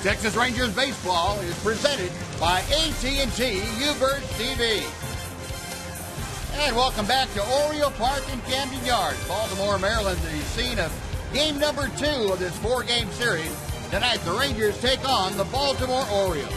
Texas Rangers baseball is presented by AT&T UVerse TV. And welcome back to Oriole Park in Camden Yards, Baltimore, Maryland, the scene of game number 2 of this 4-game series. Tonight, the Rangers take on the Baltimore Orioles.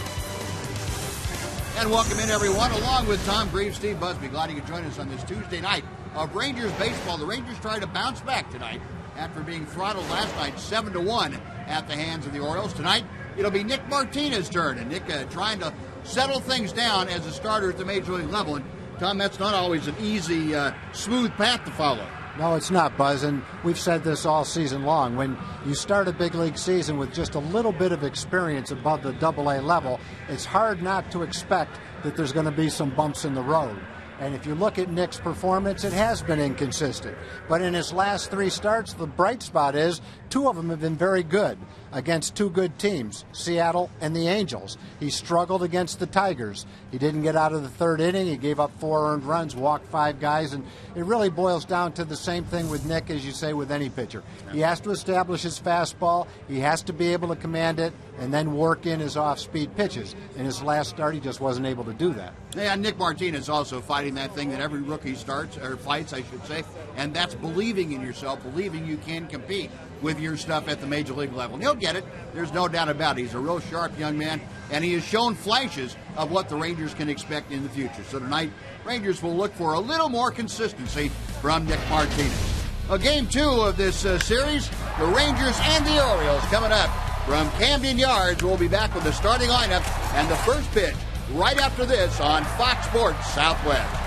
And welcome in, everyone, along with Tom Greaves, Steve Busby. Glad you could join us on this Tuesday night of Rangers baseball. The Rangers try to bounce back tonight after being throttled last night 7-1 at the hands of the Orioles. Tonight, it'll be Nick Martinez's turn, and Nick trying to settle things down as a starter at the Major League level. And Tom, that's not always an easy, smooth path to follow. No, it's not, Buzz, and we've said this all season long. When you start a big league season with just a little bit of experience above the AA level, it's hard not to expect that there's going to be some bumps in the road. And if you look at Nick's performance, it has been inconsistent. But in his last 3 starts, the bright spot is 2 of them have been very good against 2 good teams, Seattle and the Angels. He struggled against the Tigers. He didn't get out of the 3rd inning. He gave up 4 earned runs, walked 5 guys, and it really boils down to the same thing with Nick as you say with any pitcher. He has to establish his fastball. He has to be able to command it and then work in his off-speed pitches. In his last start, he just wasn't able to do that. Yeah, Nick Martinez also fighting that thing that every rookie starts, or fights, I should say, and that's believing in yourself, believing you can compete with your stuff at the Major League level. And he'll get it. There's no doubt about it. He's a real sharp young man, and he has shown flashes of what the Rangers can expect in the future. So tonight, Rangers will look for a little more consistency from Nick Martinez. Game 2 of this series, the Rangers and the Orioles coming up from Camden Yards. We'll be back with the starting lineup and the first pitch right after this on Fox Sports Southwest.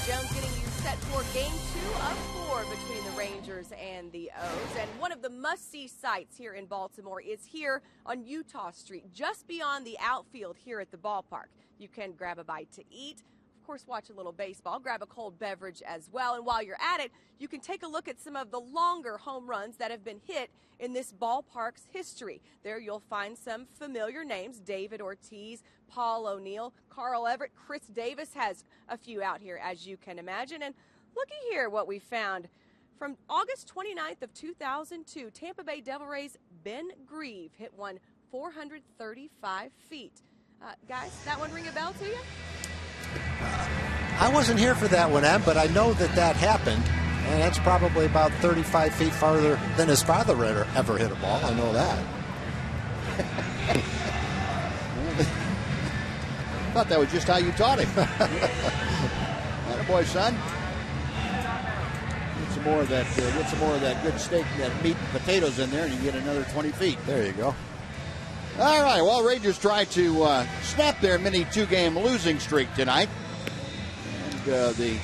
Jones getting you set for Game 2 of 4 between the Rangers and the O's. And one of the must-see sights here in Baltimore is here on Utah Street, just beyond the outfield here at the ballpark. You can grab a bite to eat, of course watch a little baseball, grab a cold beverage as well. And while you're at it, you can take a look at some of the longer home runs that have been hit in this ballpark's history. There you'll find some familiar names: David Ortiz, Paul O'Neill, Carl Everett, Chris Davis has a few out here, as you can imagine. And looky here what we found. From August 29th of 2002, Tampa Bay Devil Rays' Ben Grieve hit one 435 feet. Guys, that one ring a bell to you? I wasn't here for that one, Em, but I know that happened, and that's probably about 35 feet farther than his father ever hit a ball. I know that. Thought that was just how you taught him. Attaboy, son. Get some more of that good steak, that meat and potatoes in there, and you get another 20 feet. There you go. All right, well, Rangers try to snap their mini 2-game losing streak tonight. And the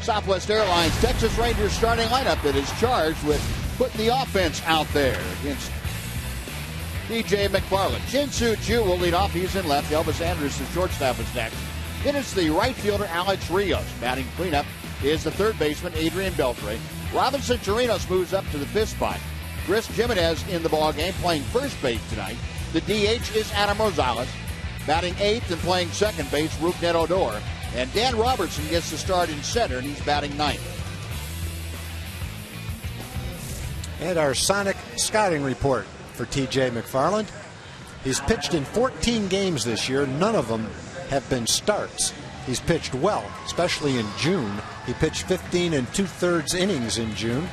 Southwest Airlines Texas Rangers starting lineup that is charged with putting the offense out there against TJ McFarland. Shin-Soo Choo will lead off. He's in left. Elvis Andrus, the shortstop, is next. Then it's the right fielder, Alex Rios. Batting cleanup is the third baseman, Adrian Beltre. Robinson Chirinos moves up to the fifth spot. Chris Jimenez in the ballgame playing first base tonight. The DH is Adam Rosales. Batting eighth and playing second base, Rougned Odor. And Dan Robertson gets the start in center, and he's batting ninth. And our Sonic scouting report for TJ McFarland. He's pitched in 14 games this year. None of them have been starts. He's pitched well, especially in June. He pitched 15 2/3 innings in June.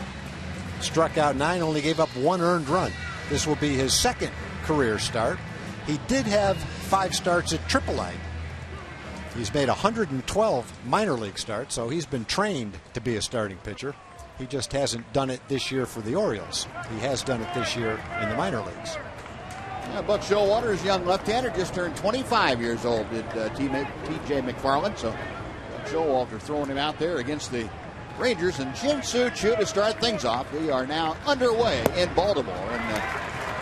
Struck out 9, only gave up 1 earned run. This will be his second career start. He did have 5 starts at AAA. He's made 112 minor league starts, so he's been trained to be a starting pitcher. He just hasn't done it this year for the Orioles. He has done it this year in the minor leagues. Yeah, Buck Showalter's young left-hander just turned 25 years old at TJ McFarland. So Buck Showalter throwing him out there against the Rangers. And Shin-Soo Choo to start things off. We are now underway in Baltimore. And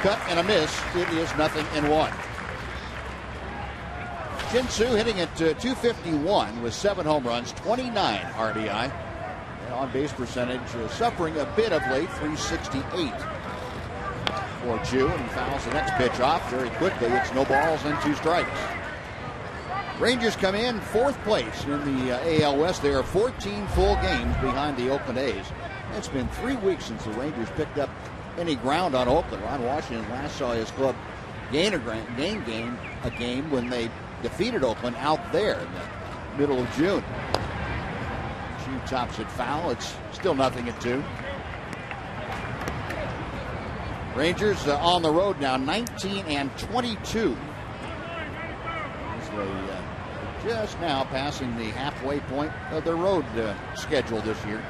cut and a miss. It is 0-1. Shin-Soo hitting at .251 with 7 home runs, 29 RBI. And on-base percentage suffering a bit of late, .368 for Choo. And he fouls the next pitch off very quickly. It's no balls and 2 strikes. Rangers come in 4th place in the AL West. They are 14 full games behind the Oakland A's. It's been 3 weeks since the Rangers picked up any ground on Oakland. Ron Washington last saw his club gain a game when they defeated Oakland out there in the middle of June. Choo tops it foul. It's still 0-2. Rangers on the road now, 19-22. As they just now passing the halfway point of their road schedule this year.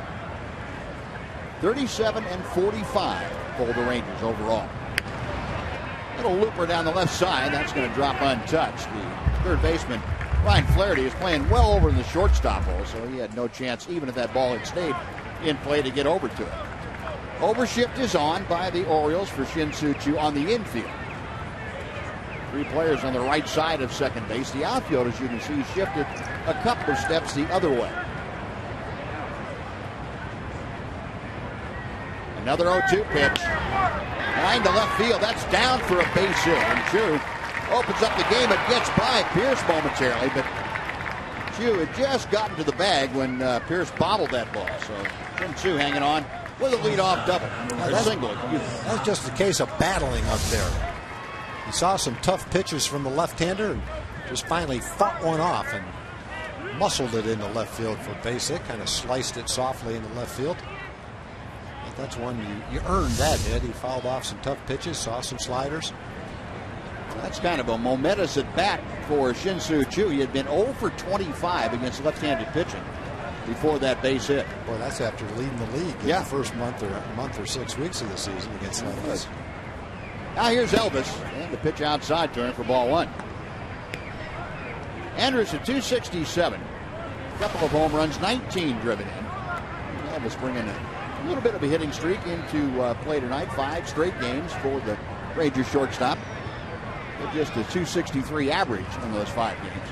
37-45 for the Rangers overall. Little looper down the left side. That's going to drop untouched. The third baseman, Ryan Flaherty, is playing well over in the shortstop hole, so he had no chance, even if that ball had stayed in play, to get over to it. Overshift is on by the Orioles for Shin-Soo Choo on the infield. 3 players on the right side of second base. The outfield, as you can see, shifted a couple of steps the other way. Another 0-2 pitch. Line to left field. That's down for a base hit. And Choo opens up the game. It gets by Pierce momentarily, but Choo had just gotten to the bag when Pierce bobbled that ball. So Shin-Soo hanging on with a leadoff double. Or single. That's just a case of battling up there. He saw some tough pitches from the left-hander and just finally fought one off and muscled it into left field for a base hit. Kind of sliced it softly into left field. But that's one you earned that hit. He fouled off some tough pitches, saw some sliders. That's kind of a momentous at bat for Shin-Soo Choo. He had been 0 for 25 against left-handed pitching before that base hit. Boy, that's after leading the league in the first month or 6 weeks of the season against lefties. Now here's Elvis, and the pitch outside to him for ball 1. Andrus at .267, couple of home runs, 19 driven in. Elvis bringing a little bit of a hitting streak into play tonight. 5 straight games for the Rangers shortstop. With just a .263 average in those 5 games.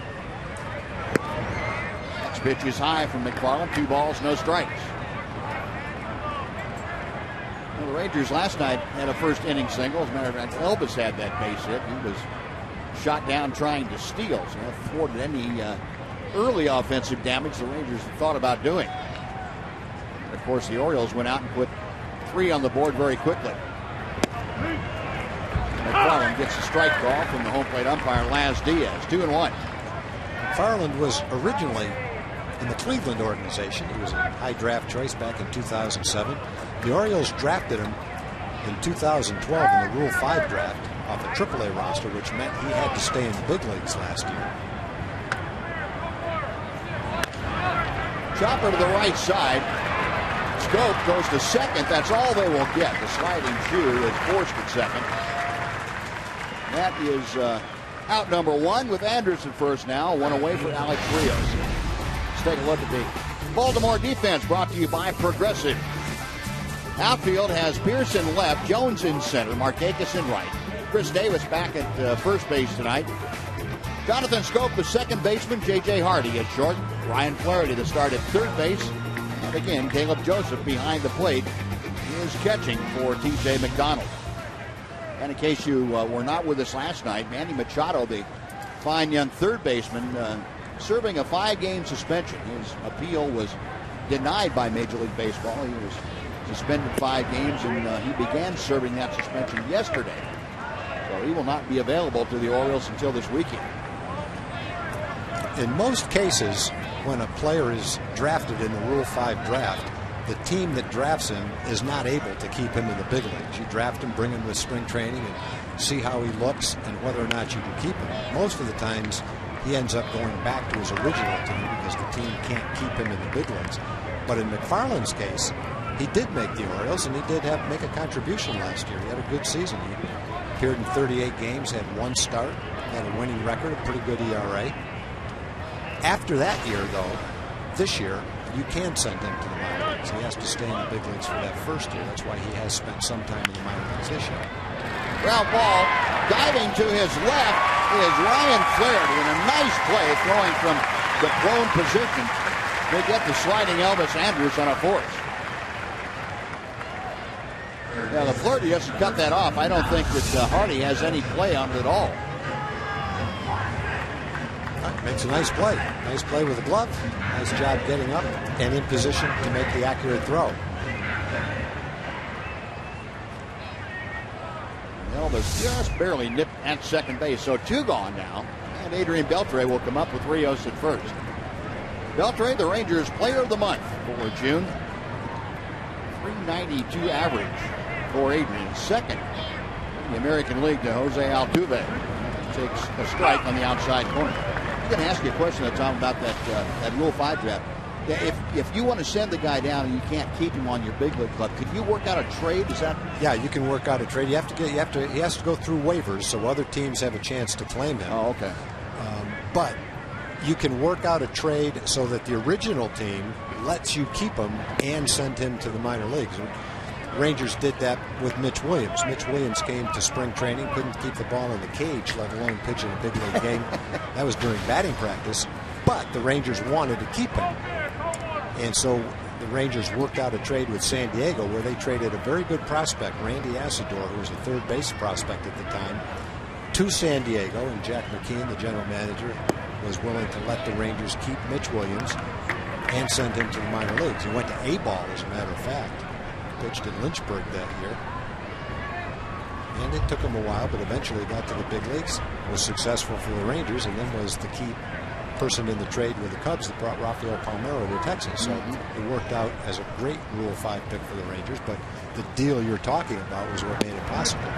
Next pitch is high from McFarland. 2 balls, no strikes. Well, the Rangers last night had a first inning single. As a matter of fact, Elvis had that base hit. He was shot down trying to steal. So that thwarted any early offensive damage the Rangers thought about doing. And of course, the Orioles went out and put 3 on the board very quickly. McFarland gets a strike call from the home plate umpire, Laz Diaz. 2-1. McFarland was originally in the Cleveland organization. He was a high draft choice back in 2007. The Orioles drafted him in 2012 in the Rule 5 draft off a AAA roster, which meant he had to stay in the big leagues last year. Chopper to the right side. Scope goes to second. That's all they will get. The sliding shoe is forced at second. That is out number 1 with Anderson first now. 1 away for Alex Rios. Let's take a look at the Baltimore defense, brought to you by Progressive. Outfield has Pearson left, Jones in center, Markakis in right. Chris Davis back at first base tonight. Jonathan Scope, the second baseman. J.J. Hardy at short. Ryan Flaherty, the start at third base. And again, Caleb Joseph behind the plate is catching for T.J. McDonald. And in case you were not with us last night, Manny Machado, the fine young third baseman, serving a 5-game suspension. His appeal was denied by Major League Baseball. He was suspended 5 games, and he began serving that suspension yesterday. So he will not be available to the Orioles until this weekend. In most cases, when a player is drafted in the Rule 5 draft, the team that drafts him is not able to keep him in the big leagues. You draft him, bring him to spring training, and see how he looks and whether or not you can keep him. Most of the times, he ends up going back to his original team because the team can't keep him in the big leagues. But in McFarland's case, he did make the Orioles, and he did make a contribution last year. He had a good season. He appeared in 38 games, had 1 start, had a winning record, a pretty good ERA. After that year, though, this year, you can send him to the minor leagues. He has to stay in the big leagues for that first year. That's why he has spent some time in the minor leagues this year. Ground ball, diving to his left is Ryan Flaherty, and a nice play throwing from the prone position to get the sliding Elvis Andrus on a force. Now, the Flaherty doesn't cut that off. I don't think that Hardy has any play on it at all. Makes a nice play. Nice play with the glove. Nice job getting up and in position to make the accurate throw. Elvis just barely nipped at second base. So 2 gone now. And Adrian Beltre will come up with Rios at first. Beltre, the Rangers Player of the Month for June. 392 average for Adrian. Second in the American League to Jose Altuve. Takes a strike on the outside corner. I'm going to ask you a question, Tom, about that Rule 5 draft. If you want to send the guy down and you can't keep him on your big league club, could you work out a trade? Is that? Yeah, you can work out a trade. He has to go through waivers, so other teams have a chance to claim him. Oh, okay. But you can work out a trade so that the original team lets you keep him and send him to the minor leagues. Rangers did that with Mitch Williams. Mitch Williams came to spring training, couldn't keep the ball in the cage, let alone pitch in a big league game. That was during batting practice. But the Rangers wanted to keep him. And so the Rangers worked out a trade with San Diego where they traded a very good prospect, Randy Asador, who was a third base prospect at the time, to San Diego. And Jack McKeon, the general manager, was willing to let the Rangers keep Mitch Williams and send him to the minor leagues. He went to A-ball, as a matter of fact. Pitched in Lynchburg that year. And it took him a while, but eventually got to the big leagues, was successful for the Rangers, and then was the key person in the trade with the Cubs that brought Rafael Palmeiro to Texas. So it worked out as a great Rule 5 pick for the Rangers, but the deal you're talking about was what made it possible.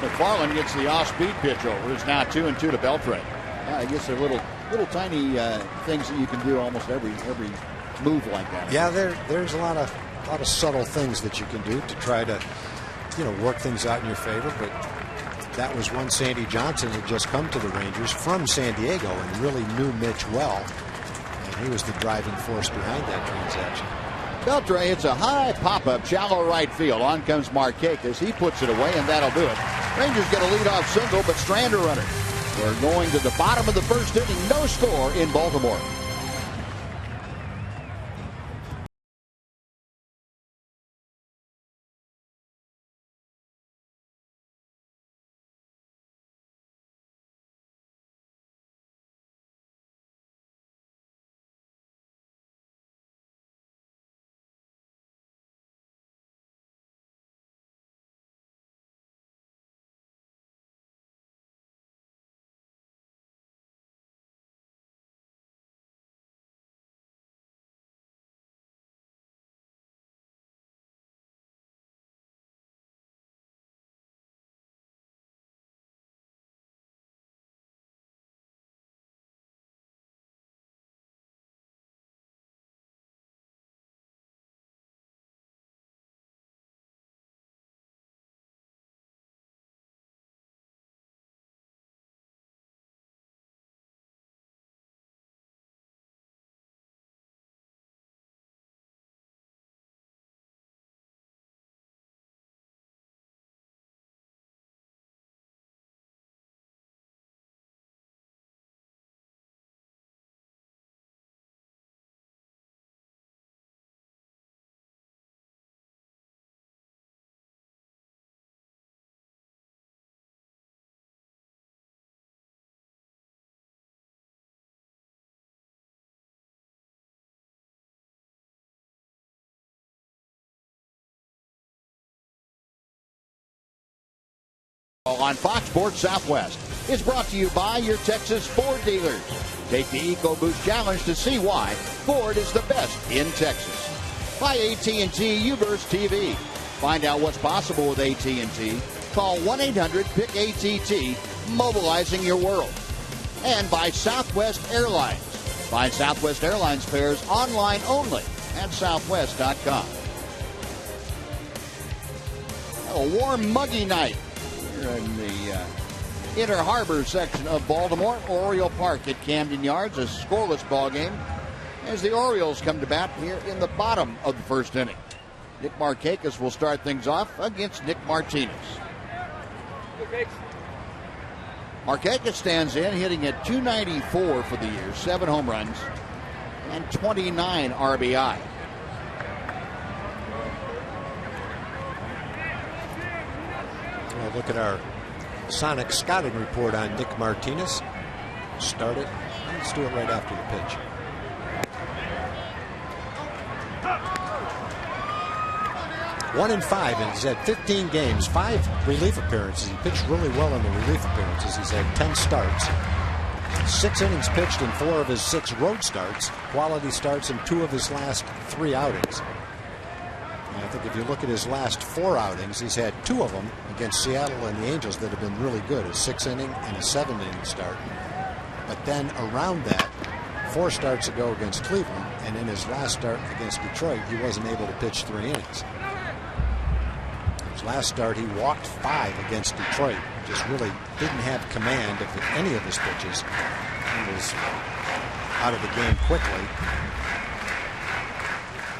McFarland gets the off-speed pitch over. It's now 2-2 to Beltre. I guess they're little tiny things that you can do almost every move like that. Yeah, there's a lot of subtle things that you can do to try to, work things out in your favor. But that was when Sandy Johnson had just come to the Rangers from San Diego and really knew Mitch well. And he was the driving force behind that transaction. Beltre hits a high pop-up, shallow right field. On comes Markakis. He puts it away, and that'll do it. Rangers get a leadoff single, but strand a runner. We're going to the bottom of the first inning. No score in Baltimore. On Fox Sports Southwest is brought to you by your Texas Ford dealers. Take the EcoBoost Challenge to see why Ford is the best in Texas. By AT&T UVerse TV. Find out what's possible with AT&T. Call 1-800-PIC-ATT, mobilizing your world. And by Southwest Airlines. Find Southwest Airlines fares online only at southwest.com. A warm, muggy night in the Inner Harbor section of Baltimore. Oriole Park at Camden Yards, a scoreless ball game as the Orioles come to bat here in the bottom of the first inning. Nick Markakis will start things off against Nick Martinez. Markakis stands in, hitting at .294 for the year, 7 home runs and 29 RBI. Look at our Sonic scouting report on Nick Martinez. Start it. Let's do it right after the pitch. One in 5, and he's had 15 games, 5 relief appearances. He pitched really well in the relief appearances. He's had 10 starts, 6 innings pitched in 4 of his 6 road starts, quality starts in 2 of his last 3 outings. I think if you look at his last 4 outings, he's had 2 of them against Seattle and the Angels that have been really good, a 6-inning and a 7-inning start. But then around that, 4 starts ago against Cleveland, and in his last start against Detroit, he wasn't able to pitch 3 innings. His last start, he walked 5 against Detroit, just really didn't have command of any of his pitches. He was out of the game quickly.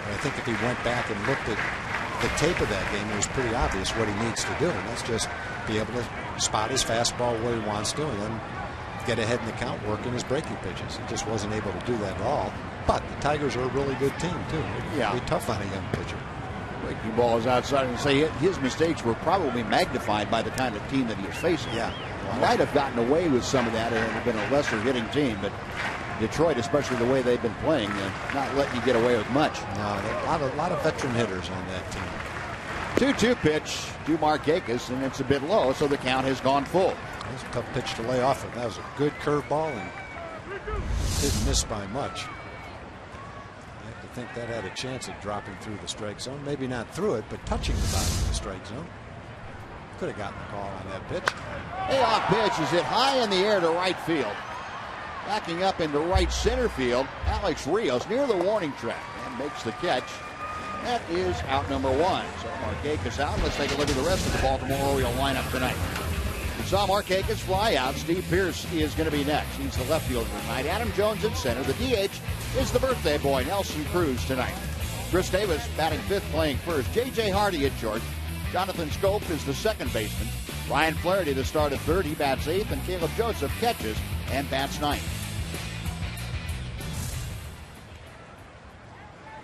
I think if he went back and looked at the tape of that game, it was pretty obvious what he needs to do, and that's just be able to spot his fastball where he wants to and then get ahead in the count, working his breaking pitches. He just wasn't able to do that at all. But the Tigers are a really good team, too. They're really tough on a young pitcher. Breaking ball is outside, and say his mistakes were probably magnified by the kind of team that he was facing. Yeah. Might have gotten away with some of that and it had been a lesser hitting team, but Detroit, especially the way they've been playing, not letting you get away with much. No, a lot of veteran hitters on that team. 2-2 pitch to Markakis, and it's a bit low, so the count has gone full. That was a tough pitch to lay off of. That was a good curveball and didn't miss by much. I have to think that had a chance of dropping through the strike zone. Maybe not through it, but touching the bottom of the strike zone. Could have gotten the call on that pitch. Payoff pitch is hit high in the air to right field. Backing up into right center field, Alex Rios near the warning track and makes the catch. That is out number 1. So Markakis out. Let's take a look at the rest of the Baltimore Oriole lineup tonight. It's Saw Markakis fly out. Steve Pearce is going to be next. He's the left fielder tonight. Adam Jones in center. The DH is the birthday boy, Nelson Cruz, tonight. Chris Davis batting fifth, playing first. J.J. Hardy at short. Jonathan Scope is the second baseman. Ryan Flaherty, the start at third. He bats eighth. And Caleb Joseph catches and bats ninth.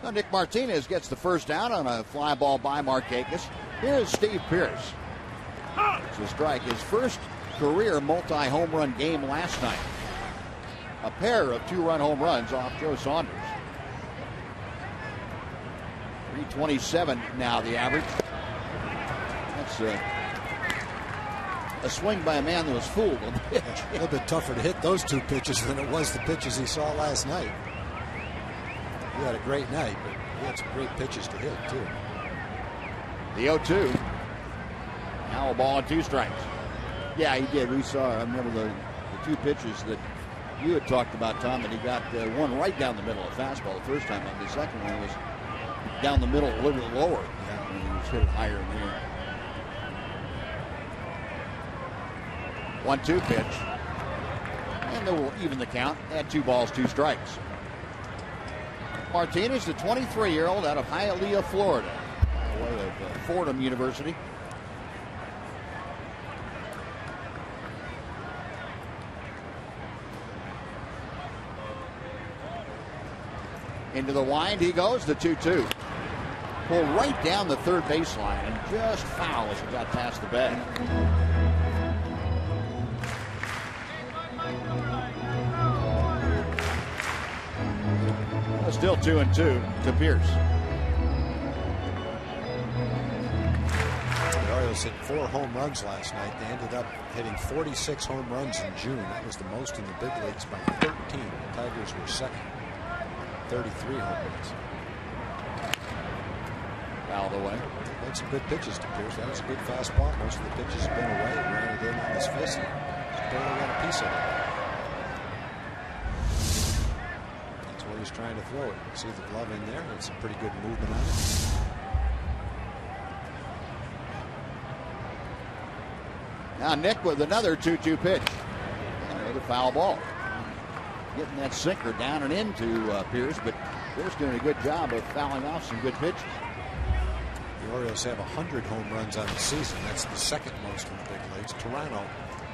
Now Nick Martinez gets the first out on a fly ball by Markakis. Here's Steve Pearce. It's a strike. His first career multi-home run game last night. A pair of two-run home runs off Joe Saunders. 327 now the average. That's a swing by a man that was fooled on the pitch. A little bit tougher to hit those two pitches than it was the pitches he saw last night. He had a great night, but he had some great pitches to hit, too. The 0-2. Now a ball and two strikes. Yeah, he did. We saw, I remember the two pitches that you had talked about, Tom, that he got one right down the middle of fastball the first time, and the second one was down the middle, a little bit lower. And he was hit higher in the air. 1-2 pitch. And they will even the count at 2 balls, 2 strikes. Martinez, the 23-year-old out of Hialeah, Florida, by way of Fordham University. Into the wind he goes, the 2-2. Pulled right down the third baseline and just foul as it got past the bag. Still 2-2 to Pearce. The Orioles hit 4 home runs last night. They ended up hitting 46 home runs in June. That was the most in the big leagues by 13. The Tigers were second. 33 home runs. Fouled away. Made some good pitches to Pearce. That was a good fastball. Most of the pitches have been away. He ran it in on his fist. Just barely got a piece of it. He's trying to throw it. See the glove in there. That's some pretty good movement on it. Now Nick with another 2-2 pitch. Another foul ball. Getting that sinker down and into Pearce, but Pearce doing a good job of fouling off some good pitches. The Orioles have 100 home runs on the season. That's the second most in the big leagues. Toronto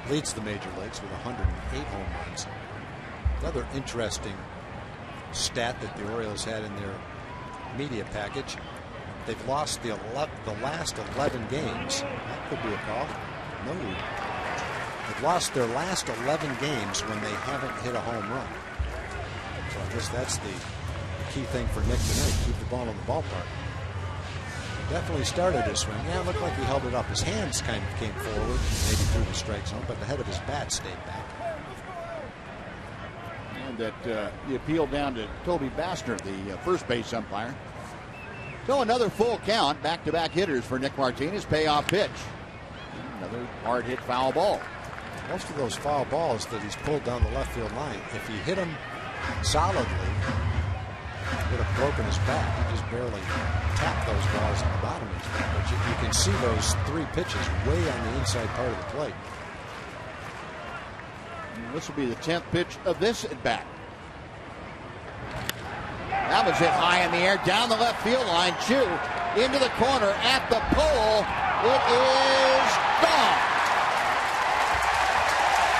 leads the major leagues with 108 home runs. Another interesting stat that the Orioles had in their media package. They've lost the last 11 games. That could be a call. No. They've lost their last 11 games when they haven't hit a home run. So I guess that's the key thing for Nick tonight. Keep the ball in the ballpark. He definitely started his swing. Yeah, it looked like he held it up. His hands kind of came forward, maybe through the strike zone, but the head of his bat stayed back. That the appeal down to Toby Bastner, the first base umpire. So another full count, back-to-back hitters for Nick Martinez. Payoff pitch. Another hard hit foul ball. Most of those foul balls that he's pulled down the left field line, if he hit them solidly, he would have broken his back. He just barely tapped those balls on the bottom of his back. But you can see those 3 pitches way on the inside part of the plate. This will be the 10th pitch of this at bat. That was hit high in the air, down the left field line. Chu into the corner at the pole. It is gone.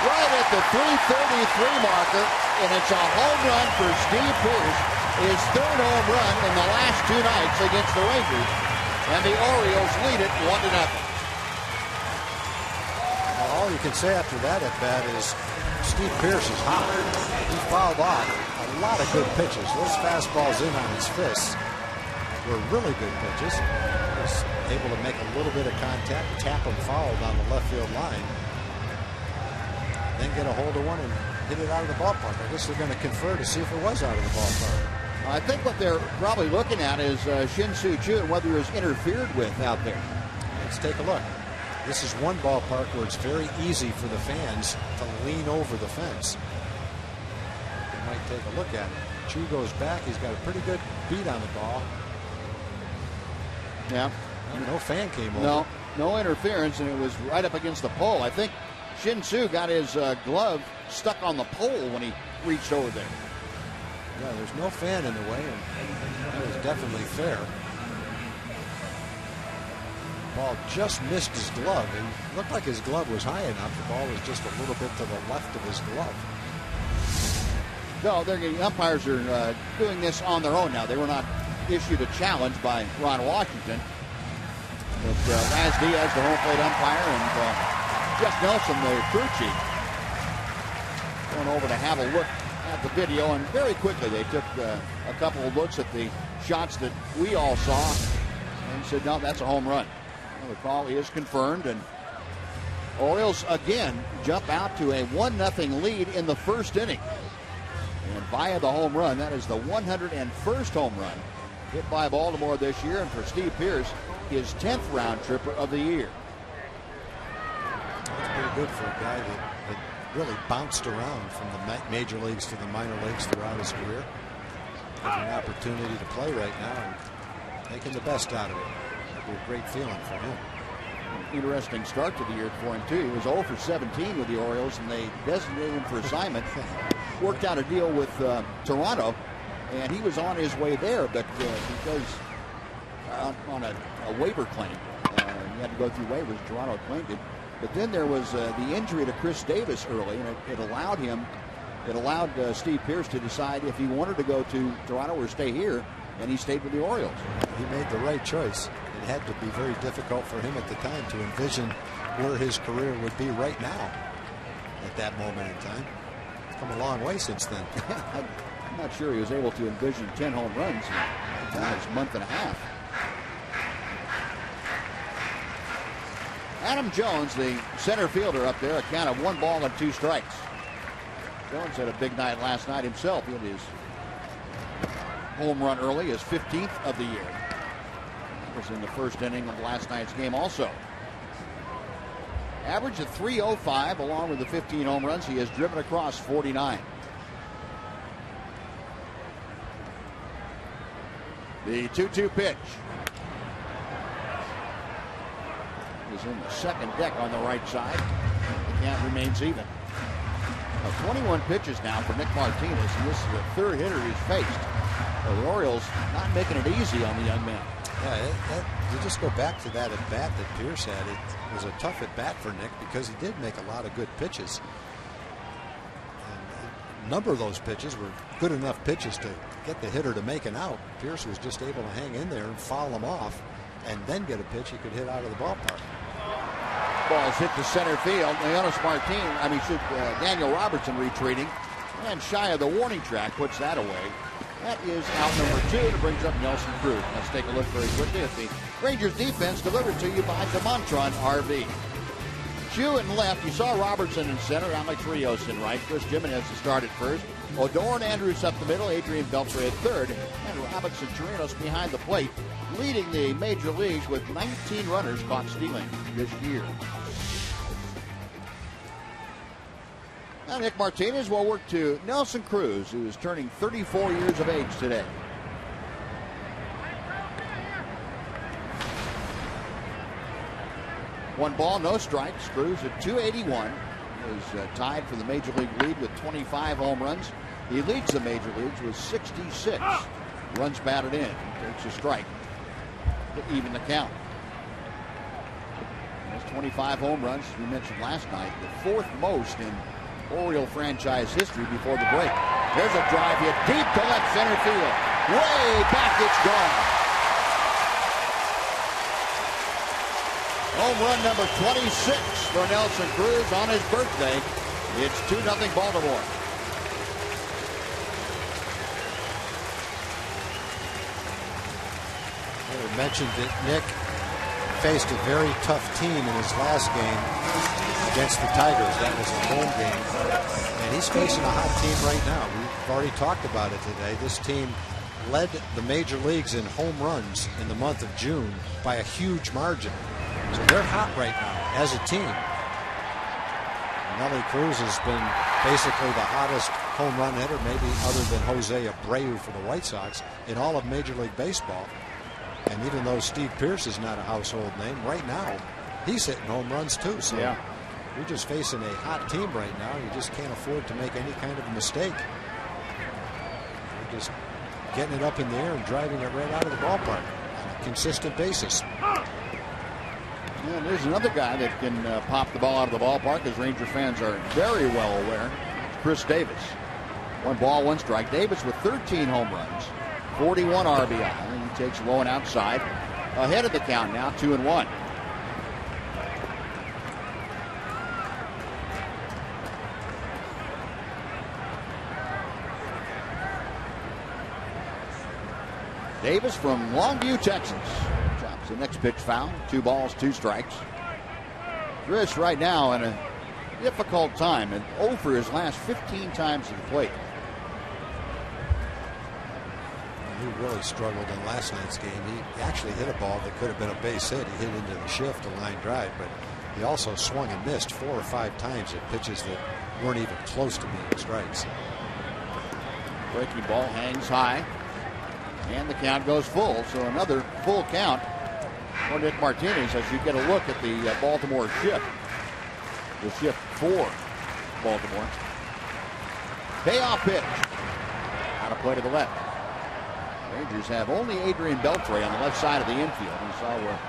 Right at the 3:33 marker, and it's a home run for Steve Pearce. His 3rd home run in the last 2 nights against the Rangers, and the Orioles lead it 1-0. Well, all you can say after that at bat is Steve Pearce is hot. He fouled off a lot of good pitches. Those fastballs in on his fists were really good pitches. He was able to make a little bit of contact, tap him foul down the left field line, then get a hold of one and hit it out of the ballpark. I guess they're going to confer to see if it was out of the ballpark. I think what they're probably looking at is Shin-Soo Choo and whether it was interfered with out there. Let's take a look. This is one ballpark where it's very easy for the fans to lean over the fence. They might take a look at it. Chu goes back. He's got a pretty good beat on the ball. Yeah. No fan came over. No interference, and it was right up against the pole. I think Shin-Soo got his glove stuck on the pole when he reached over there. Yeah, there's no fan in the way, and that was definitely fair. Ball just missed his glove. It looked like his glove was high enough. The ball was just a little bit to the left of his glove. No, the umpires are doing this on their own now. They were not issued a challenge by Ron Washington. But Laz Diaz, the home plate umpire, and Jeff Nelson, the crew chief, going over to have a look at the video. And very quickly they took a couple of looks at the shots that we all saw and said, no, that's a home run. Well, the call is confirmed, and Orioles again jump out to a 1-0 lead in the first inning. And via the home run, that is the 101st home run hit by Baltimore this year, and for Steve Pearce, his 10th round tripper of the year. That's pretty good for a guy that really bounced around from the major leagues to the minor leagues throughout his career. Having an opportunity to play right now and making the best out of it. That'd be a great feeling for him. Interesting start to the year for him, too. He was 0 for 17 with the Orioles, and they designated him for assignment. Worked out a deal with Toronto, and he was on his way there, but because on a waiver claim, he had to go through waivers. Toronto claimed it. But then there was the injury to Chris Davis early, and it allowed Steve Pearce to decide if he wanted to go to Toronto or stay here, and he stayed with the Orioles. He made the right choice. It had to be very difficult for him at the time to envision where his career would be right now at that moment in time. It's come a long way since then. I'm not sure he was able to envision 10 home runs in the last month and a half. Adam Jones, the center fielder up there, a count of 1 ball and 2 strikes. Jones had a big night last night himself. He had his home run early, his 15th of the year. That was in the first inning of last night's game also. Average of .305 along with the 15 home runs. He has driven across 49. The 2-2 pitch is in the second deck on the right side. The count remains even. 21 pitches now for Nick Martinez, and this is the third hitter he's faced. The Orioles not making it easy on the young man. Yeah, you just go back to that at bat that Pearce had. It was a tough at bat for Nick because he did make a lot of good pitches. And a number of those pitches were good enough pitches to get the hitter to make an out. Pearce was just able to hang in there and foul him off, and then get a pitch he could hit out of the ballpark. Ball's hit to center field. Daniel Robertson retreating and shy of the warning track puts that away. That is out number 2, and it brings up Nelson Cruz. Let's take a look very quickly at the Rangers defense, delivered to you by DeMontron RV. Chew and left. You saw Robertson in center, Alex Rios in right. Chris Jimenez to start at first. Odor and Andrews up the middle. Adrian Beltre at third. And Robinson Chirinos behind the plate, leading the major leagues with 19 runners caught stealing this year. Now Nick Martinez will work to Nelson Cruz, who is turning 34 years of age today. One ball, no strikes. Cruz at .281 is tied for the major league lead with 25 home runs. He leads the major leagues with 66 runs batted in. Takes a strike to even the count. That's 25 home runs, as we mentioned last night, the 4th most in Oriole franchise history before the break. There's a drive hit deep to left center field. Way back, it's gone. Home run number 26 for Nelson Cruz on his birthday. It's 2-0 Baltimore. I mentioned that Nick faced a very tough team in his last game against the Tigers. That was a home game. And he's facing a hot team right now. We've already talked about it today. This team led the major leagues in home runs in the month of June by a huge margin. So they're hot right now as a team. Nelly Cruz has been basically the hottest home run hitter, maybe other than Jose Abreu for the White Sox, in all of Major League Baseball. And even though Steve Pearce is not a household name, right now he's hitting home runs too. So yeah, You're just facing a hot team right now. You just can't afford to make any kind of mistake. You're just getting it up in the air and driving it right out of the ballpark on a consistent basis. And there's another guy that can pop the ball out of the ballpark, as Ranger fans are very well aware. It's Chris Davis. 1 ball, 1 strike. Davis with 13 home runs, 41 RBI. And he takes low and outside. Ahead of the count now, 2-1. Davis from Longview, Texas. Chops the next pitch foul. 2 balls, 2 strikes. Chris right now in a difficult time, and 0 for his last 15 times at the plate. He really struggled in last night's game. He actually hit a ball that could have been a base hit. He hit into the shift, a line drive, but he also swung and missed 4 or 5 times at pitches that weren't even close to being strikes. Breaking ball hangs high, and the count goes full. So another full count for Nick Martinez as you get a look at the Baltimore shift. The shift for Baltimore. Payoff pitch. Out of play to the left. Rangers have only Adrian Beltre on the left side of the infield. We saw where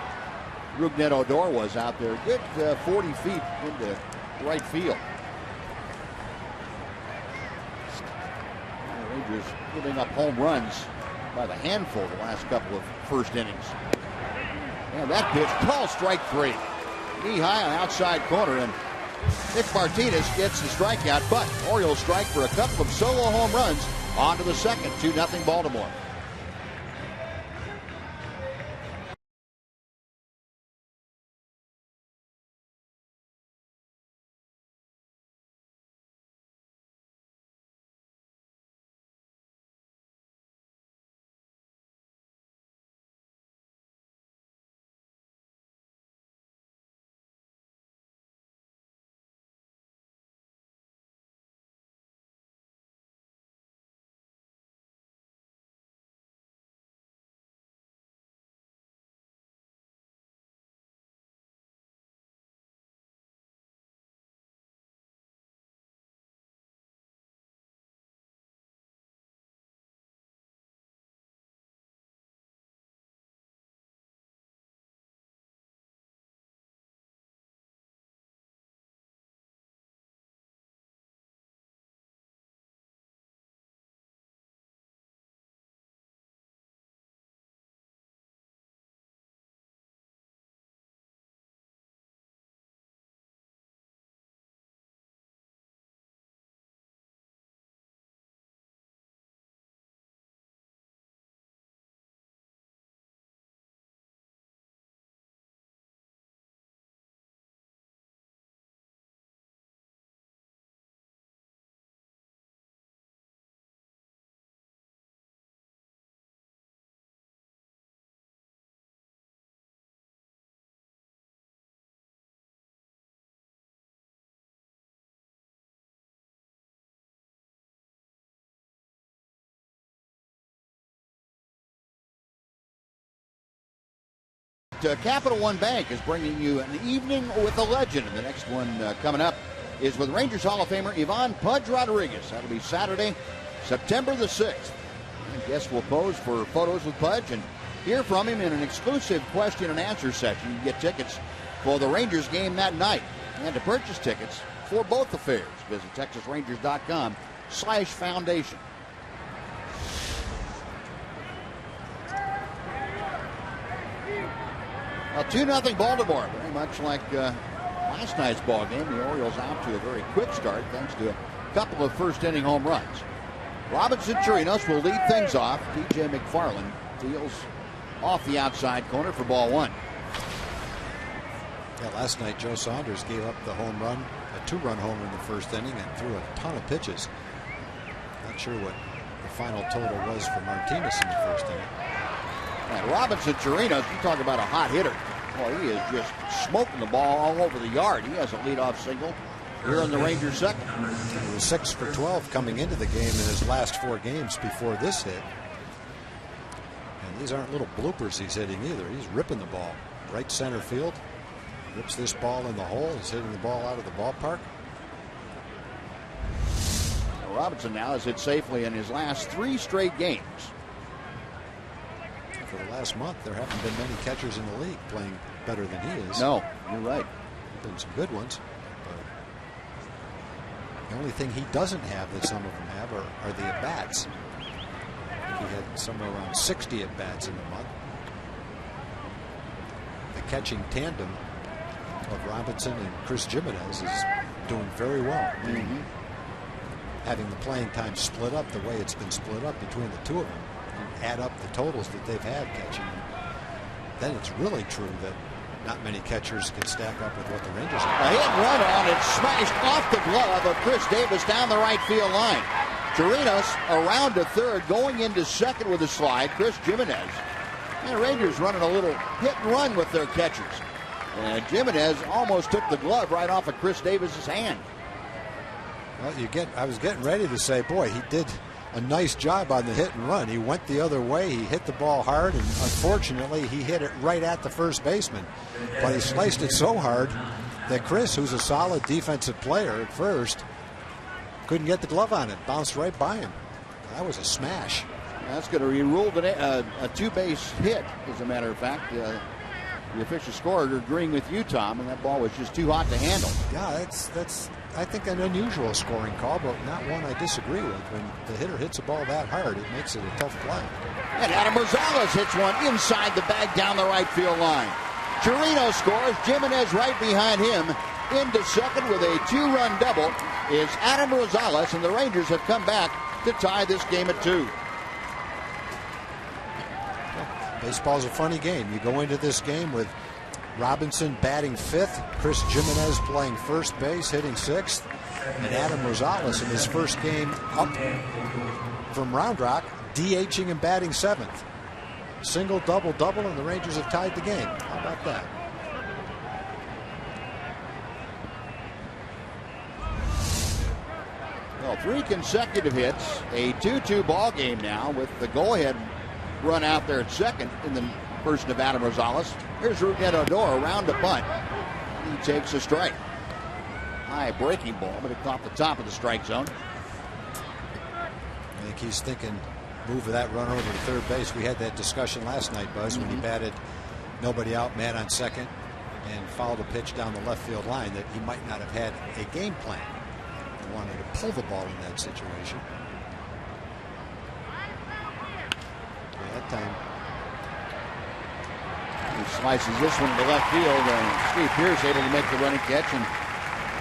Rougned Odor was out there. Good 40 feet into right field. The Rangers giving up home runs by the handful the last couple of first innings. And that pitch, called strike 3. Knee high on outside corner, and Nick Martinez gets the strikeout, but Orioles strike for a couple of solo home runs on to the second. 2-0 Baltimore. Capital One Bank is bringing you an evening with a legend. And the next one coming up is with Rangers Hall of Famer Ivan Pudge Rodriguez. That'll be Saturday, September the 6th. And guests will pose for photos with Pudge and hear from him in an exclusive question and answer session. You get tickets for the Rangers game that night. And to purchase tickets for both affairs, visit TexasRangers.com/foundation. Well, 2-0 Baltimore, very much like last night's ball game. The Orioles out to a very quick start thanks to a couple of first-inning home runs. Robinson Chirinos will lead things off. T.J. McFarland deals off the outside corner for ball 1. Yeah, last night Joe Saunders gave up the home run, a 2-run homer in the first inning, and threw a ton of pitches. Not sure what the final total was for Martinez in the first inning. And Robinson Chirinos, you talk about a hot hitter. Well, he is just smoking the ball all over the yard. He has a leadoff single here in the Rangers second. He was 6 for 12 coming into the game in his last 4 games before this hit. And these aren't little bloopers he's hitting either. He's ripping the ball right center field. Rips this ball in the hole. He's hitting the ball out of the ballpark. Robinson now has hit safely in his last 3 straight games. For the last month, there haven't been many catchers in the league playing better than he is. No, you're right. There have been some good ones. But the only thing he doesn't have that some of them have are the at-bats. He had somewhere around 60 at-bats in the month. The catching tandem of Robinson and Chris Jimenez is doing very well. Mm-hmm. Having the playing time split up the way it's been split up between the two of them, add up the totals that they've had catching, then it's really true that not many catchers can stack up with what the Rangers have. A hit and run on it, smashed off the glove of Chris Davis down the right field line. Chirinos around to third, going into second with a slide. Chris Jimenez. And the Rangers running a little hit and run with their catchers. And Jimenez almost took the glove right off of Chris Davis's hand. Well, I was getting ready to say, boy, he did a nice job on the hit and run. He went the other way. He hit the ball hard, and unfortunately, he hit it right at the first baseman. But he sliced it so hard that Chris, who's a solid defensive player at first, couldn't get the glove on it. Bounced right by him. That was a smash. That's going to be ruled a 2-base hit, as a matter of fact. The official scorer agreeing with you, Tom, and that ball was just too hot to handle. Yeah, that's I think an unusual scoring call, but not one I disagree with. When the hitter hits a ball that hard, it makes it a tough play. And Adam Rosales hits one inside the bag down the right field line. Chirinos scores. Jimenez right behind him. Into second with a 2-run double is Adam Rosales, and the Rangers have come back to tie this game at 2. Baseball's a funny game. You go into this game with Robinson batting 5th, Chris Jimenez playing first base, hitting 6th, and Adam Rosales in his first game up from Round Rock, DHing and batting 7th. Single, double, double, and the Rangers have tied the game. How about that? Well, 3 consecutive hits, a 2-2 ball game now with the go-ahead run out there at second in the person of Adam Rosales. Here's Rougned Odor around the bunt. He takes a strike. High breaking ball, but it caught the top of the strike zone. I think he's thinking move that run over to third base. We had that discussion last night, Buzz, when he batted nobody out, man on second, and fouled a pitch down the left field line that he might not have had a game plan. He wanted to pull the ball in that situation. That time he slices this one to left field, and Steve Pearce able to make the running catch, and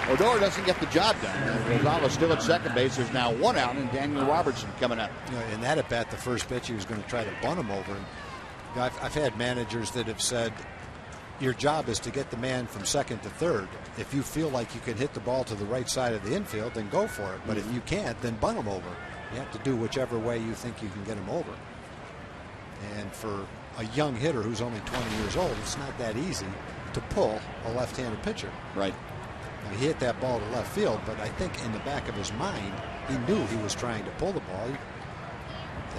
Odor doesn't get the job done. Rosales still at second base. There's now 1 out, and Daniel Robertson coming up. You know, in that at bat, the first pitch, he was going to try to bunt him over. And you know, I've had managers that have said your job is to get the man from second to third. If you feel like you can hit the ball to the right side of the infield, then go for it. But if you can't, then bunt him over. You have to do whichever way you think you can get him over. And for a young hitter who's only 20 years old, it's not that easy to pull a left-handed pitcher. Right. Now, he hit that ball to left field, but I think in the back of his mind, he knew he was trying to pull the ball.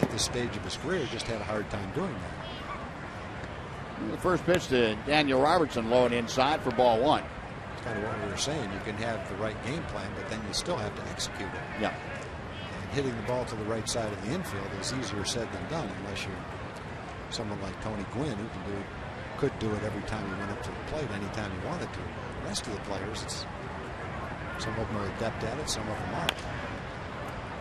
At this stage of his career, just had a hard time doing that. The first pitch to Daniel Robertson, low and inside for ball 1. It's kind of what we were saying. You can have the right game plan, but then you still have to execute it. Yeah. And hitting the ball to the right side of the infield is easier said than done, unless you're someone like Tony Gwynn, who could do it every time he went up to the plate, anytime he wanted to. The rest of the players, some of them are adept at it, some of them aren't.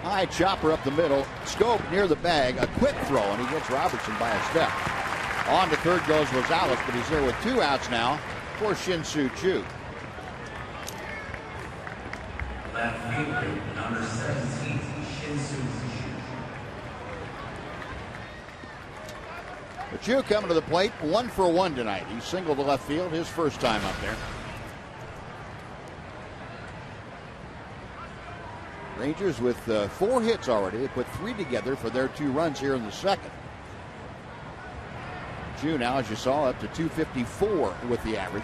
High chopper up the middle, scope near the bag, a quick throw, and he gets Robertson by a step. On to third goes Rosales, but he's there with 2 outs now for Shin-Soo Choo. Left fielder, number 17, Shin-Soo Choo. Choo coming to the plate, 1 for 1 tonight. He singled to left field, his first time up there. Rangers with 4 hits already. They put 3 together for their 2 runs here in the second. Choo now, as you saw, up to 254 with the average.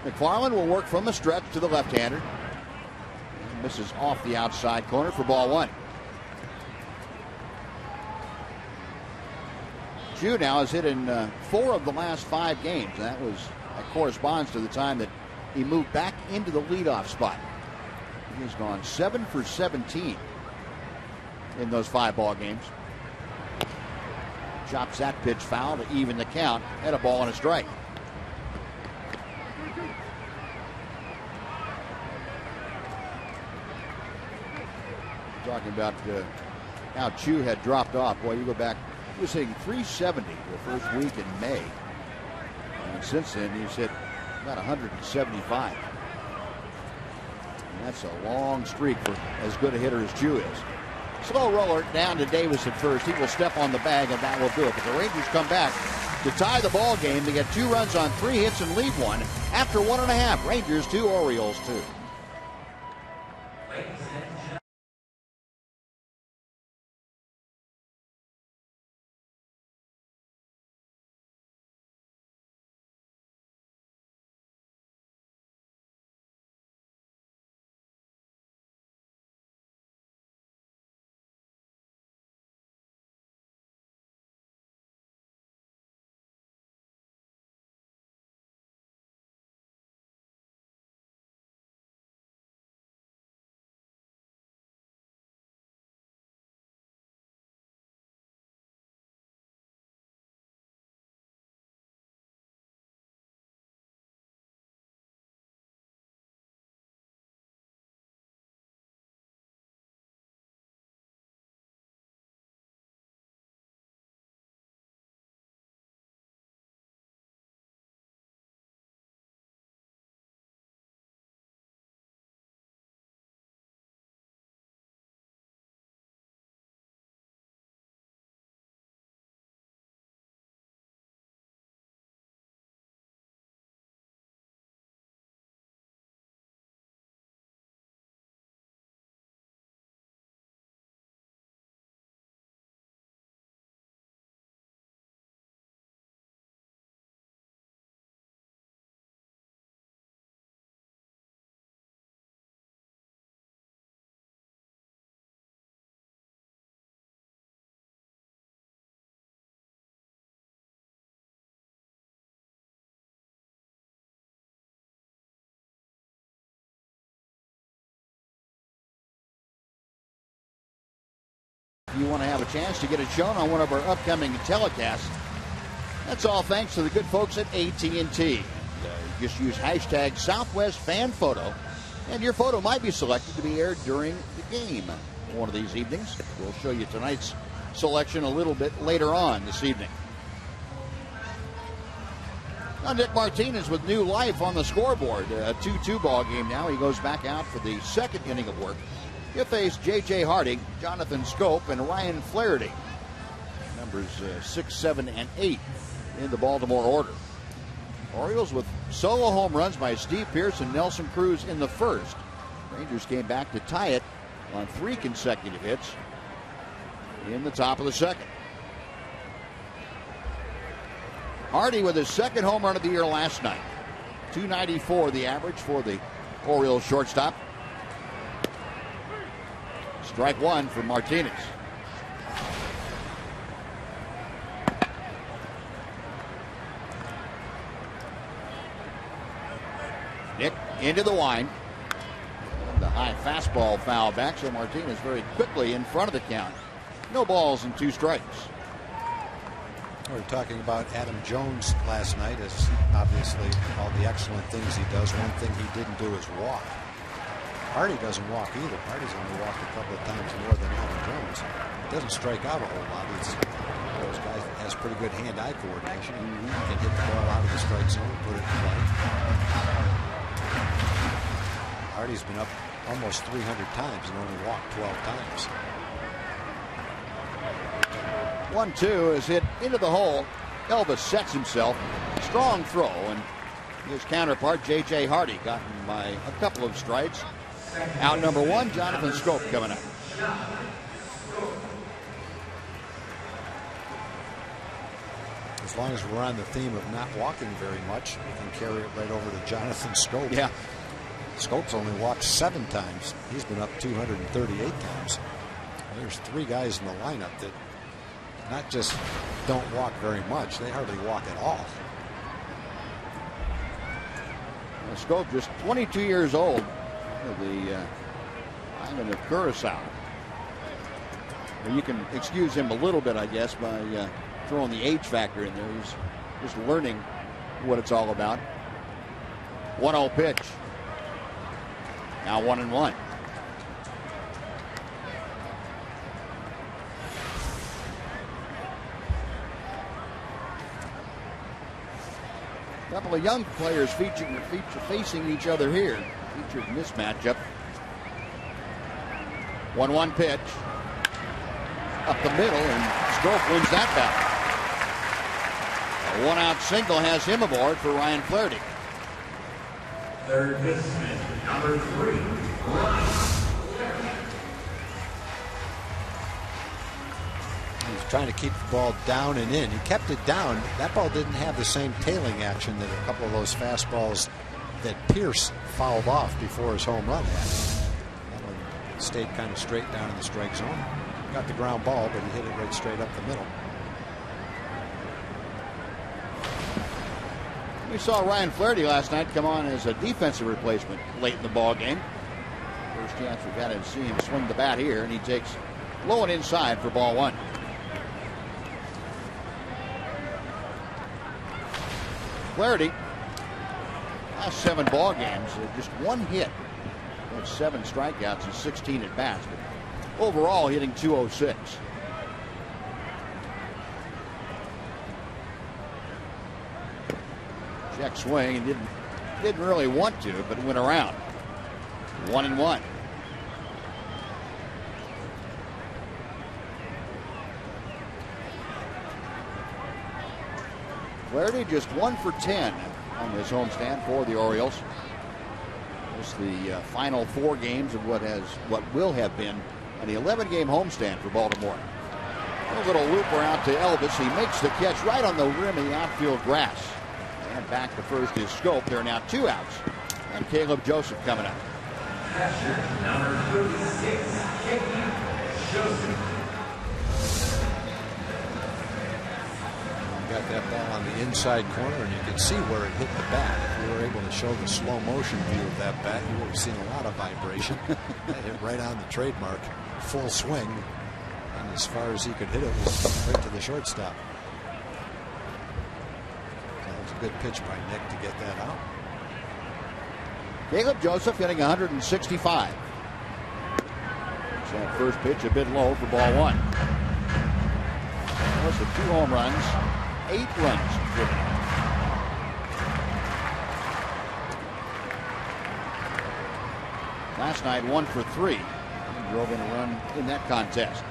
McFarland will work from the stretch to the left-hander. Misses off the outside corner for ball 1. Choo now has hit in 4 of the last 5 games. That was That corresponds to the time that he moved back into the leadoff spot. He has gone 7 for 17 in those 5 ball games. Chops that pitch foul to even the count, and a ball and a strike. Talking about how Chu had dropped off. Boy, you go back, he was hitting 370 the first week in May. And since then, he's hit about 175. And that's a long streak for as good a hitter as Chu is. Slow roller down to Davis at first. He will step on the bag, and that will do it. But the Rangers come back to tie the ball game. They get 2 runs on 3 hits and lead 1 after 1.5. Rangers 2, Orioles 2. If you want to have a chance to get it shown on one of our upcoming telecasts, that's all thanks to the good folks at AT&T. Just use hashtag Southwest Fan Photo, and your photo might be selected to be aired during the game one of these evenings. We'll show you tonight's selection a little bit later on this evening. Now Nick Martinez with new life on the scoreboard. A 2-2 ball game now. He goes back out for the second inning of work. He'll face J.J. Hardy, Jonathan Scope, and Ryan Flaherty. Numbers 6, 7, and 8 in the Baltimore order. Orioles with solo home runs by Steve Pearce and Nelson Cruz in the first. Rangers came back to tie it on 3 consecutive hits in the top of the second. Hardy with his second home run of the year last night. .294 the average for the Orioles shortstop. Strike 1 for Martinez. Nick into the wind. The high fastball foul back, so Martinez very quickly in front of the count. No balls and 2 strikes. We were talking about Adam Jones last night, as obviously all the excellent things he does. One thing he didn't do is walk. Hardy doesn't walk either. Hardy's only walked a couple of times more than Adam Jones. He doesn't strike out a whole lot. He's one of those guys that has pretty good hand-eye coordination. He can hit the ball out of the strike zone, put it in play. Hardy's been up almost 300 times and only walked 12 times. 1-2 is hit into the hole. Elvis sets himself. Strong throw, and his counterpart, J.J. Hardy, got him by a couple of strikes. Out number 1, Jonathan Scope coming up. As long as we're on the theme of not walking very much, we can carry it right over to Jonathan Scope. Yeah. Scope's only walked 7 times. He's been up 238 times. There's 3 guys in the lineup that not just don't walk very much, they hardly walk at all. Scope just 22 years old. The island of Curacao. And you can excuse him a little bit, I guess, by throwing the age factor in there. He's just learning what it's all about. 1-0 pitch. Now 1-1. A couple of young players facing each other here. Featured in this matchup. 1-1 pitch. Up the middle, and Stroke wins that battle. A one-out single has him aboard for Ryan Flaherty. Third baseman, number 3, Ryan. He's trying to keep the ball down and in. He kept it down. That ball didn't have the same tailing action that a couple of those fastballs that Pierce fouled off before his home run had. That one stayed kind of straight down in the strike zone. Got the ground ball, but he hit it right straight up the middle. We saw Ryan Flaherty last night come on as a defensive replacement late in the ball game. First chance we've got to see him swing the bat here, and he takes low and inside for ball 1. Flaherty, last 7 ball games, just 1 hit. That's 7 strikeouts and 16 at bats. But overall, hitting .206. Check swing and didn't really want to, but went around. 1-1. Flaherty just 1 for 10 on his homestand for the Orioles. Just the final 4 games of what will have been an 11-game homestand for Baltimore. A little looper out to Elvis. He makes the catch right on the rim of the outfield grass. And back to first is Scope. There are now 2 outs. And Caleb Joseph coming up. Catcher, number 36, Caleb Joseph. Got that ball on the inside corner, and you can see where it hit the bat. If we were able to show the slow motion view of that bat, you would have seen a lot of vibration. That hit right on the trademark, full swing, and as far as he could hit it was right to the shortstop. That was a good pitch by Nick to get that out. Caleb Joseph hitting 165. So that first pitch a bit low for ball 1. That was the 2 home runs. 8 runs driven. Last night 1 for 3. He drove in a run in that contest.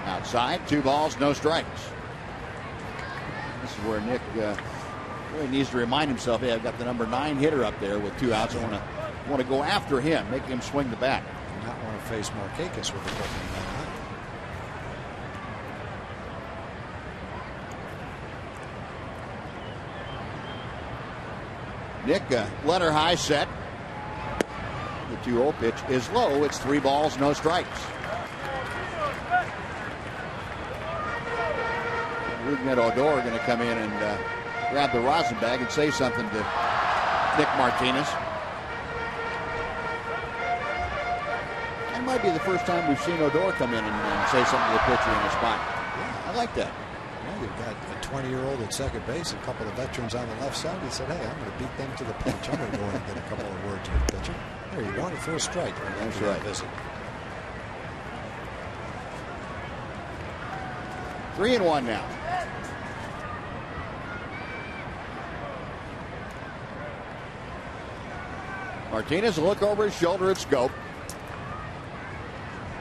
Outside, 2 balls, no strikes. This is where Nick really needs to remind himself, hey, I've got the number 9 hitter up there with 2 outs. I want to go after him, make him swing the bat. You not want to face Markakis with a couple of men. Nick, letter high set. The 2-0 pitch is low. It's 3 balls, no strikes. Rougned Odor going to come in and grab the rosin bag and say something to Nick Martinez. That might be the first time we've seen Odor come in and say something to the pitcher in the spot. Yeah, I like that. Well, you've got a 20-year-old at second base, a couple of veterans on the left side. He said, hey, I'm going to beat them to the punch. I'm going to go in and get a couple of words with the pitcher. There you go, the first strike. That's right. Visit. 3-1 now. Martinez, a look over his shoulder at Scope.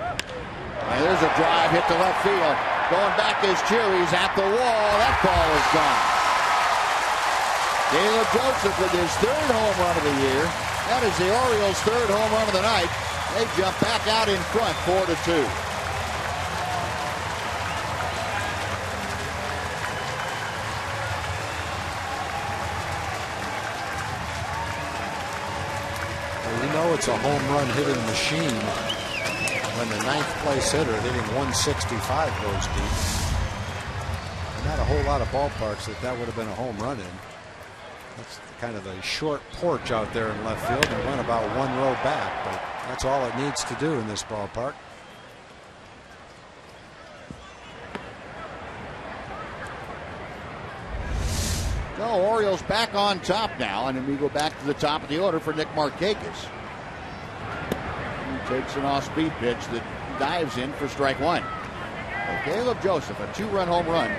And there's a drive hit to left field. Going back is Chewy's at the wall. That ball is gone. Caleb Joseph with his 3rd home run of the year. That is the Orioles' 3rd home run of the night. They jump back out in front 4-2. You know it's a home run hitting machine when the 9th place hitter hitting 165 goes deep. And not a whole lot of ballparks that would have been a home run in. That's kind of a short porch out there in left field and run about one row back, but that's all it needs to do in this ballpark. So Orioles back on top now, and then we go back to the top of the order for Nick Markakis. He takes an off-speed pitch that dives in for strike one. Caleb Joseph, a two-run home run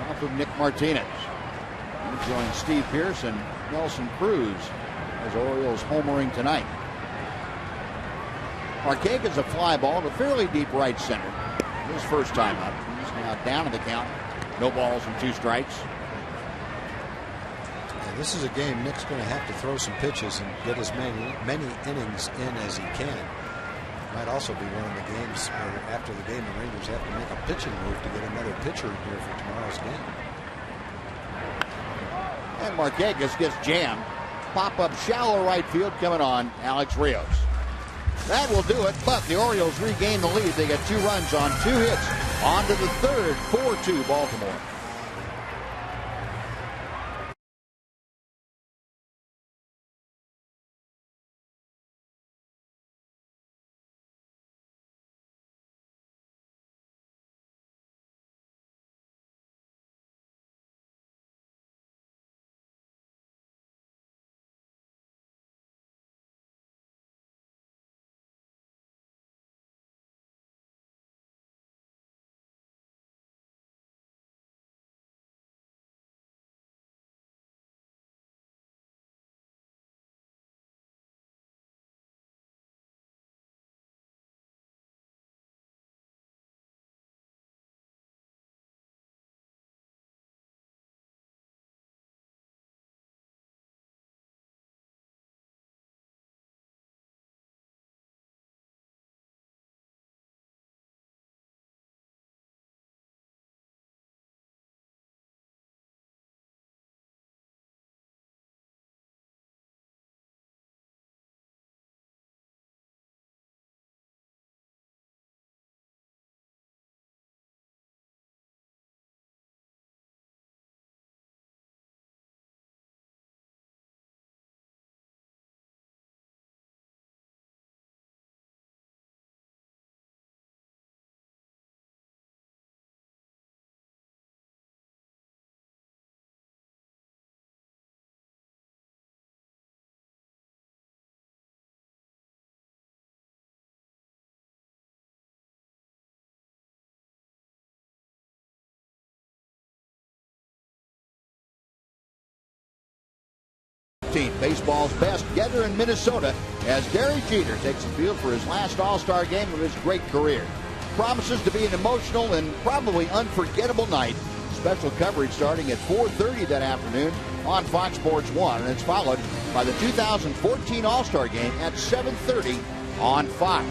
off of Nick Martinez. He joins Steve Pearce and Nelson Cruz as Orioles homering tonight. Markakis a fly ball to fairly deep right center. His first time up. He's now down in the count. No balls and 2 strikes. Yeah, this is a game Nick's going to have to throw some pitches and get as many innings in as he can. Might also be one of the games where after the game the Rangers have to make a pitching move to get another pitcher in here for tomorrow's game. And Markakis gets jammed. Pop-up shallow right field coming on Alex Rios. That will do it, but the Orioles regain the lead. They get 2 runs on 2 hits. On to the third, 4-2 Baltimore. Baseball's best getter in Minnesota as Derek Jeter takes the field for his last All-Star game of his great career. Promises to be an emotional and probably unforgettable night. Special coverage starting at 4:30 that afternoon on Fox Sports 1, and it's followed by the 2014 All-Star game at 7:30 on Fox.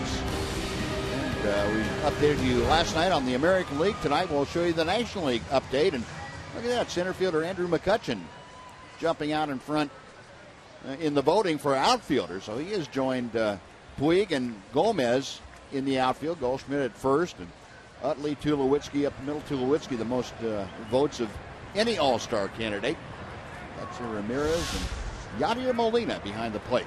And we updated you last night on the American League. Tonight we'll show you the National League update, and look at that, center fielder Andrew McCutchen jumping out in front in the voting for outfielders. So he has joined Puig and Gomez in the outfield. Goldschmidt at first, and Utley, Tulowitzki up the middle. Tulowitzki the most votes of any All-Star candidate. That's Ramirez and Yadier Molina behind the plate.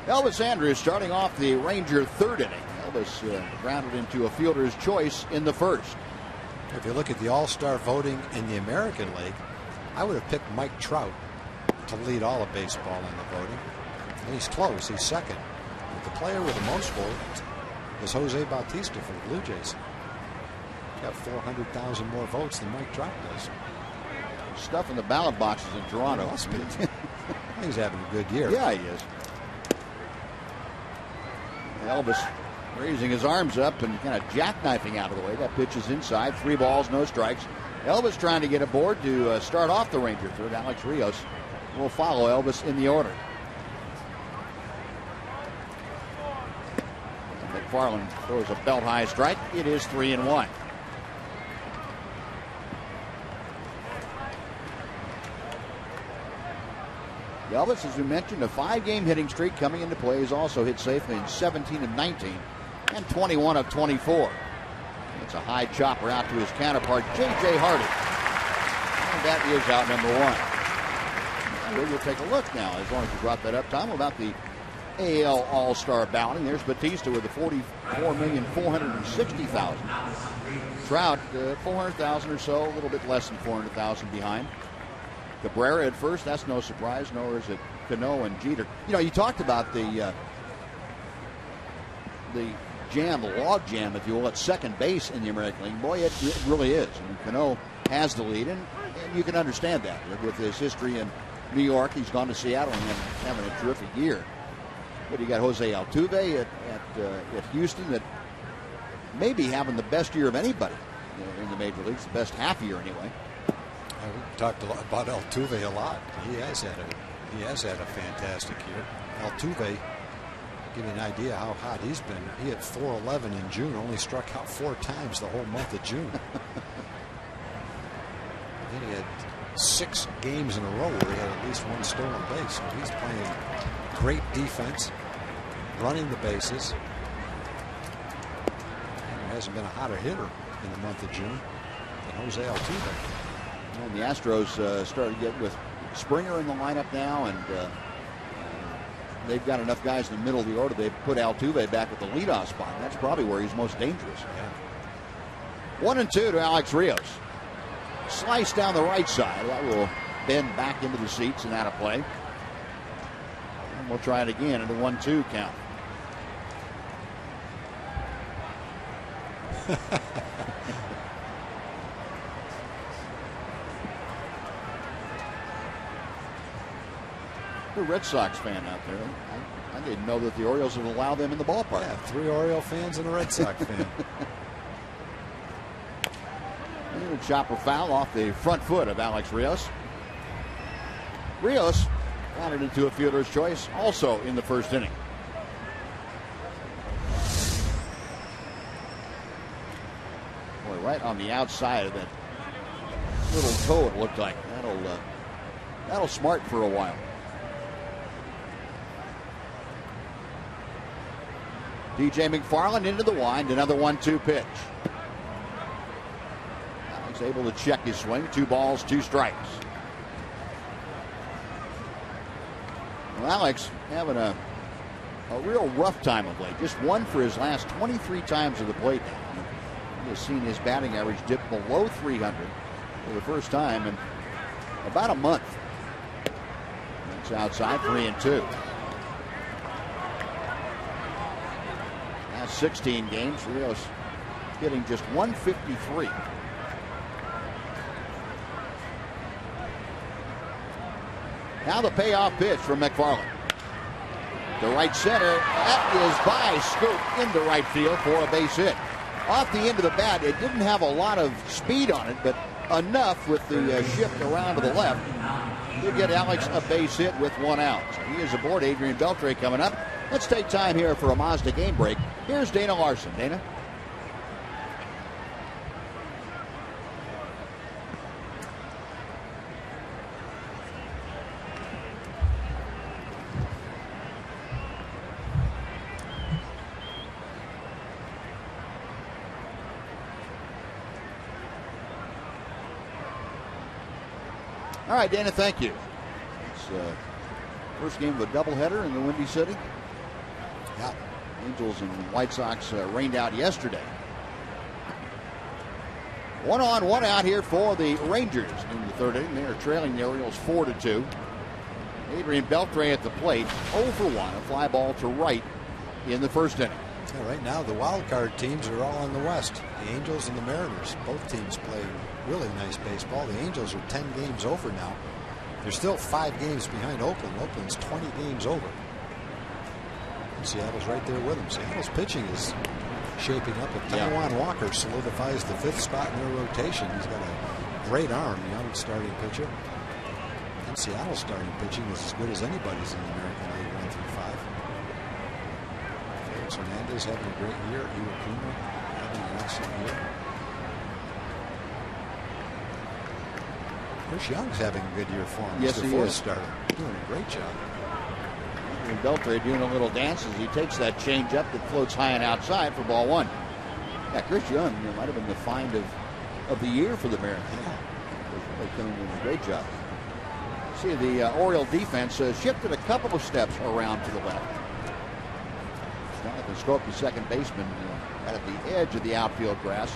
Elvis Andrus starting off the Ranger third inning. Elvis grounded into a fielder's choice in the first. If you look at the All-Star voting in the American League, I would have picked Mike Trout to lead all of baseball in the voting. And he's close. He's second. But the player with the most votes is Jose Bautista for the Blue Jays. He's got 400,000 more votes than Mike Trout does. Stuff in the ballot boxes in Toronto. He's having a good year. Yeah, he is. Elvis raising his arms up and kind of jackknifing out of the way. That pitch is inside. 3 balls, no strikes. Elvis trying to get aboard to start off the Ranger third. Alex Rios will follow Elvis in the order. McFarland throws a belt high strike. It is 3-1. Elvis, as we mentioned, a 5-game hitting streak coming into play. He's also hit safely in 17 of 19 and 21 of 24. It's a high chopper out to his counterpart, J.J. Hardy. And that is out number 1. And we'll take a look now, as long as you brought that up, Tom, about the AL All-Star balloting. There's Batista with the $44,460,000. Trout, 400,000 or so, a little bit less than 400,000 behind. Cabrera at first, that's no surprise, nor is it Cano and Jeter. You know, you talked about the jam, the log jam, if you will, at second base in the American League. Boy, it really is. I mean, Cano has the lead, and you can understand that with his history in New York. He's gone to Seattle and having a terrific year. But you got Jose Altuve at Houston that may be having the best year of anybody in the major leagues, the best half year anyway. We talked about Altuve a lot. He has had a fantastic year. Altuve, give you an idea how hot he's been. He hit .411 in June, only struck out 4 times the whole month of June. Then he had 6 games in a row where he had at least 1 stolen base. So he's playing great defense, running the bases. There hasn't been a hotter hitter in the month of June than Jose Altuve. And the Astros started to get with Springer in the lineup now, and they've got enough guys in the middle of the order. They've put Altuve back at the leadoff spot. That's probably where he's most dangerous. Yeah. 1-2 to Alex Rios. Slice down the right side. That will bend back into the seats and out of play. And we'll try it again at a 1-2 count. The Red Sox fan out there. I didn't know that the Orioles would allow them in the ballpark. Yeah, 3 Oriole fans and a Red Sox fan. And a chopper foul off the front foot of Alex Rios. Rios grounded into a fielder's choice also in the first inning. Boy, right on the outside of that little toe, it looked like. That'll smart for a while. DJ McFarland into the wind, another 1-2 pitch. Alex able to check his swing. 2 balls, 2 strikes. Well, Alex having a real rough time of late. Just 1 for his last 23 times at the plate. He has seen his batting average dip below 300 for the first time in about a month. That's outside, 3-2. 16 games, Rios hitting just 153. Now the payoff pitch from McFarland. The right center, that is by Scoop into right field for a base hit. Off the end of the bat, it didn't have a lot of speed on it, but enough with the shift around to the left to get Alex a base hit with 1 out. So he is aboard. Adrian Beltre coming up. Let's take time here for a Mazda game break. Here's Dana Larson. Dana? All right, Dana, thank you. It's first game of a doubleheader in the Windy City. Yeah. Angels and White Sox rained out yesterday. 1 on, 1 out here for the Rangers in the third inning. They are trailing the Orioles 4-2. Adrian Beltre at the plate, 0 for 1, a fly ball to right in the first inning. Yeah, right now, the wild card teams are all in the West. The Angels and the Mariners. Both teams play really nice baseball. The Angels are 10 games over now. They're still 5 games behind Oakland. Oakland's 20 games over. Seattle's right there with them. Seattle's pitching is shaping up. If Taijuan Walker solidifies the 5th spot in their rotation, he's got a great arm, young starting pitcher. And Seattle's starting pitching is as good as anybody's in the American League 1 through 5. Felix Hernandez having a great year. Iwakuma having an excellent year. Chris Young's having a good year for him. Yes, he is. Starter. Doing a great job. watching Beltre doing a little dance as he takes that changeup that floats high and outside for ball one. Yeah, Chris Young might have been the find of the year for the Mariners. They're doing a great job. See, the Oriole defense shifted a couple of steps around to the left. Jonathan Skokie, the second baseman, right at the edge of the outfield grass.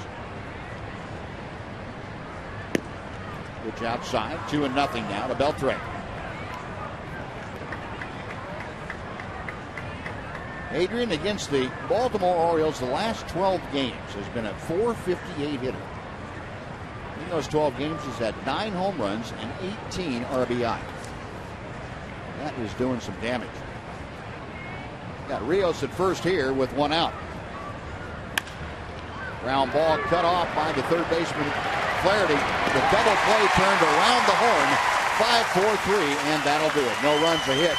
Pitch outside, 2-0 now to Beltre. Adrian, against the Baltimore Orioles, the last 12 games has been a .458 hitter. In those 12 games, he's had 9 home runs and 18 RBI. That is doing some damage. Got Rios at first here with 1 out. Ground ball cut off by the third baseman, Flaherty. The double play turned around the horn. 5-4-3, and that'll do it. No runs, a hit.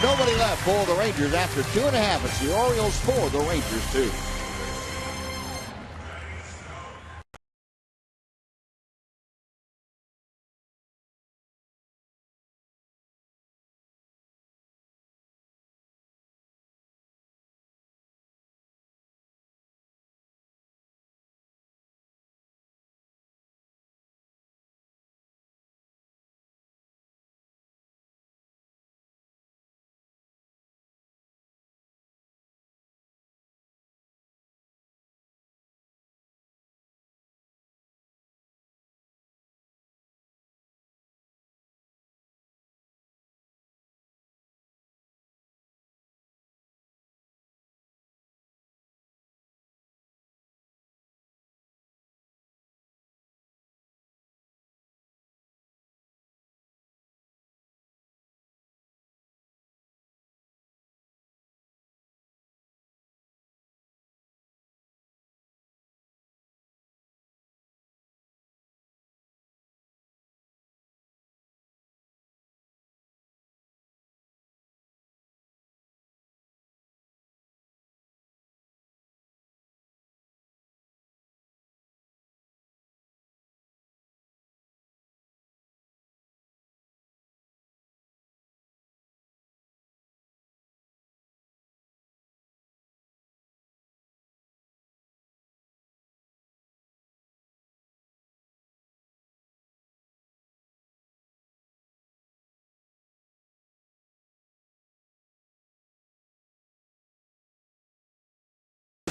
Nobody left for the Rangers after 2.5. It's the Orioles 4, the Rangers 2.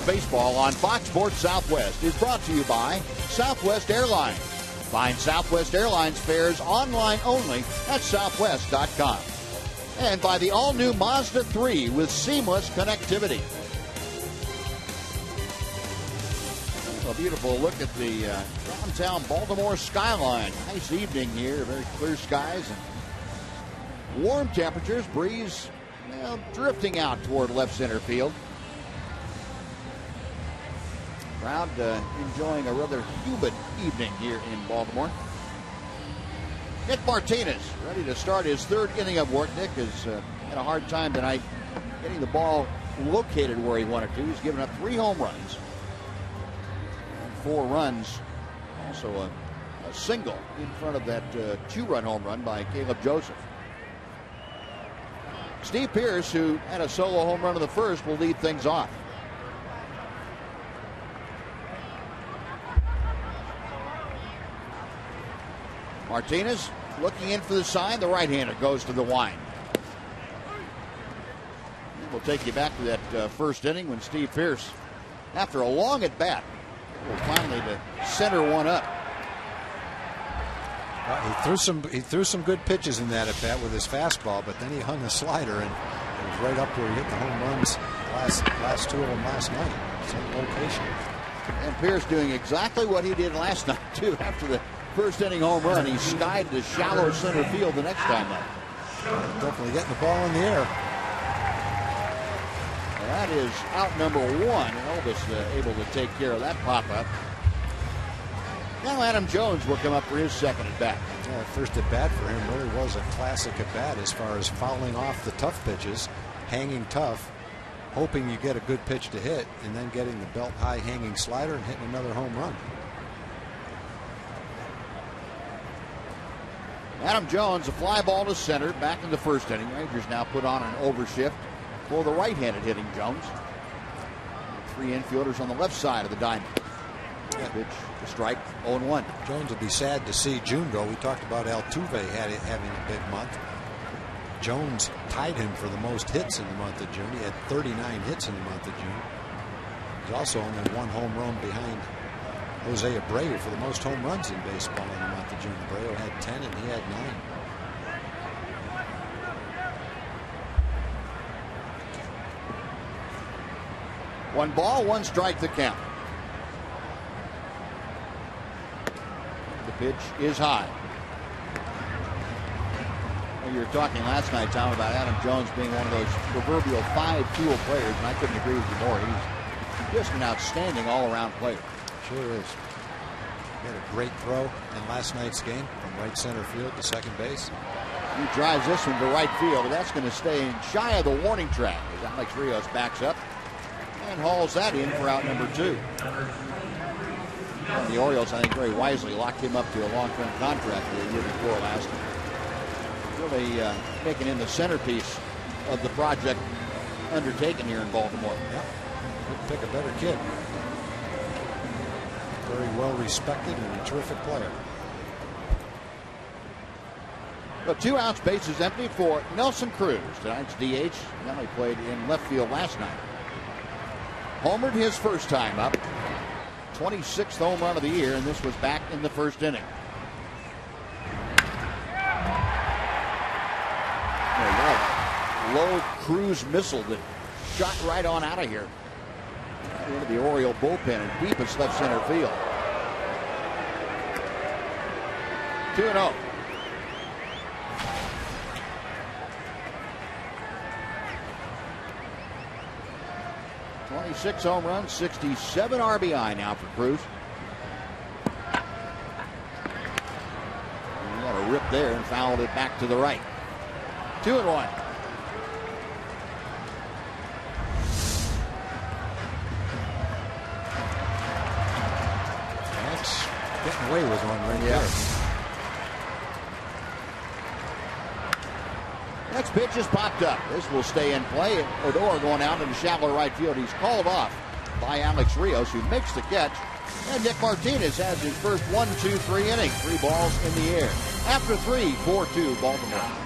Baseball on Fox Sports Southwest is brought to you by Southwest Airlines. Find Southwest Airlines fares online only at southwest.com. And by the all-new Mazda 3 with seamless connectivity. A beautiful look at the downtown Baltimore skyline. Nice evening here, very clear skies and warm temperatures. Breeze drifting out toward left center field. Crowd enjoying a rather humid evening here in Baltimore. Nick Martinez ready to start his third inning of work. Nick has had a hard time tonight getting the ball located where he wanted to. He's given up 3 home runs and 4 runs. Also a single in front of that 2-run home run by Caleb Joseph. Steve Pearce, who had a solo home run in the first, will lead things off. Martinez looking in for the sign. The right-hander goes to the wind. We'll take you back to that first inning when Steve Pearce, after a long at-bat, will finally to center one up. He threw some good pitches in that at-bat with his fastball, but then he hung a slider, and it was right up where he hit the home runs last 2 of them last night. Same location. And Pearce doing exactly what he did last night, too, after the first inning home run. He skied to shallow center field the next time up. Definitely getting the ball in the air. That is out number 1. Elvis able to take care of that pop-up. Now Adam Jones will come up for his second at-bat. Yeah, first at-bat for him really was a classic at-bat as far as fouling off the tough pitches, hanging tough, hoping you get a good pitch to hit, and then getting the belt-high hanging slider and hitting another home run. Adam Jones, a fly ball to center, back in the first inning. Rangers now put on an overshift for the right-handed hitting Jones. 3 infielders on the left side of the diamond. Pitch to strike, 0-1. Jones will be sad to see June go. We talked about Altuve having a big month. Jones tied him for the most hits in the month of June. He had 39 hits in the month of June. He's also only 1 home run behind Jose Abreu for the most home runs in baseball in the month of June. Abreu had 10 and he had 9. One ball, 1 strike the count. The pitch is high. Well, you were talking last night, Tom, about Adam Jones being one of those proverbial 5-tool players, and I couldn't agree with you more. He's just an outstanding all-around player. Sure is. He had a great throw in last night's game from right center field to second base. He drives this one to right field, but that's going to stay in shy of the warning track as Alex Rios backs up and hauls that in for out number 2. And the Orioles, I think, very wisely locked him up to a long-term contract the year before last. Really making him the centerpiece of the project undertaken here in Baltimore. Yeah, couldn't pick a better kid. Very well respected and a terrific player. The 2 outs, bases empty for Nelson Cruz. Tonight's DH. He only played in left field last night. Homered his first time up. 26th home run of the year, and this was back in the first inning. Low cruise missile that shot right on out of here. Right into the Oriole bullpen and deepest left center field. 2-0. Six home runs, 67 RBI now for Cruz. He got a rip there and fouled it back to the right. 2-1. That's getting away with one right there. Next pitch is popped up. This will stay in play. Odor going out into shallow right field. He's called off by Alex Rios, who makes the catch. And Nick Martinez has his first 1-2-3 inning. 3 balls in the air. After 3, 4-2 Baltimore.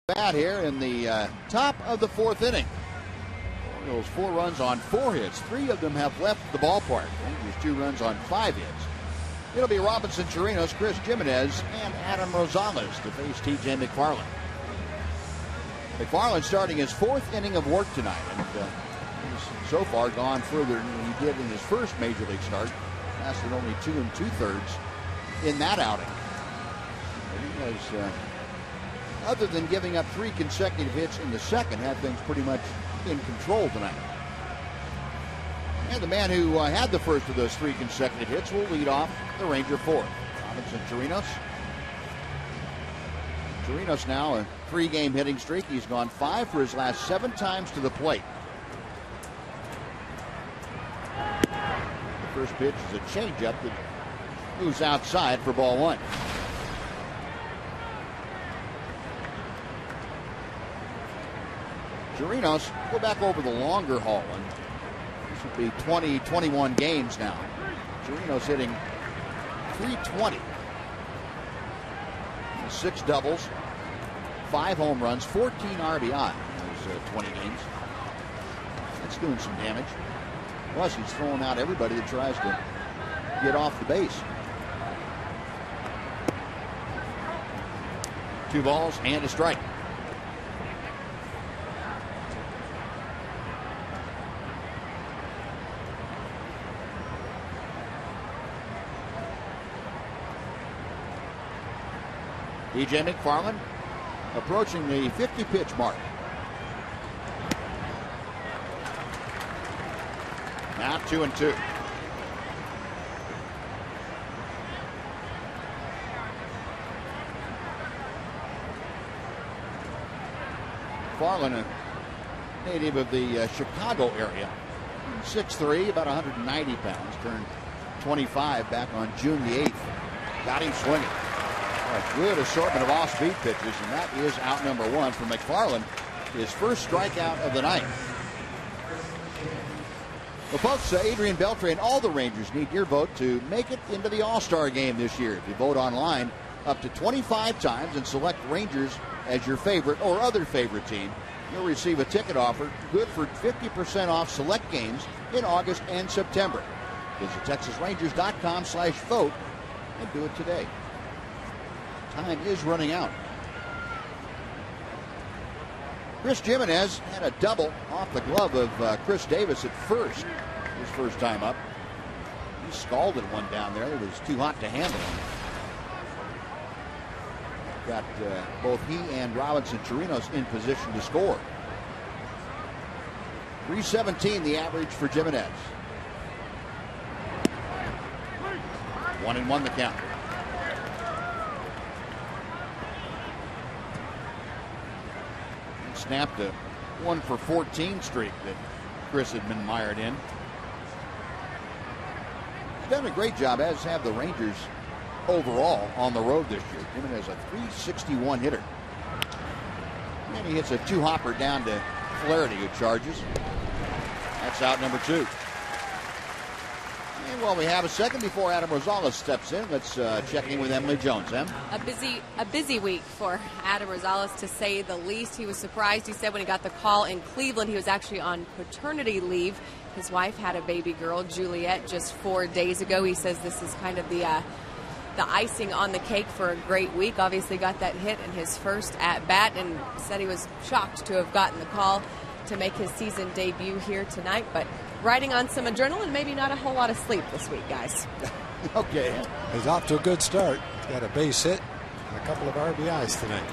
Bat here in the top of the 4th inning. Orioles 4 runs on 4 hits. 3 of them have left the ballpark. Rangers 2 runs on 5 hits. It'll be Robinson Chirinos, Chris Jimenez, and Adam Rosales to face T.J. McFarland. McFarland starting his 4th inning of work tonight, and he's so far gone further than he did in his first major league start lasted only 2 2/3 in that outing. He was, other than giving up 3 consecutive hits in the second, had things pretty much in control tonight. And the man who had the first of those 3 consecutive hits will lead off the Ranger fourth. Robinson Chirinos. Chirinos now a 3-game hitting streak. He's gone 5 for his last 7 times to the plate. The first pitch is a changeup that moves outside for ball 1. Chirinos, go back over the longer haul, and this would be 20, 21 games now. Chirinos hitting .320. 6 doubles, 5 home runs, 14 RBI in those 20 games. That's doing some damage. Plus, he's throwing out everybody that tries to get off the base. 2 balls and a strike. DJ McFarland approaching the 50-pitch mark. Now 2-2. McFarland, a native of the Chicago area, 6'3", about 190 pounds, turned 25 back on June the 8th. Got him swinging. A good assortment of off-speed pitches, and that is out number 1 for McFarland. His first strikeout of the night. Well, folks, Adrian Beltre and all the Rangers need your vote to make it into the All-Star game this year. If you vote online up to 25 times and select Rangers as your favorite or other favorite team, you'll receive a ticket offer good for 50% off select games in August and September. Visit TexasRangers.com/vote and do it today. Time is running out. Chris Jimenez had a double off the glove of Chris Davis at first, his first time up. He scalded one down there. It was too hot to handle. Got both he and Robinson Chirinos in position to score. 317 the average for Jimenez. 1-1 the count. Snapped a 1 for 14 streak that Chris had been mired in. He's done a great job, as have the Rangers overall on the road this year. Jimenez a .361 hitter. And he hits a 2-hopper down to Flaherty, who charges. That's out number 2. And while we have a second before Adam Rosales steps in, let's check in with Emily Jones. Em? A busy week for Adam Rosales, to say the least. He was surprised. He said when he got the call in Cleveland, he was actually on paternity leave. His wife had a baby girl, Juliet, just 4 days ago. He says this is kind of the icing on the cake for a great week. Obviously got that hit in his first at-bat, and said he was shocked to have gotten the call to make his season debut here tonight, but riding on some adrenaline, maybe not a whole lot of sleep this week, guys. Okay. He's off to a good start. He's got a base hit and a couple of RBIs tonight.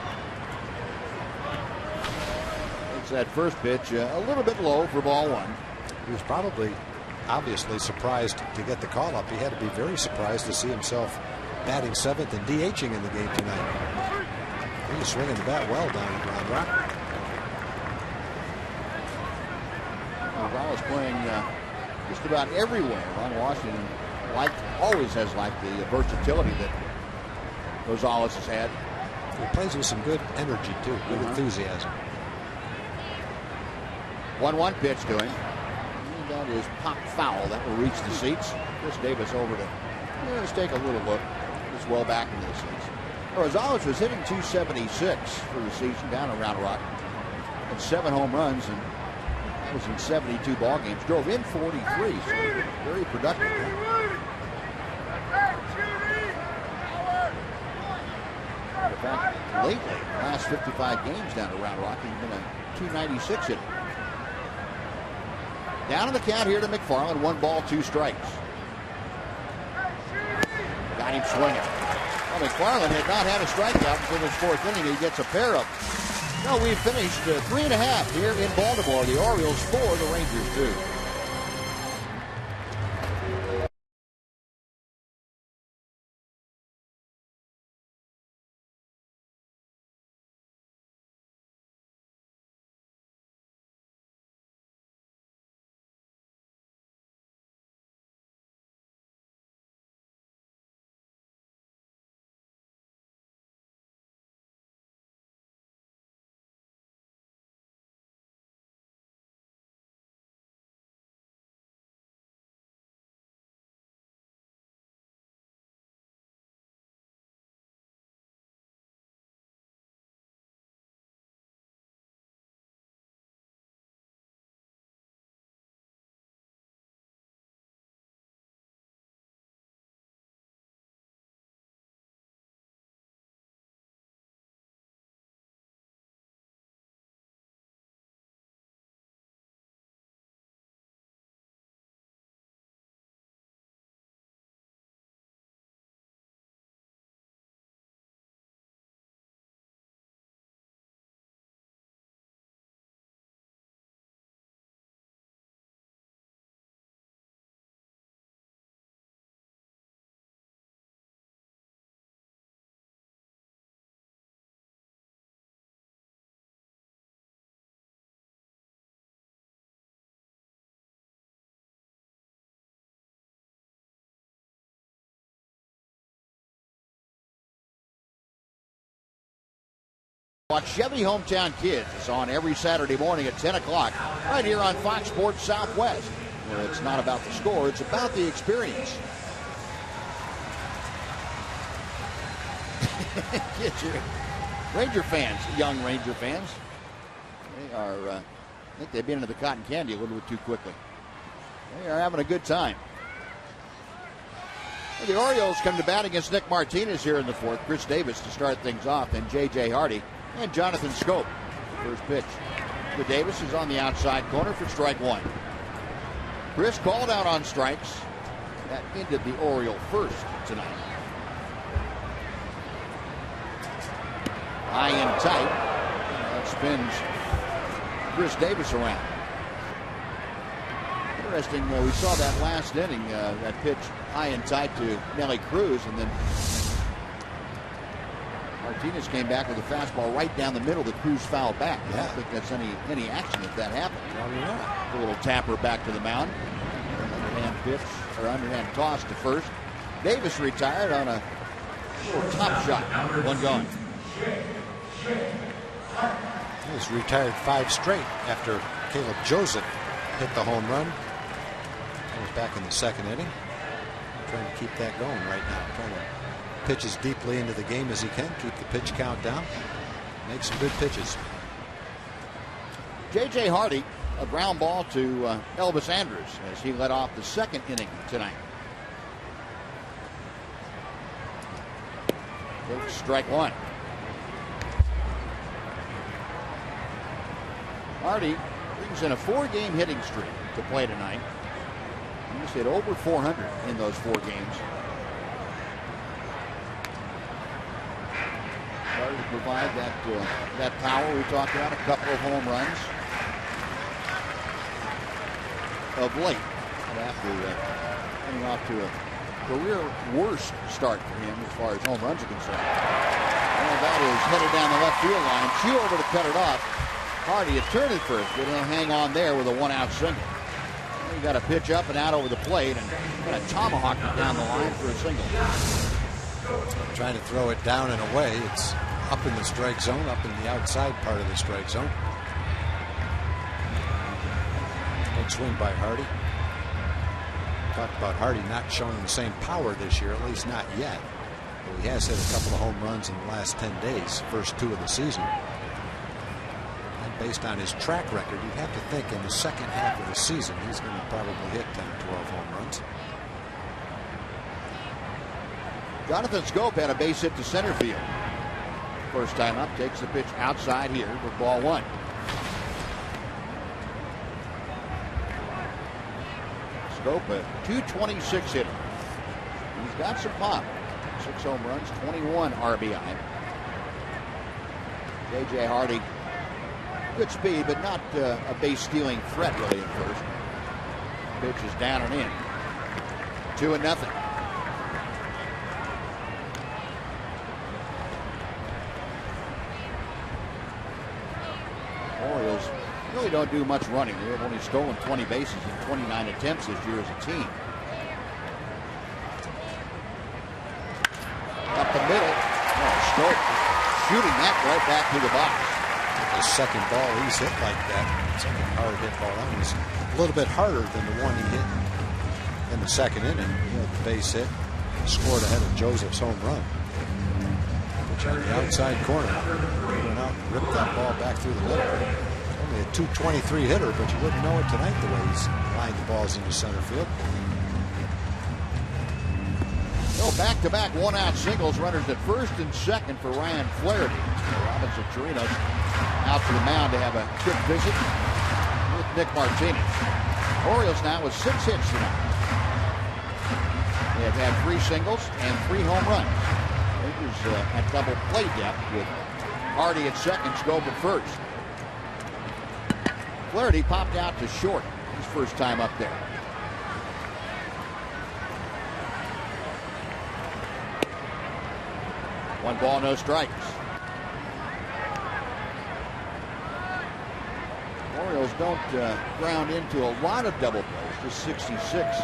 It's that first pitch a little bit low for ball 1. He was probably, obviously, surprised to get the call up. He had to be very surprised to see himself batting 7th and DHing in the game tonight. He was swinging the bat well down at Round Rock. Rosales playing just about everywhere. Ron Washington always has liked the versatility that Rosales has had. He plays with some good energy, too, good enthusiasm. 1-1 pitch to him. And that is pop foul. That will reach the seats. Chris Davis over to let's take a little look. It's well back into the seats. Rosales was hitting .276 for the season down around Rock. Had 7 home runs, and that was in 72 ball games. Drove in 43, so very productive. In fact, lately, the last 55 games down around Rock, he's been a .296 hitter. Down in the count here to McFarland. 1 ball, 2 strikes. got him swinging. Well, McFarland had not had a strikeout until this fourth inning. He gets a pair of them. No, we've finished 3.5 here in Baltimore. The Orioles 4, the Rangers 2. Watch Chevy Hometown Kids. It's on every Saturday morning at 10 o'clock right here on Fox Sports Southwest, where it's not about the score, it's about the experience. Ranger fans, young Ranger fans, they are, I think they've been into the cotton candy a little bit too quickly. They are having a good time. The Orioles come to bat against Nick Martinez here in the fourth. Chris Davis to start things off, and J.J. Hardy and Jonathan Scope. First pitch to Davis is on the outside corner for strike one. Chris called out on strikes. That ended the Oriole first tonight. High and tight. That spins Chris Davis around. Interesting, we saw that last inning, that pitch high and tight to Nelly Cruz, and then Martinez came back with a fastball right down the middle that Cruz fouled back. I don't think that's any action if that happened. Probably not. A little tapper back to the mound. Underhand pitch, or underhand toss to first. Davis retired on a little top shot. One gone. He's retired 5 straight after Caleb Joseph hit the home run. That was back in the second inning. Trying to keep that going right now. Trying to pitch as deeply into the game as he can. Keep the pitch count down. Make some good pitches. J.J. Hardy, a ground ball to Elvis Andrus as he led off the second inning tonight. Takes strike one. Hardy brings in a 4-game hitting streak to play tonight. He's hit over 400 in those 4 games. Started to provide that power we talked about, a couple of home runs of late after getting off to a career worst start for him as far as home runs are concerned. And that is headed down the left field line. Chew over to cut it off. Hardy had turned it first, but he'll hang on there with a 1-out single. He got a pitch up and out over the plate and kind of tomahawked it down the line for a single. Trying to throw it down and away. It's up in the strike zone, up in the outside part of the strike zone. Good swing by Hardy. Talked about Hardy not showing the same power this year, at least not yet. But he has hit a couple of home runs in the last 10 days, first 2 of the season. And based on his track record, you'd have to think in the second half of the season he's going to probably hit 10 or 12 home runs. Jonathan Scope had a base hit to center field. First time up, takes the pitch outside here with ball 1. Scope, a .226 hitter. He's got some pop. 6 home runs, 21 RBI. J.J. Hardy, good speed, but not a base-stealing threat really at first. Pitch is down and in. 2-0. Orioles really don't do much running. They've only stolen 20 bases in 29 attempts this year as a team. Up the middle. Oh, Stoke shooting that right back to the box. The second ball he's hit like that, second hard hit ball, that was a little bit harder than the one he hit in the second inning. He had the base hit, scored ahead of Joseph's home run. Which on the outside corner, he went out and ripped that ball back through the middle. Only a .223 hitter, but you wouldn't know it tonight the way he's lined the balls into center field. No, back-to-back one-out singles, runners at first and second for Ryan Flaherty. Robinson Chirinos out to the mound to have a quick visit with Nick Martinez. Orioles now with 6 hits tonight. They have had 3 singles and 3 home runs. Rangers at double play depth with Hardy at second, Schob at first. Flaherty popped out to short his first time up there. One ball, no strikes. Orioles don't ground into a lot of double plays, just 66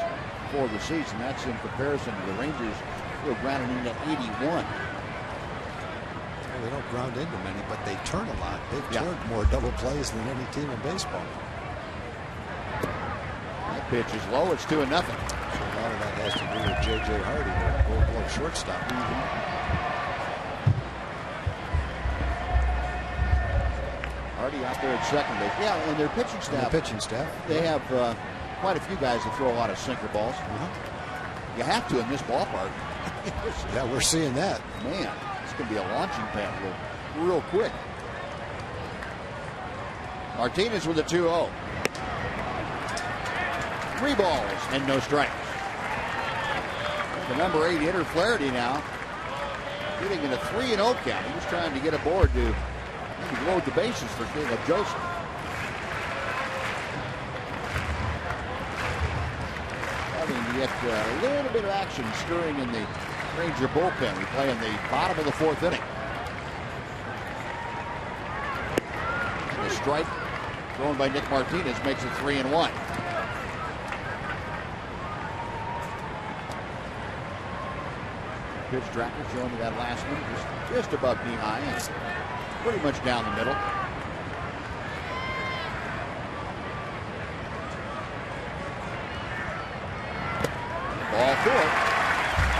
for the season. That's in comparison to the Rangers, who are grounding into 81. Well, they don't ground into many, but they turn a lot. They've turned more double plays than any team in baseball. That pitch is low. It's 2-0. So a lot of that has to do with J.J. Hardy, the Gold Glove shortstop. Hardy out there at second base. Yeah, and their pitching staff. They have quite a few guys that throw a lot of sinker balls. You have to in this ballpark. Yeah, we're seeing that. Man, it's going to be a launching pad real quick. Martinez with a 2-0. 3 balls and no strikes. The number 8 hitter Flaherty now getting in a 3-0 count. He was trying to get aboard to load the bases for Caleb Joseph. Having to get a little bit of action stirring in the Ranger bullpen. We play in the bottom of the 4th inning. The strike thrown by Nick Martinez makes it 3-1. Pitch tracker showing you that last one just above knee high. It's pretty much down the middle. Ball 4.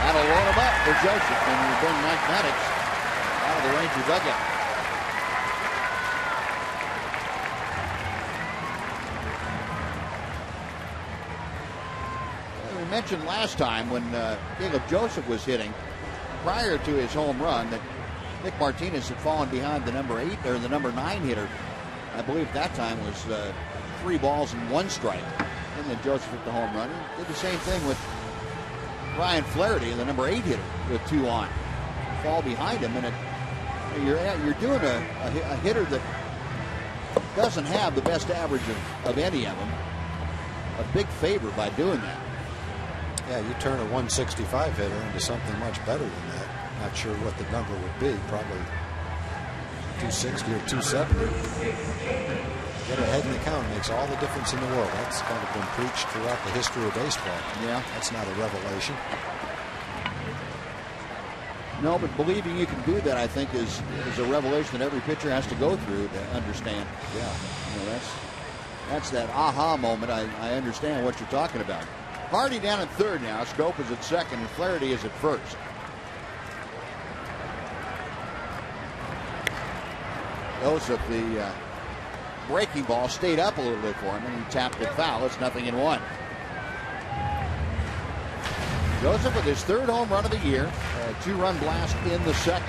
That'll load him up for Joseph, and we bring Mike Maddox out of the Ranger dugout. We mentioned last time when Caleb Joseph was hitting prior to his home run that Nick Martinez had fallen behind the number 8 or the number 9 hitter. I believe at that time was 3 balls and 1 strike. And then Joseph hit the home run. He did the same thing with Ryan Flaherty, the number 8 hitter, with 2 on. Fall behind him, and you're doing a hitter that doesn't have the best average of any of them a big favor by doing that. Yeah, you turn a 165 hitter into something much better than that. Not sure what the number would be. Probably 260 or 270. Get ahead in the count makes all the difference in the world. That's kind of been preached throughout the history of baseball. Yeah. That's not a revelation. No, but believing you can do that, I think, is a revelation that every pitcher has to go through to understand. Yeah. You know, that's that aha moment. I understand what you're talking about. Hardy down at third now. Schob is at second, and Flaherty is at first. Joseph, the breaking ball stayed up a little bit for him, and he tapped it foul. It's 0-1. Joseph with his 3rd home run of the year, a 2-run blast in the 2nd.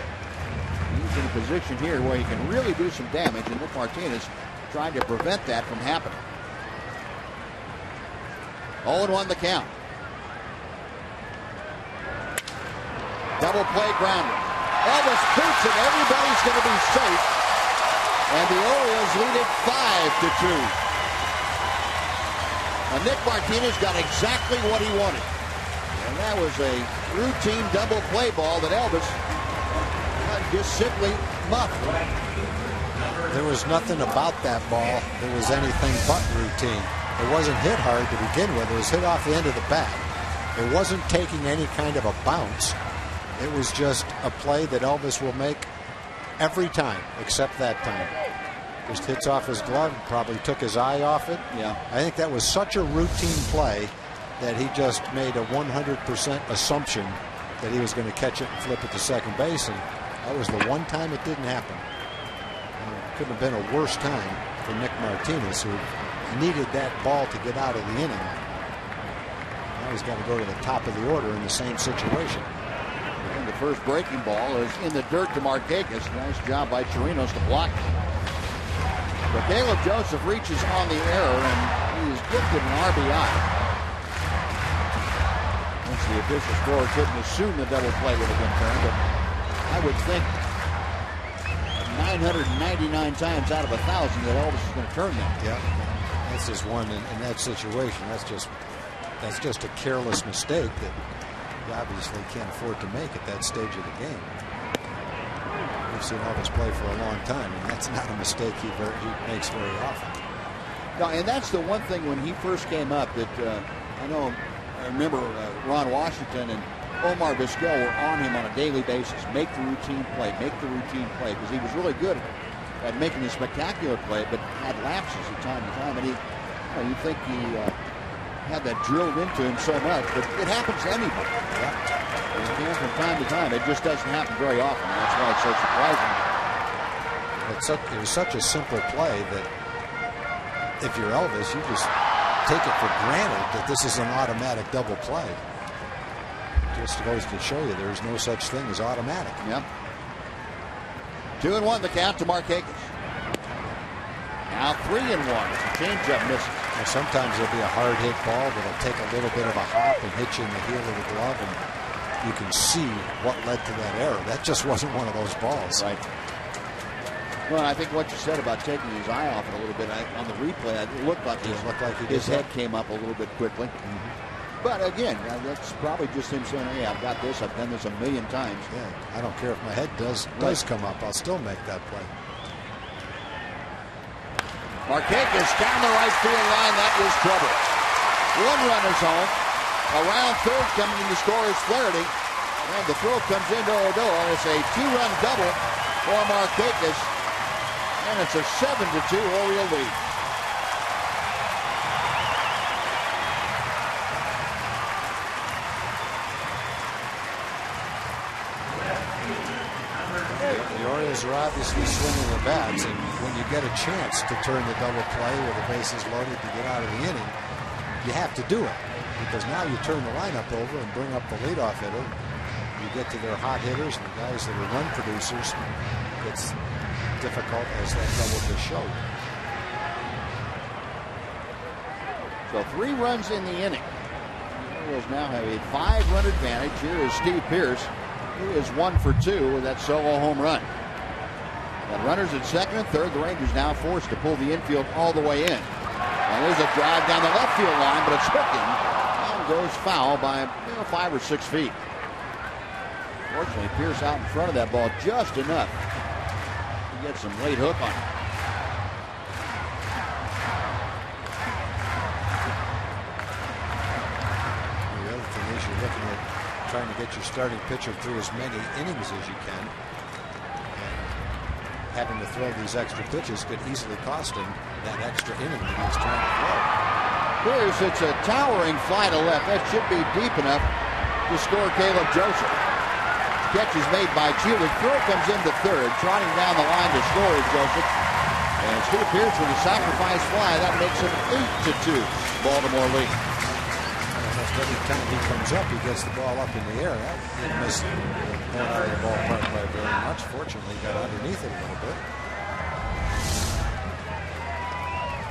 He's in a position here where he can really do some damage, and Nick Martinez trying to prevent that from happening. 0-1 the count. Double play grounder. Elvis boots it. Everybody's going to be safe. And the Orioles lead it 5-2. Nick Martinez got exactly what he wanted. And that was a routine double play ball that Elvis just simply muffed. There was nothing about that ball that was anything but routine. It wasn't hit hard to begin with. It was hit off the end of the bat. It wasn't taking any kind of a bounce. It was just a play that Elvis will make every time, except that time. Just hits off his glove, probably took his eye off it. Yeah. I think that was such a routine play that he just made a 100% assumption that he was going to catch it and flip it to second base, and that was the one time it didn't happen. It couldn't have been a worse time for Nick Martinez, who needed that ball to get out of the inning. Now he's got to go to the top of the order in the same situation. And the first breaking ball is in the dirt to Markakis. Nice job by Chirinos to block it. But Caleb Joseph reaches on the error, and he is gifted an RBI. Once the official score couldn't assume the double play would have been turned, but I would think 999 times out of 1,000 that Elvis is going to turn that. Yeah, that's just one in that situation. That's just a careless mistake that he obviously can't afford to make at that stage of the game. We've seen Elvis play for a long time, and that's not a mistake he makes very often. No, and that's the one thing when he first came up that I remember Ron Washington and Omar Vizquel were on him on a daily basis. Make the routine play, because he was really good at making a spectacular play, but had lapses from time to time. And you think he had that drilled into him so much, but it happens to anybody. Yeah. And from time to time, it just doesn't happen very often. That's why it's so surprising. It was such a simple play that if you're Elvis, you just take it for granted that this is an automatic double play. Just goes to show you there's no such thing as automatic. Yep. 2-1 the count to Markakis. Now 3-1. The changeup misses. Well, sometimes there'll be a hard hit ball that'll take a little bit of a hop and hit you in the heel of the glove, and you can see what led to that error. That just wasn't one of those balls. Right. Well, I think what you said about taking his eye off it a little bit on the replay, it looked like his head came up a little bit quickly. Mm-hmm. But again, that's probably just him saying, "Hey, I've got this. I've done this a million times." Yeah, I don't care if my head does come up. I'll still make that play. Markakis down the right field line. That is trouble. One run is home. Around third, coming in to score is Flaherty. And the throw comes into Odor. It's a 2-run double for Markakis. And it's a 7-2 Oriole lead. The Orioles are obviously swinging the bats, and when you get a chance to turn the double play with the bases loaded to get out of the inning, you have to do it, because now you turn the lineup over and bring up the leadoff hitter. You get to their hot hitters and the guys that are run producers. It's difficult, as that double just showed. So 3 runs in the inning. The Orioles now have a 5-run advantage. Here is Steve Pearce. He is 1 for 2 with that solo home run. Got runners at second and third. The Rangers now forced to pull the infield all the way in. And there's a drive down the left field line, but it's hooking and goes foul by 5 or 6 feet. Fortunately, Pearce out in front of that ball just enough to get some late hook on it. The other thing is you're looking at trying to get your starting pitcher through as many innings as you can. And having to throw these extra pitches could easily cost him that extra inning that he was trying to throw. Pearce, it's a towering fly to left. That should be deep enough to score Caleb Joseph. Catch is made by Chulik. Throw comes into third. Trotting down the line to score is Joseph. And Steve Pearce with a sacrifice fly. That makes it 8-2 Baltimore lead. Every time he comes up, he gets the ball up in the air. That didn't miss going out of the ballpark by very much. Fortunately, he got underneath it a little bit.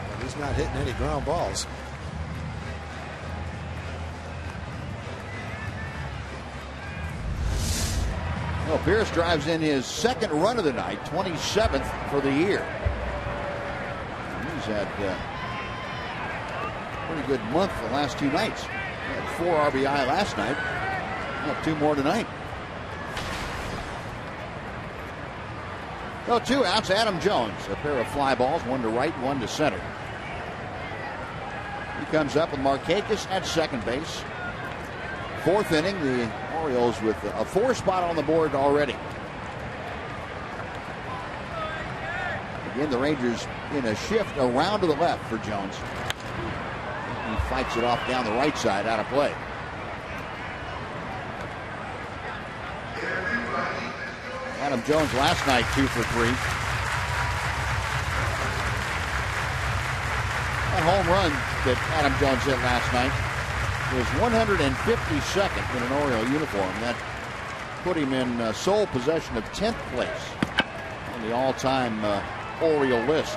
But he's not hitting any ground balls. Well, Pierce drives in his second run of the night, 27th for the year. He's had a pretty good month the last two nights. He had 4 RBI last night. He'll have 2 more tonight. So 2 outs, Adam Jones. A pair of fly balls, 1 to right, 1 to center. He comes up with Markakis at second base. 4th inning, the Orioles with a 4 spot on the board already. Again, the Rangers in a shift around to the left for Jones. He fights it off down the right side, out of play. Adam Jones last night 2 for 3. That home run that Adam Jones hit last night was 152nd in an Oriole uniform. That put him in sole possession of 10th place on the all-time Oriole list.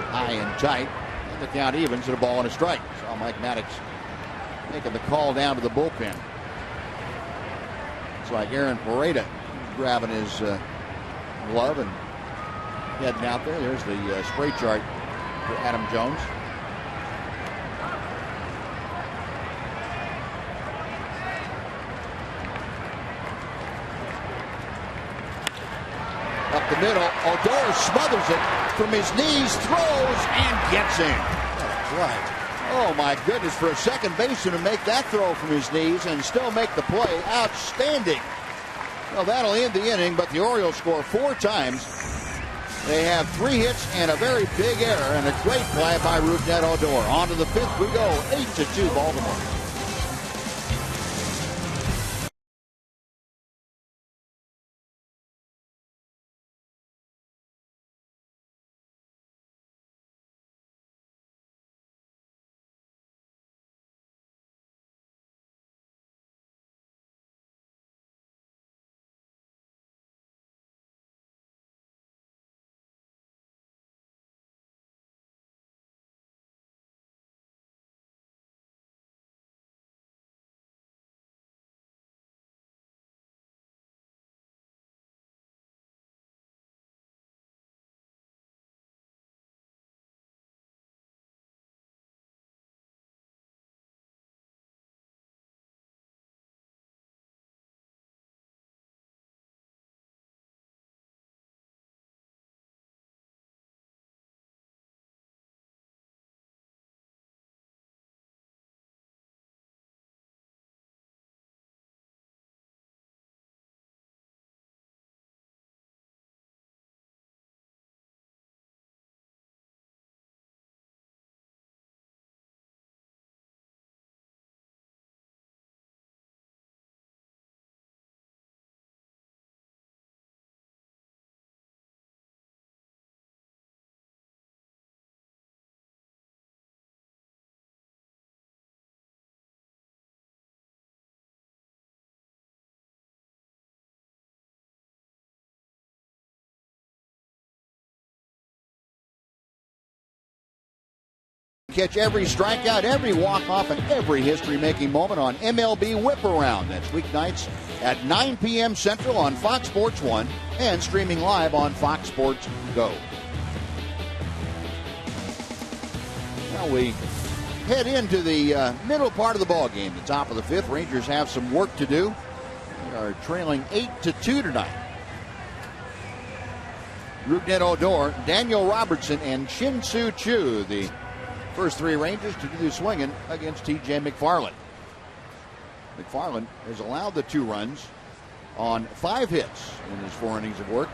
High and tight, and the count evens at a ball and a strike. Saw Mike Maddox making the call down to the bullpen. It's like Aaron Pareda grabbing his glove and heading out there. There's the spray chart for Adam Jones. Up the middle, Odor smothers it from his knees, throws, and gets in. Right. Oh my goodness, for a second baseman to make that throw from his knees and still make the play, outstanding. Well, that'll end the inning, but the Orioles score 4 times. They have 3 hits and a very big error and a great play by Rougned Odor. On to the 5th we go, 8-2 Baltimore. Catch every strikeout, every walk-off, and every history-making moment on MLB Whip Around. That's weeknights at 9 p.m. Central on Fox Sports 1 and streaming live on Fox Sports Go. Now we head into the middle part of the ball game, the top of the 5th. Rangers have some work to do. They are trailing 8-2 tonight. Rougned Odor, Daniel Robertson, and Shin-Soo Choo, the first 3 Rangers to do swinging against T.J. McFarland. McFarland has allowed the 2 runs on 5 hits in his 4 innings of work.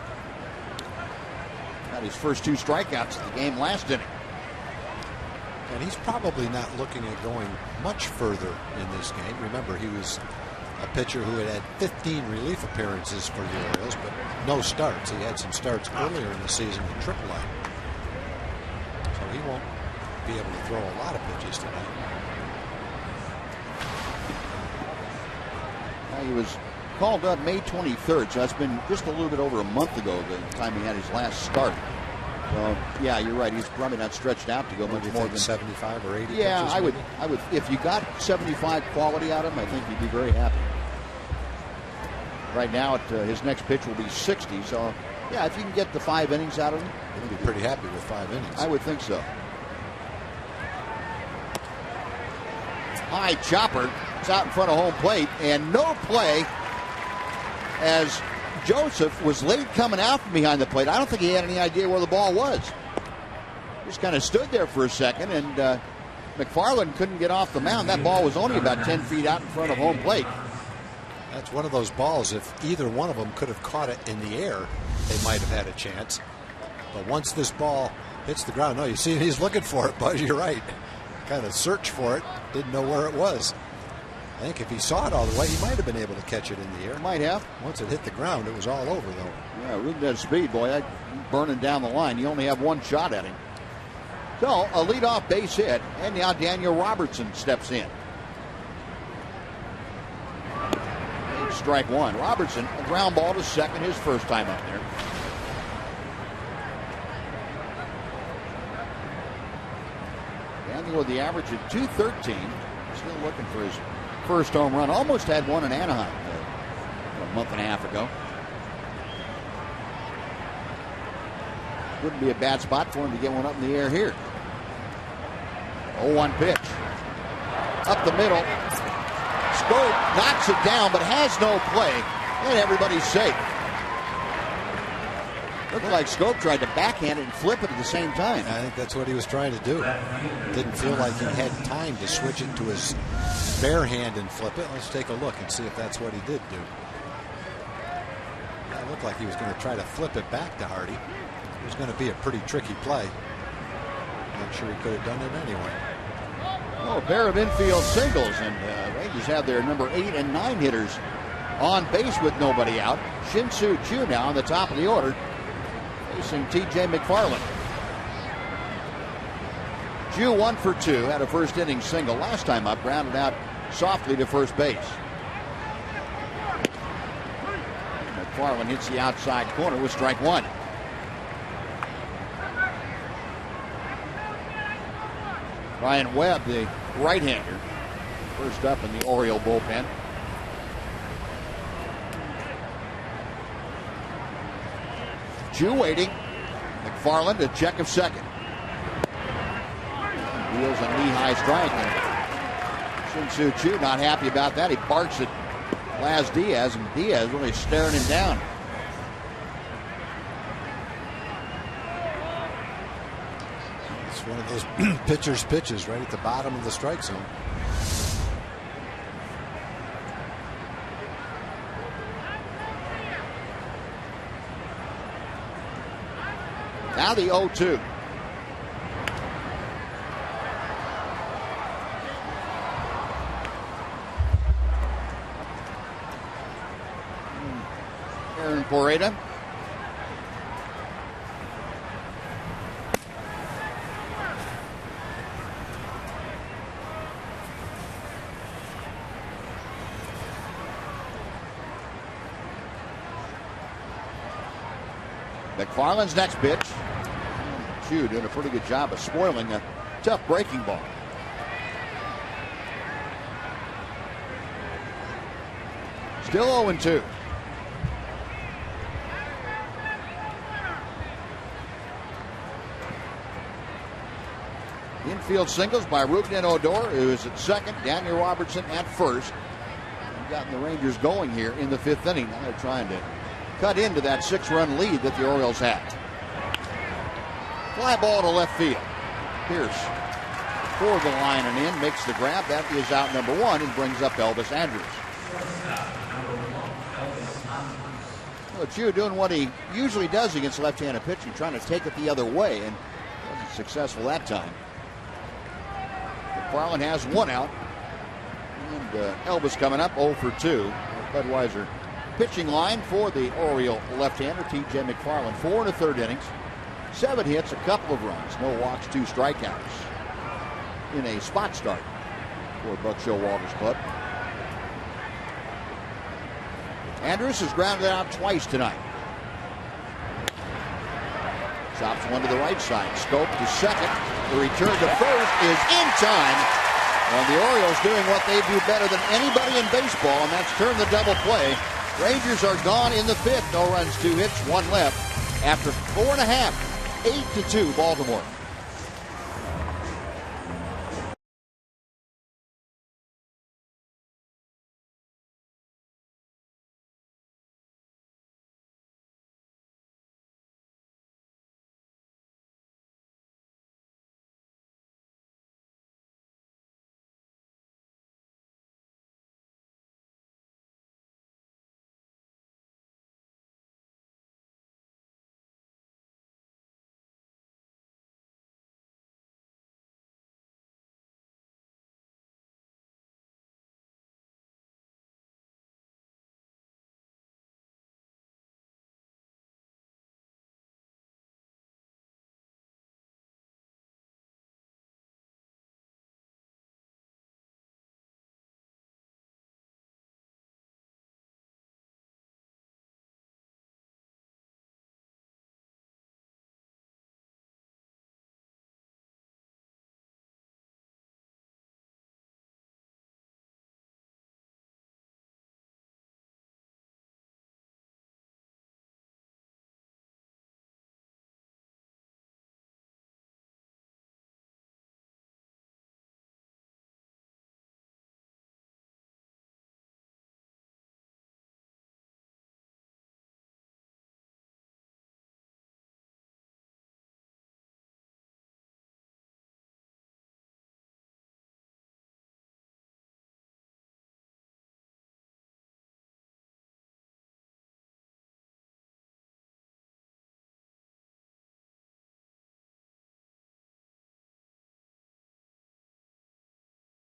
Got his first 2 strikeouts of the game last inning. And he's probably not looking at going much further in this game. Remember, he was a pitcher who had 15 relief appearances for the Orioles, but no starts. He had some starts earlier in the season with AAA. So he won't be able to throw a lot of pitches tonight. Now, he was called up May 23rd, so that's been just a little bit over a month ago, the time he had his last start. Well, yeah, you're right. He's probably not stretched out to go much more than 75 or 80. Yeah, pitches, I would. If you got 75 quality out of him, I think you'd be very happy. Right now, his next pitch will be 60. So, yeah, if you can get the 5 innings out of him, you'd be pretty happy with 5 innings. I would think so. High chopper. It's out in front of home plate, and no play as Joseph was late coming out from behind the plate. I don't think he had any idea where the ball was. Just kind of stood there for a second, and McFarland couldn't get off the mound. That ball was only about 10 feet out in front of home plate. That's one of those balls, if either one of them could have caught it in the air, they might have had a chance. But once this ball hits the ground, no, you see he's looking for it, Bud, you're right. Kind of searched for it, didn't know where it was. I think if he saw it all the way, he might have been able to catch it in the air. Might have. Once it hit the ground, it was all over, though. Yeah, reading that speed, boy, that burning down the line. You only have one shot at him. So, a leadoff base hit, and now Daniel Robertson steps in. Strike one. Robertson, a ground ball to second, his first time up there. Daniel with the average at 213. Still looking for his first home run. Almost had one in Anaheim a month and a half ago. Wouldn't be a bad spot for him to get one up in the air here. 0-1 pitch. Up the middle. Scope knocks it down, but has no play, and everybody's safe. Looked like Scope tried to backhand it and flip it at the same time. I think that's what he was trying to do. Didn't feel like he had time to switch it to his bare hand and flip it. Let's take a look and see if that's what he did do. It looked like he was going to try to flip it back to Hardy. It was going to be a pretty tricky play. I'm sure he could have done it anyway. Oh, a pair of infield singles, and Rangers have their number 8 and 9 hitters on base with nobody out. Shin-Soo Choo now on the top of the order, facing T.J. McFarland. Choo 1 for 2, had a first inning single last time up, grounded out softly to first base. McFarland hits the outside corner with strike one. Ryan Webb, the right-hander, first up in the Oriole bullpen. Choo waiting. McFarland a check of second. Deals a knee-high strike. And Shin-Soo Choo not happy about that. He barks at Laz Diaz, and Diaz really staring him down. One of those pitcher's pitches right at the bottom of the strike zone. Now the 0-2. Aaron Porreta. McFarland's next pitch. Choo doing a pretty good job of spoiling a tough breaking ball. Still 0-2. Infield singles by Rougned Odor, who is at second. Daniel Robertson at first. We've gotten the Rangers going here in the 5th inning. Now they're trying to cut into that 6-run lead that the Orioles had. Fly ball to left field. Pierce for the line and in, makes the grab. That is out number 1 and brings up Elvis Andrus. Well, Choo doing what he usually does against left-handed pitching, trying to take it the other way, and wasn't successful that time. McFarland has 1 out, and Elvis coming up 0 for 2. Budweiser pitching line for the Oriole left-hander, T.J. McFarland. 4 1/3 innings, 7 hits, a couple of runs, no walks, 2 strikeouts in a spot start for Buck Showalter's club. Andrus has grounded out twice tonight. Chops one to the right side. Scope to second. The return to first is in time. And the Orioles doing what they do better than anybody in baseball, and that's turn the double play. Rangers are gone in the fifth. No runs, 2 hits, 1 left. After 4.5, 8-2 Baltimore.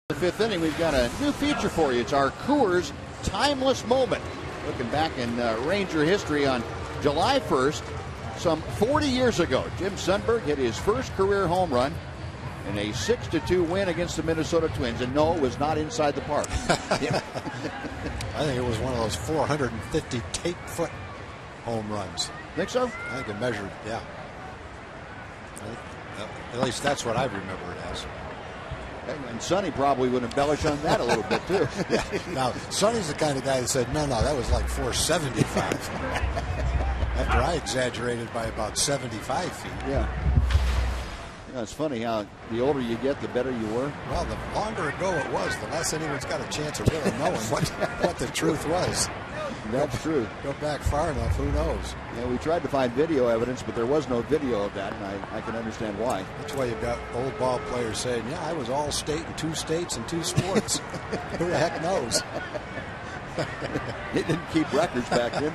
The fifth inning, we've got a new feature for you. It's our Coors Timeless Moment. Looking back in Ranger history on July 1st, some 40 years ago, Jim Sundberg hit his first career home run in a 6-2 win against the Minnesota Twins. And no, it was not inside the park. I think it was one of those 450 tape-foot home runs. Think so? I think it measured, yeah. At least that's what I remember it as. And Sonny probably would embellish on that a little bit, too. Yeah. Now, Sonny's the kind of guy that said, no, that was like 475. After I exaggerated by about 75 feet. Yeah. It's funny how the older you get, the better you were. Well, the longer ago it was, the less anyone's got a chance of really knowing what the truth was. That's true. Go back far enough, who knows? Yeah, we tried to find video evidence, but there was no video of that, and I can understand why. That's why you've got old ball players saying, yeah, I was all state in 2 states and 2 sports. Who the heck knows? They didn't keep records back then.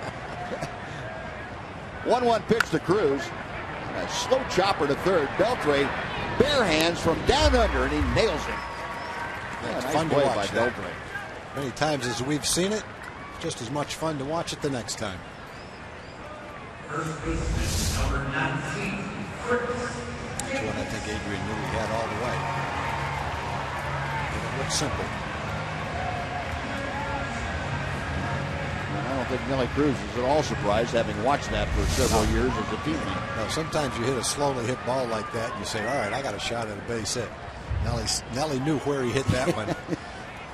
1-1 pitch to Cruz. A slow chopper to third. Beltre, bare hands from down under, and he nails him. That's nice fun to play watch by that. Beltre. Many times as we've seen it, just as much fun to watch it the next time. First baseman, number 19, Fritz. That's what I think Adrian knew he had all the way. It looked simple. And I don't think Nelly Cruz is at all surprised, having watched that for several years as a teammate. Now, sometimes you hit a slowly hit ball like that, and you say, all right, I got a shot at a base hit. Nelly knew where he hit that one.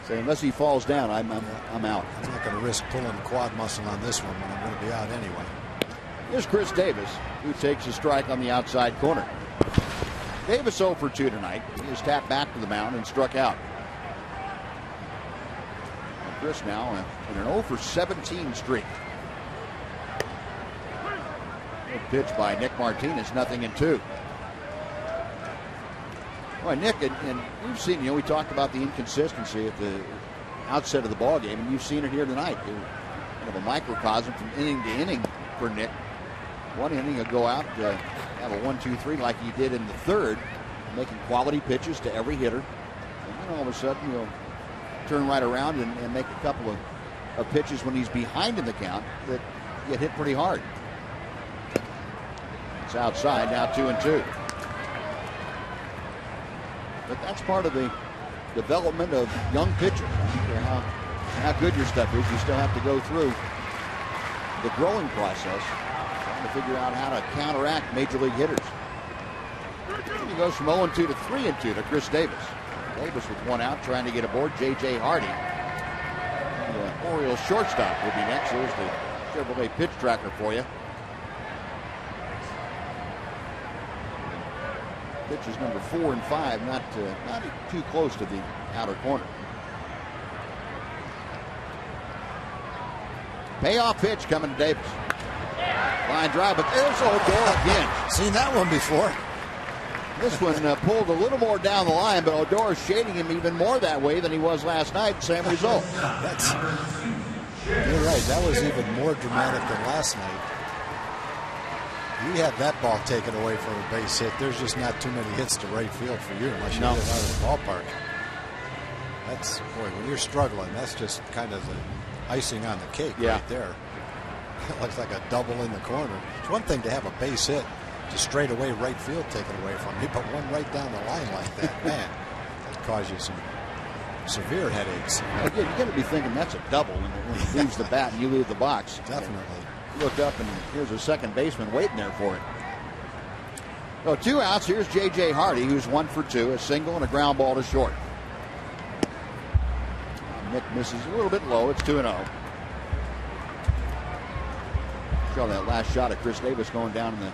So unless he falls down, I'm out. I'm not going to risk pulling the quad muscle on this one when I'm going to be out anyway. Here's Chris Davis, who takes a strike on the outside corner. Davis 0 for 2 tonight. He is tapped back to the mound and struck out. And Chris now in an 0 for 17 streak. Good pitch by Nick Martinez, 0-2. Well, Nick, and we've seen, we talked about the inconsistency at the outset of the ball game, and you've seen it here tonight. Kind of a microcosm from inning to inning for Nick. One inning he'll go out, have a 1-2-3 like he did in the third, making quality pitches to every hitter. And then all of a sudden he'll turn right around and make a couple of pitches when he's behind in the count that get hit pretty hard. It's outside, now 2-2. But that's part of the development of young pitchers. I don't care how good your stuff is, you still have to go through the growing process. trying to figure out how to counteract major league hitters. He goes from 0-2 to 3-2 to Chris Davis. Davis with one out trying to get aboard. J.J. Hardy. The Orioles shortstop will be next. There's the Chevrolet pitch tracker for you. Pitches number 4 and 5, not too close to the outer corner. Payoff pitch coming to Davis. Line drive, but there's Odor again. Seen that one before. This one pulled a little more down the line, but Odor is shading him even more that way than he was last night. Same result. You're right. That was even more dramatic than last night. You have that ball taken away from a base hit. There's just not too many hits to right field for you unless you hit it out of the ballpark. That's, boy, when you're struggling, that's just kind of the icing on the cake right there. It looks like a double in the corner. It's one thing to have a base hit to straight away right field taken away from you, but one right down the line like that, man, that cause you some severe headaches. You're going to be thinking that's a double when he leaves the bat and you leave the box. Definitely. You look up and here's a second baseman waiting there for it. So 2 outs. Here's J.J. Hardy, who's 1 for 2, a single and a ground ball to short. Nick misses a little bit low. It's 2-0. Show that last shot of Chris Davis going down in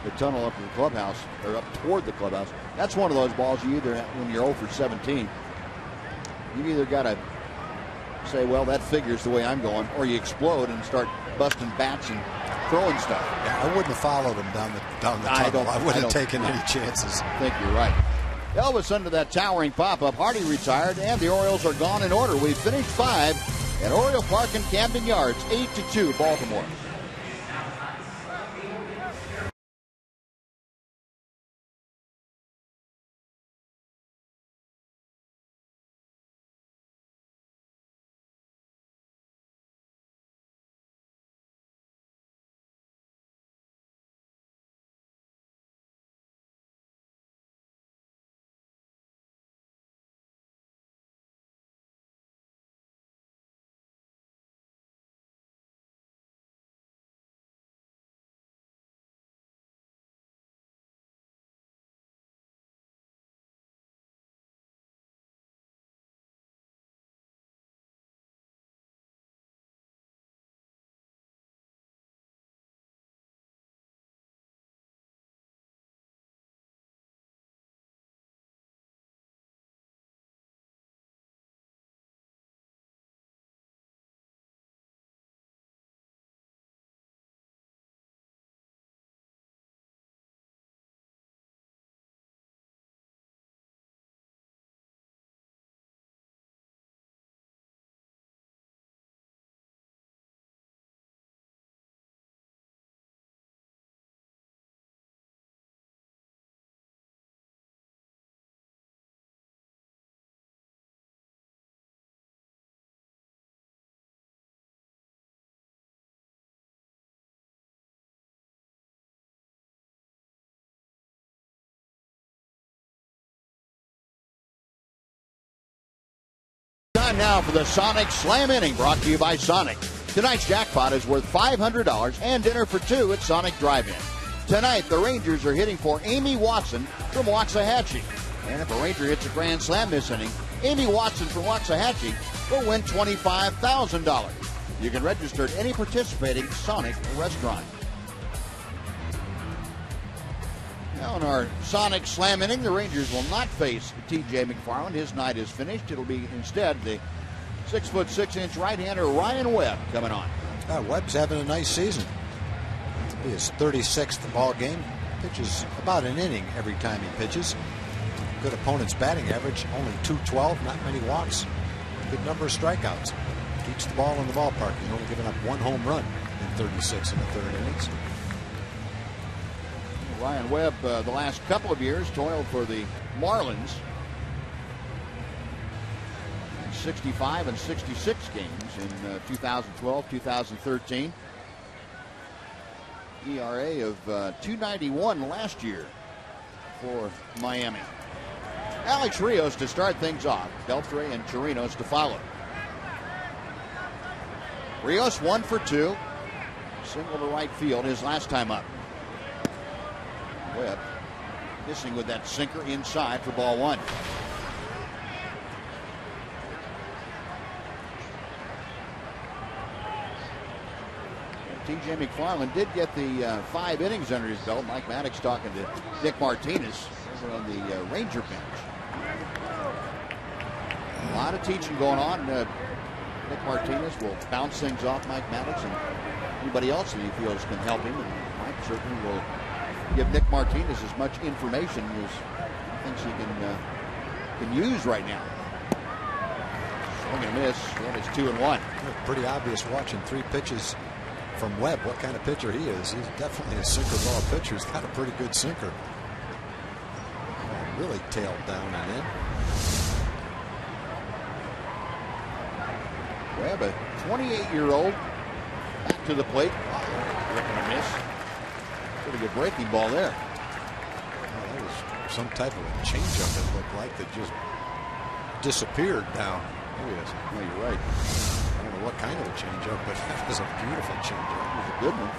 the tunnel up to the clubhouse, or up toward the clubhouse. That's one of those balls you either, when you're 0 for 17, you either got to say, well, that figures the way I'm going, or you explode and start busting bats and throwing stuff. Yeah, I wouldn't have followed him down the tunnel. I wouldn't have taken any chances. I think you're right. Elvis under that towering pop-up. Hardy retired, and the Orioles are gone in order. We've finished 5 at Oriole Park in Camden Yards, 8-2 Baltimore. Time now for the Sonic Slam Inning, brought to you by Sonic. Tonight's jackpot is worth $500 and dinner for 2 at Sonic Drive-In. Tonight, the Rangers are hitting for Amy Watson from Waxahachie. And if a Ranger hits a grand slam this inning, Amy Watson from Waxahachie will win $25,000. You can register at any participating Sonic restaurant. Now in our Sonic Slam Inning, the Rangers will not face T.J. McFarland. His night is finished. It'll be instead the 6'6" right-hander Ryan Webb coming on. Webb's having a nice season. It'll be his 36th ball game. Pitches about an inning every time he pitches. Good opponent's batting average, only .212, not many walks. Good number of strikeouts. Keeps the ball in the ballpark. He's only given up 1 home run in 36 in the 3rd innings. Ryan Webb, the last couple of years, toiled for the Marlins. 65 and 66 games in 2012, 2013. ERA of 2.91 last year for Miami. Alex Rios to start things off. Beltre and Chirinos to follow. Rios 1 for 2. Single to right field his last time up. Webb missing with that sinker inside for ball one. T.J. McFarland did get the 5 innings under his belt. Mike Maddox talking to Nick Martinez over on the Ranger bench. A lot of teaching going on. Nick Martinez will bounce things off Mike Maddox and anybody else that he feels can help him. And Mike certainly will give Nick Martinez as much information as he thinks he can use right now. Swing and miss. That is 2-1. Pretty obvious watching 3 pitches from Webb what kind of pitcher he is. He's definitely a sinker ball pitcher. He's got a pretty good sinker. Really tailed down and in. Webb, a 28-year-old, back to the plate. Looking to miss. Pretty good breaking ball there. Well, that was some type of a changeup, it looked like, that just disappeared down. There he is. No, you're right. I don't know what kind of a changeup, but that was a beautiful changeup. It was a good one.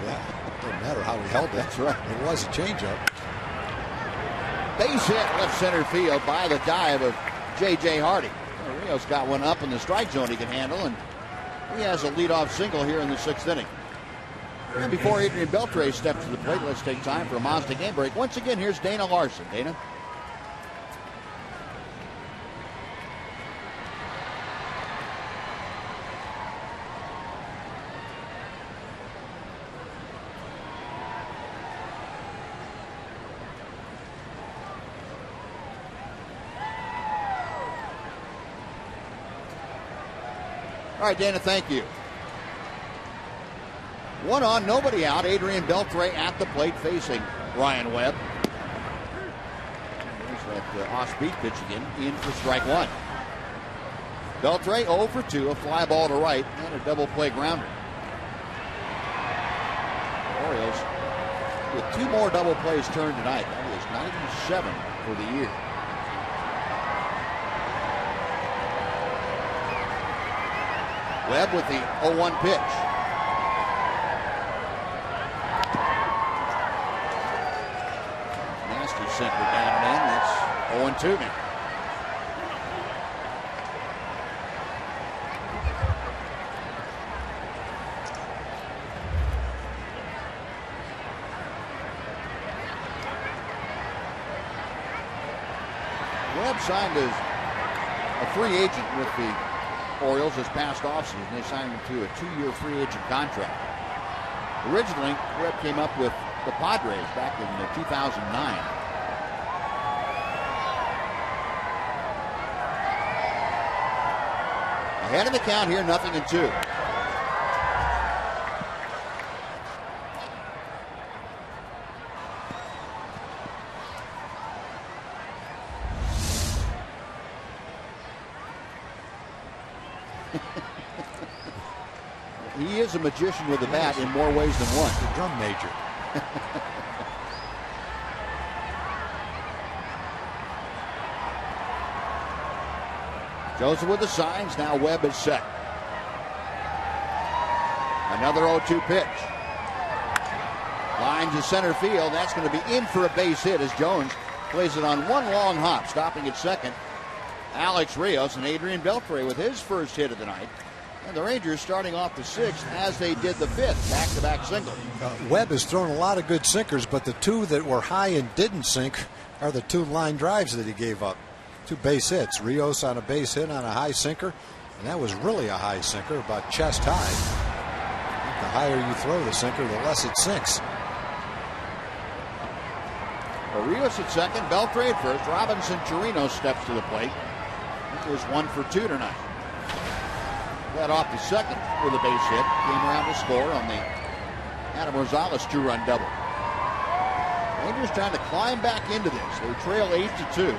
Yeah, doesn't matter how he held it. That's right. It was a changeup. Base hit left center field by the dive of J.J. Hardy. Rios got one up in the strike zone he can handle, and he has a leadoff single here in the 6th inning. And before Adrian Beltre steps to the plate, let's take time for a Mazda game break. Once again, here's Dana Larson. Dana? All right, Dana, thank you. 1 on, nobody out. Adrian Beltre at the plate facing Ryan Webb. There's that off-speed pitch again, in for strike 1. Beltre 0 for 2, a fly ball to right, and a double play grounder. The Orioles with 2 more double plays turned tonight. That is 97 for the year. Webb with the 0-1 pitch. Nasty sinker down and in. That's 0-2 now. Webb signed as a free agent with the Orioles this past offseason. They signed him to a 2-year free agent contract. Originally, Webb came up with the Padres back in 2009. Ahead of the count here, 0-2. He is a magician with a bat in more ways than one. The drum major. Joseph with the signs. Now Webb is set. Another 0-2 pitch. Lines to center field. That's going to be in for a base hit as Jones plays it on one long hop. Stopping at second, Alex Rios, and Adrian Beltre with his first hit of the night. And the Rangers starting off the 6th as they did the 5th. Back-to-back single. Webb has thrown a lot of good sinkers, but the 2 that were high and didn't sink are the 2 line drives that he gave up. 2 base hits. Rios on a base hit on a high sinker, and that was really a high sinker, about chest high. The higher you throw the sinker, the less it sinks. Rios at second, Beltre at first. Robinson Chirinos steps to the plate. It was 1 for 2 tonight. Led off to second with a base hit. Came around to score on the Adam Rosales 2-run double. Rangers trying to climb back into this. They trail 8-2.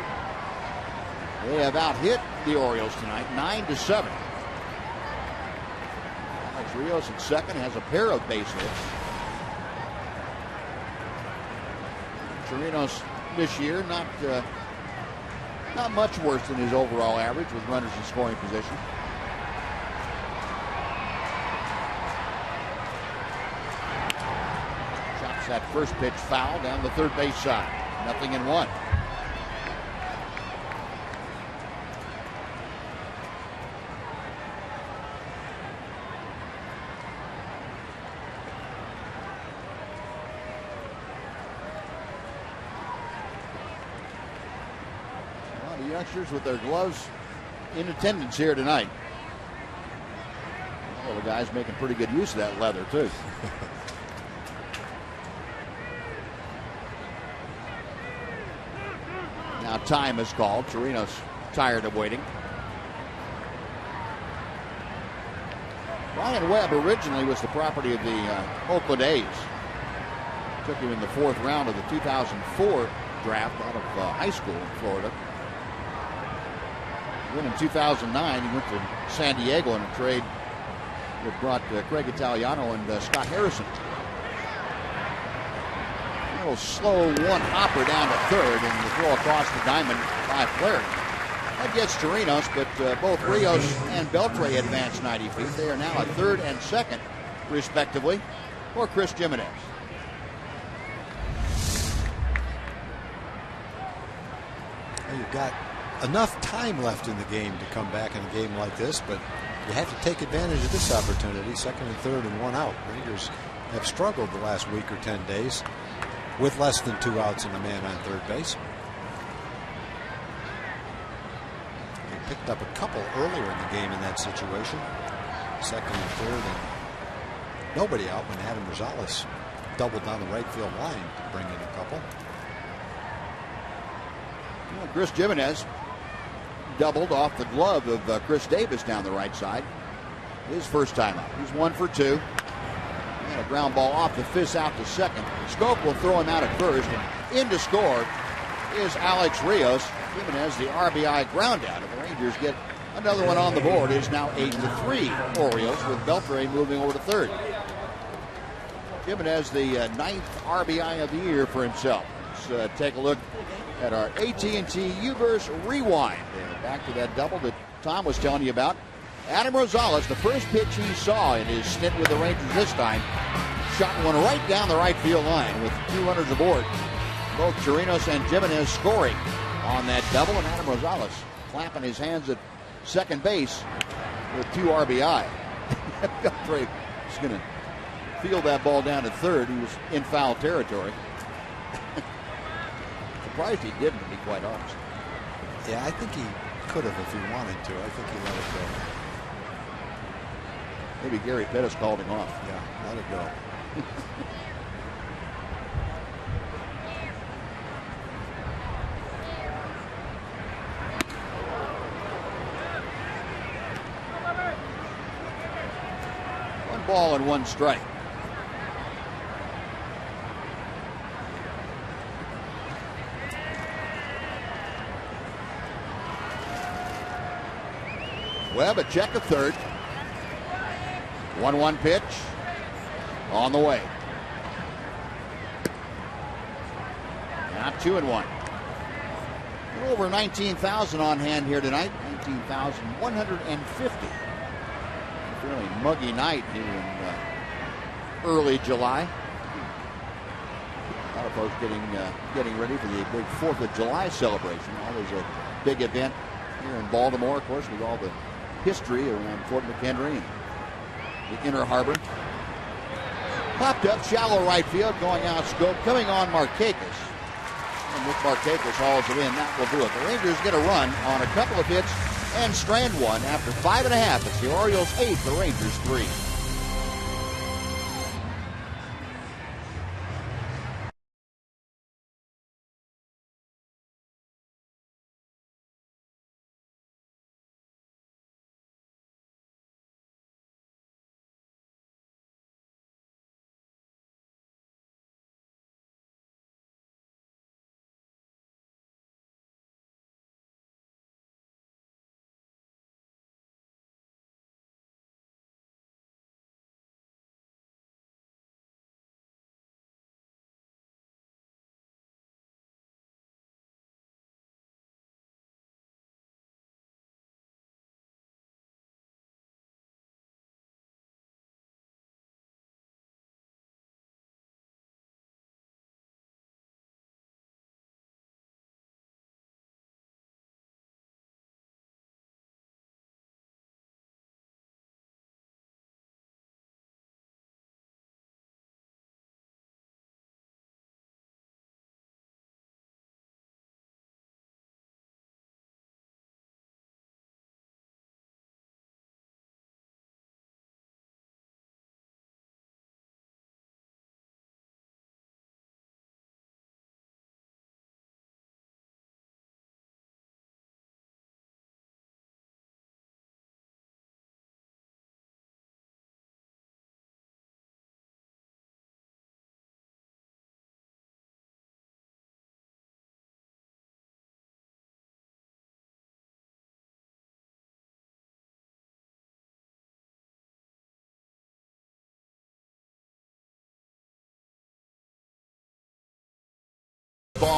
They have out-hit the Orioles tonight, 9-7. Alex Rios at second has a pair of base hits. Chirinos this year not much worse than his overall average with runners in scoring position. It's that first pitch foul down the third base side. 0-1. Youngsters with their gloves in attendance here tonight. All the guys making pretty good use of that leather too. Now time is called. Chirinos tired of waiting. Ryan Webb originally was the property of the Oakland A's. Took him in the 4th round of the 2004 draft out of high school in Florida. Then in 2009, he went to San Diego in a trade that brought Craig Italiano and Scott Harrison. A little slow one-hopper down to third, and the throw across the diamond by Flaherty. That gets Chirinos, but both Rios and Beltre advanced 90 feet. They are now at third and second, respectively, for Chris Jimenez. You've got enough time left in the game to come back in a game like this, but you have to take advantage of this opportunity. 2nd and 3rd and 1 out. Rangers have struggled the last week or 10 days with less than 2 outs and a man on third base. They picked up a couple earlier in the game in that situation. 2nd and 3rd and nobody out when Adam Rosales doubled down the right field line to bring in a couple. Well, Chris Jimenez doubled off the glove of Chris Davis down the right side. His first time out. He's 1 for 2. And a ground ball off the fist out to second. Schoop will throw him out at first. And in to score is Alex Rios. Jimenez, the RBI ground out. If the Rangers get another one on the board, it is now 8-3 Orioles, with Beltre moving over to third. Jimenez, the 9th RBI of the year for himself. Let's take a look at our AT&T U-verse rewind. Back to that double that Tom was telling you about. Adam Rosales, the first pitch he saw in his stint with the Rangers this time, shot one right down the right field line with 2 runners aboard. Both Chirinos and Jimenez scoring on that double, and Adam Rosales clapping his hands at second base with 2 RBI. Beltre is going to field that ball down to third. He was in foul territory. Surprised he didn't, to be quite honest. Yeah, I think he could have if he wanted to. I think he let it go. Maybe Gary Pettis called him off. Yeah, let it go. One ball and 1 strike. Webb a check of third. 1-1 pitch on the way. Now 2-1. Over 19,000 on hand here tonight. 19,150. Fairly muggy night here in early July. A lot of folks getting ready for the big 4th of July celebration. Always a big event here in Baltimore, of course, with all the history around Fort McHenry and the Inner Harbor. Popped up, shallow right field, going out Schoop, coming on Markakis. And with Markakis hauls it in, that will do it. The Rangers get a run on a couple of hits and strand one after 5.5. It's the Orioles 8, the Rangers 3.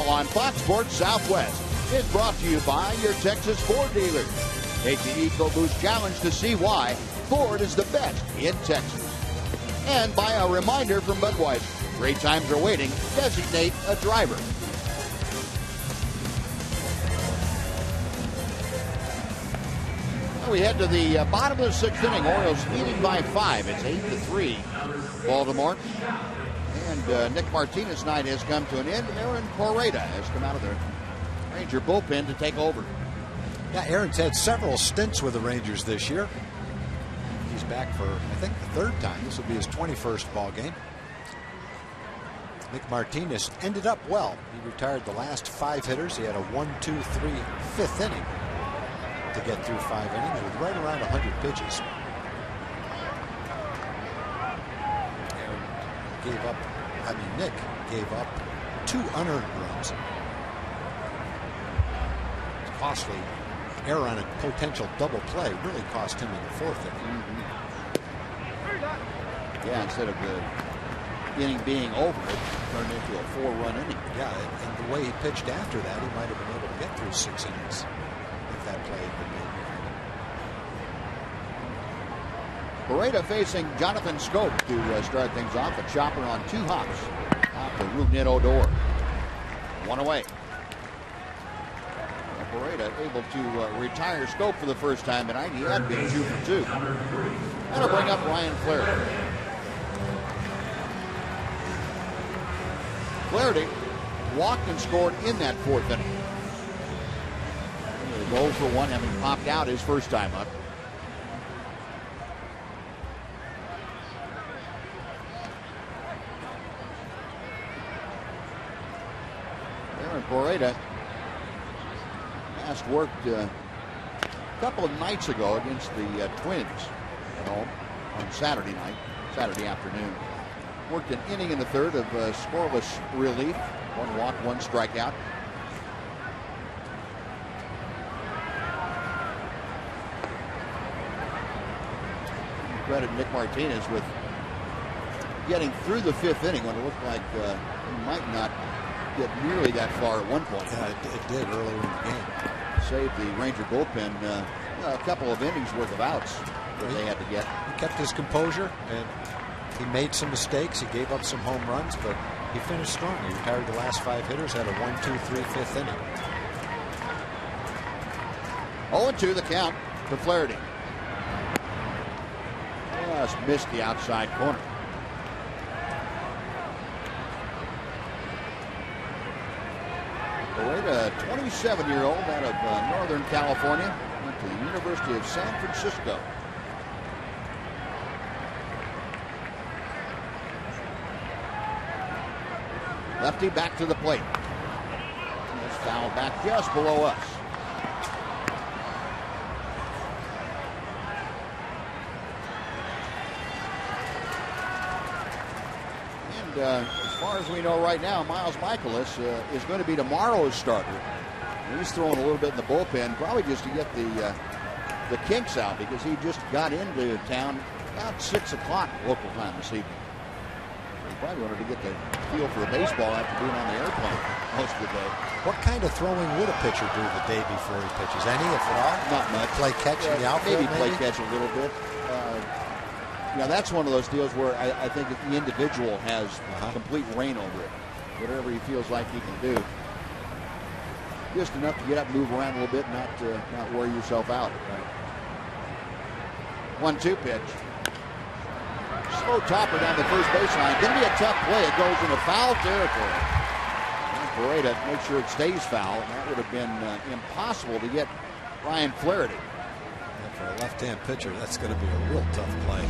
Ball on Fox Sports Southwest is brought to you by your Texas Ford dealers. Take the EcoBoost Challenge to see why Ford is the best in Texas. And by a reminder from Budweiser. Great times are waiting. Designate a driver. We head to the bottom of the sixth inning. Orioles leading by 5. It's 8-3. Baltimore. And Nick Martinez's night has come to an end. Aaron Correda has come out of the Ranger bullpen to take over. Yeah, Aaron's had several stints with the Rangers this year. He's back for, I think, the third time. This will be his 21st ball game. Nick Martinez ended up well. He retired the last 5 hitters. He had a 1-2-3 fifth inning to get through 5 innings with right around 100 pitches. Nick gave up 2 unearned runs. It's costly. Error on a potential double play really cost him in the 4th inning. Yeah, instead of the inning being over, it turned into a 4-run inning. Yeah, and the way he pitched after that, he might have been able to get through 6 innings if that play had been made. Correda facing Jonathan Scope to start things off. A chopper on 2 hops. Off the Rougned Odor. 1 away. Correda able to retire Scope for the first time tonight. He had been 2 for 2. That'll bring up Ryan Flaherty. Flaherty walked and scored in that 4th inning. The goal for 1, having popped out his first time up. Aaron Correda last worked a couple of nights ago against the Twins at home on Saturday afternoon. Worked an inning in the 3rd of scoreless relief. 1 walk, 1 strikeout. Credit Nick Martinez with getting through the 5th inning when it looked like he might not get nearly that far at one point. Yeah, it did earlier in the game. Saved the Ranger bullpen a couple of innings worth of outs that they had to get. He kept his composure and he made some mistakes. He gave up some home runs, but he finished strong. He retired the last 5 hitters, had a 1-2-3 5th inning. 0-2 the count to Flaherty. Just missed the outside corner. Correda, a 27-year-old out of Northern California, went to the University of San Francisco. Lefty back to the plate. This foul back just below us. And as far as we know right now, Miles Michaelis is going to be tomorrow's starter. He's throwing a little bit in the bullpen, probably just to get the kinks out, because he just got into town about 6 o'clock local time this evening. He probably wanted to get the feel for the baseball after being on the airplane most of the day. What kind of throwing would a pitcher do the day before he pitches? Any, if at all? Not much. Play catch in the outfield, maybe play catch a little bit. That's one of those deals where I think that the individual has complete reign over it. Whatever he feels like he can do. Just enough to get up, move around a little bit, not wear yourself out. 1-2 pitch. Slow topper down the first baseline. Going to be a tough play. It goes into foul territory. Correda make sure it stays foul. That would have been impossible to get Ryan Flaherty. And for a left-hand pitcher, that's going to be a real tough play.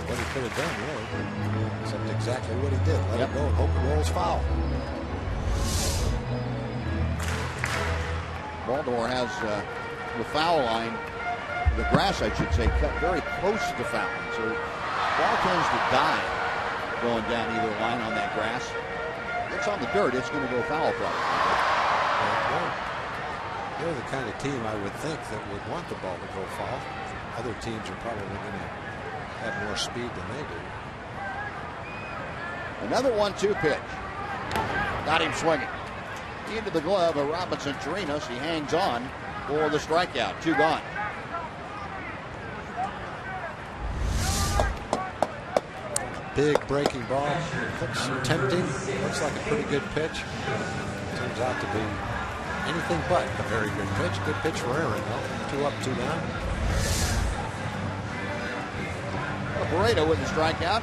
What he could have done, really. Except exactly what he did. Let it go and hope it rolls foul. Baltimore has the foul line, the grass, I should say, cut very close to foul. So ball tends to die going down either line on that grass. It's on the dirt. It's going to go foul probably. They're the kind of team I would think that would want the ball to go foul. Other teams are probably going to have more speed than they do. Another 1-2 pitch. Got him swinging. Into the glove of Robinson Chirinos. He hangs on for the strikeout. 2 gone. Big breaking ball. Looks tempting. Looks like a pretty good pitch. Turns out to be anything but a very good pitch. Good pitch for Aaron, though. 2 up, 2 down. Pareto with the strikeout.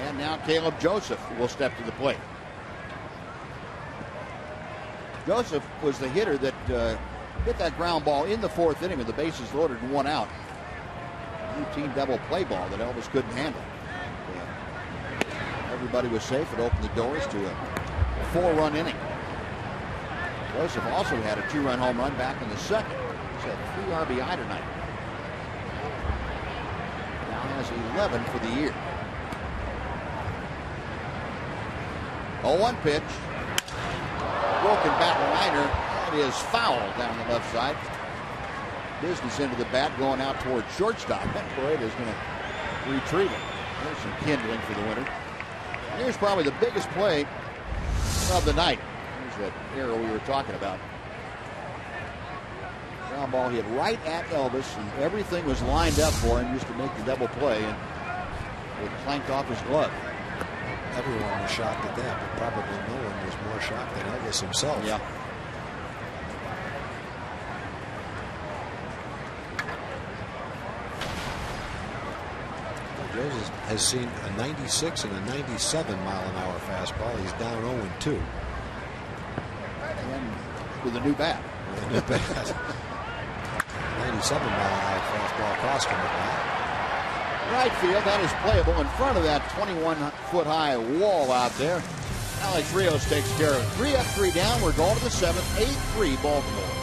And now Caleb Joseph will step to the plate. Joseph was the hitter that hit that ground ball in the 4th inning with the bases loaded and 1 out. Routine double play ball that Elvis couldn't handle. Everybody was safe. It opened the doors to a 4-run inning. Joseph also had a 2-run home run back in the 2nd. He's had 3 RBI tonight. Now has 11 for the year. 0-1 pitch. Broken back liner. That is foul down the left side. Business into the bat going out towards shortstop. And Pareto is going to retrieve it. There's some kindling for the winner. And here's probably the biggest play of the night. Here's that arrow we were talking about. Ground ball hit right at Elvis, and everything was lined up for him just to make the double play, and it clanked off his glove. Everyone was shocked at that, but probably no one was more shocked than Elvis himself. Yeah. Joseph has seen a 96 and a 97 mile-an-hour fastball. He's down 0-2. And with a new bat. 97 mile-an-hour fastball cost him a bat. Right field, that is playable in front of that 21-foot-high wall out there. Alex Rios takes care of it. 3 up, 3 down. We're going to the 7th. 8-3 Baltimore.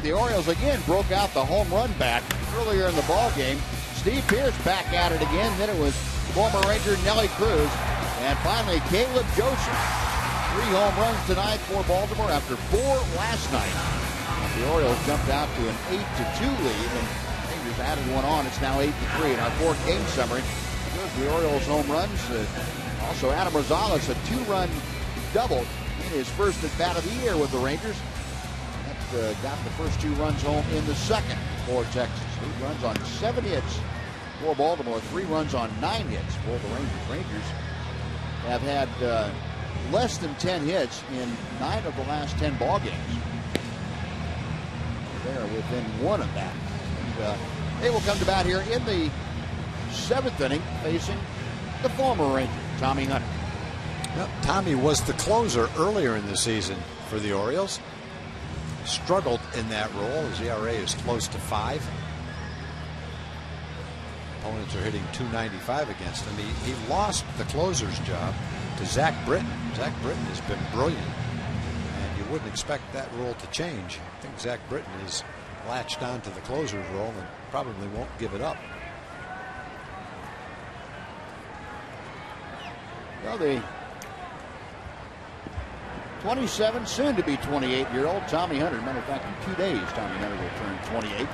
The Orioles again broke out the home run bat earlier in the ball game. Steve Pearce back at it again. Then it was former Ranger Nelly Cruz. And finally, Caleb Joseph. 3 home runs tonight for Baltimore after 4 last night. The Orioles jumped out to an 8-2 lead, and Rangers added 1 on. It's now 8-3 in our 4th game summary. Here's the Orioles home runs. Also, Adam Rosales, a 2-run double in his first at bat of the year with the Rangers. Got the first 2 runs home in the 2nd for Texas. 8 runs on 7 hits for Baltimore. 3 runs on 9 hits for the Rangers. Rangers have had less than 10 hits in 9 of the last 10 ball games. They're within 1 of that. And they will come to bat here in the 7th inning, facing the former Ranger, Tommy Hunter. Well, Tommy was the closer earlier in the season for the Orioles. Struggled in that role. His ERA is close to 5. Opponents are hitting .295 against him. He lost the closer's job to Zach Britton. Zach Britton has been brilliant, and you wouldn't expect that role to change. I think Zach Britton is latched on to the closer's role and probably won't give it up. Well, the 27, soon to be 28-year-old Tommy Hunter. Matter of fact, in 2 days, Tommy Hunter will turn 28.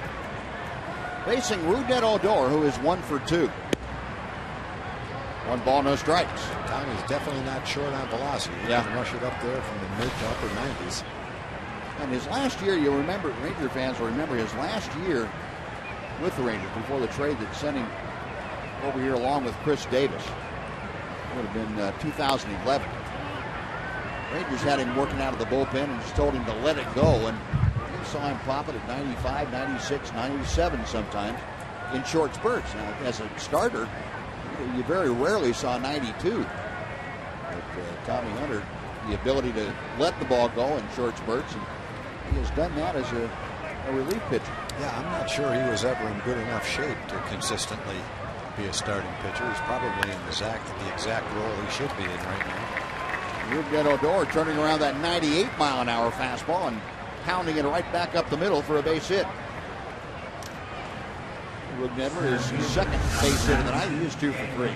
Facing Rougned Odor, who is 1 for 2. 1 ball, no strikes. Tommy's definitely not short on velocity. He can rush it up there from the mid to upper 90s. And his last year, you'll remember, Ranger fans will remember his last year with the Rangers before the trade that sent him over here along with Chris Davis. It would have been 2011. Rangers had him working out of the bullpen and just told him to let it go. And you saw him pop it at 95, 96, 97 sometimes in short spurts. Now, as a starter, you very rarely saw 92. But Tommy Hunter, the ability to let the ball go in short spurts, and he has done that as a relief pitcher. Yeah, I'm not sure he was ever in good enough shape to consistently be a starting pitcher. He's probably in the exact role he should be in right now. Rougned Odor turning around that 98-mile-an-hour fastball and pounding it right back up the middle for a base hit. Rougned is his second base hit of the night. He is 2 for 3.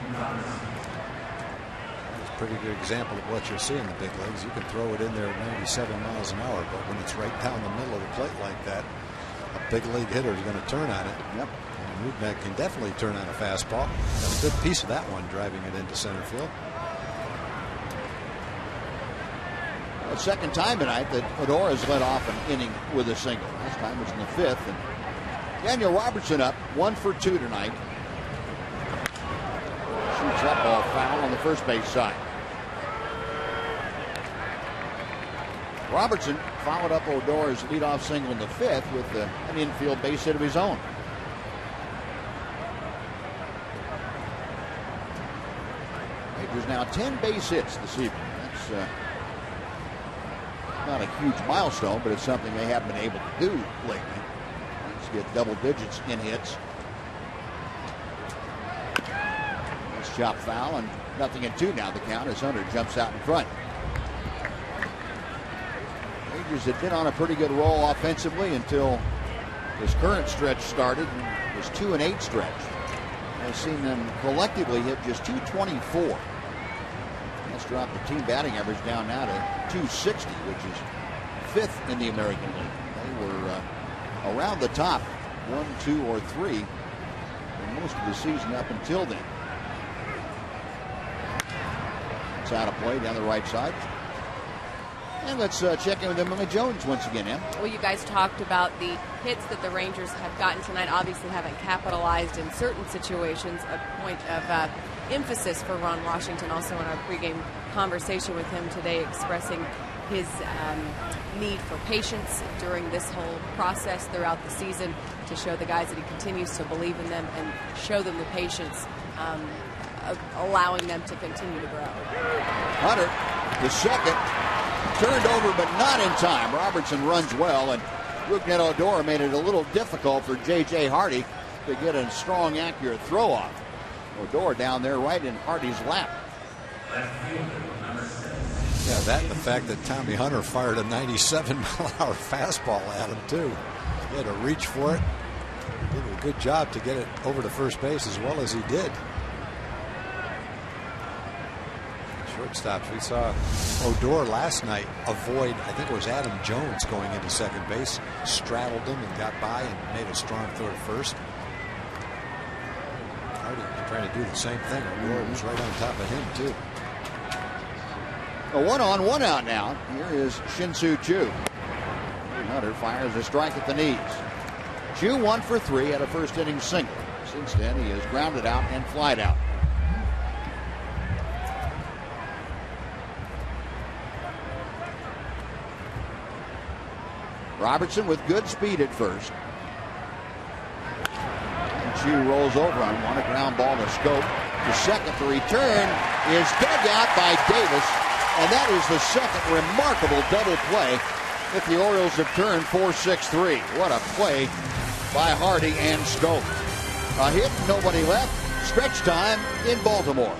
It's a pretty good example of what you'll see in the big leagues. You can throw it in there at 97 miles an hour, but when it's right down the middle of the plate like that, a big league hitter is going to turn on it. Yep. And Rougned can definitely turn on a fastball. Got a good piece of that one, driving it into center field. The second time tonight that Odor has led off an inning with a single. Last time was in the 5th. And Daniel Robertson up 1 for 2 tonight. Shoots that ball foul on the first base side. Robertson followed up Odor's leadoff single in the 5th with an infield base hit of his own. Rangers now 10 base hits this evening. That's not a huge milestone, but it's something they haven't been able to do lately. Let's get double digits in hits. Nice chop foul, and 0-2 now the count as Hunter jumps out in front. Rangers had been on a pretty good roll offensively until this current stretch started, and this 2-8 stretch. I've seen them collectively hit just 224. That's dropped the team batting average down now to 260, which is 5th in the American League. They were around the top 1, 2, or 3 for most of the season up until then. It's out of play down the right side. And let's check in with Emily Jones once again, Em. Well, you guys talked about the hits that the Rangers have gotten tonight. Obviously haven't capitalized in certain situations. A point of emphasis for Ron Washington also in our pregame conversation with him today, expressing his need for patience during this whole process throughout the season to show the guys that he continues to believe in them and show them the patience, allowing them to continue to grow. Hunter, the second, turned over but not in time. Robertson runs well, and Rougned Odor made it a little difficult for J.J. Hardy to get a strong, accurate throw off. Odor down there right in Hardy's lap. Yeah, that and the fact that Tommy Hunter fired a 97-mile-an-hour fastball at him, too. He had to reach for it. He did a good job to get it over to first base as well as he did. Shortstops, we saw Odor last night avoid, I think it was Adam Jones going into second base, straddled him and got by and made a strong throw to first. Hardy was trying to do the same thing. Odor was right on top of him, too. A 1-on, 1-out now. Here is Shin-Soo Choo. Hunter fires a strike at the knees. Choo 1 for 3 at a first inning single. Since then, he has grounded out and flied out. Robertson with good speed at first. And Choo rolls over on one, a ground ball to Scope. To second, the return is dug out by Davis. And that is the second remarkable double play that the Orioles have turned 4-6-3. What a play by Hardy and Scope. A hit, nobody left. Stretch time in Baltimore.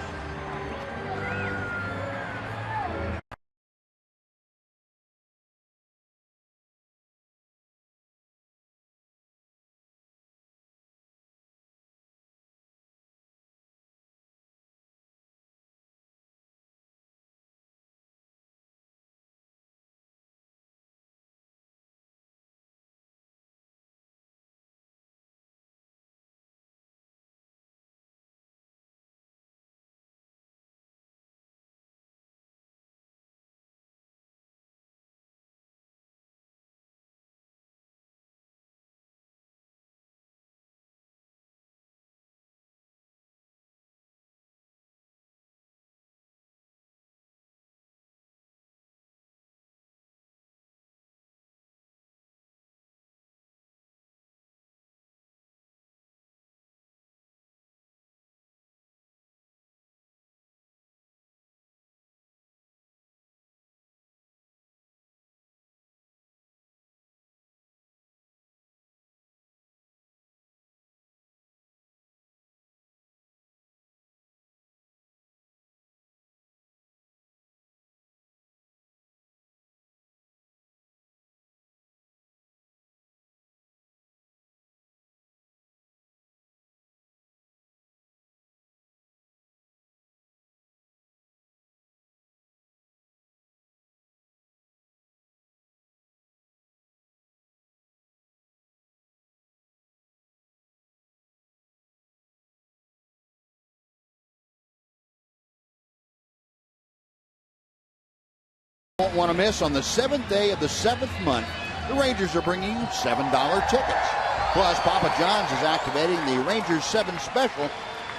Won't want to miss on the 7th day of the 7th month. The Rangers are bringing you $7 tickets. Plus, Papa John's is activating the Rangers 7 special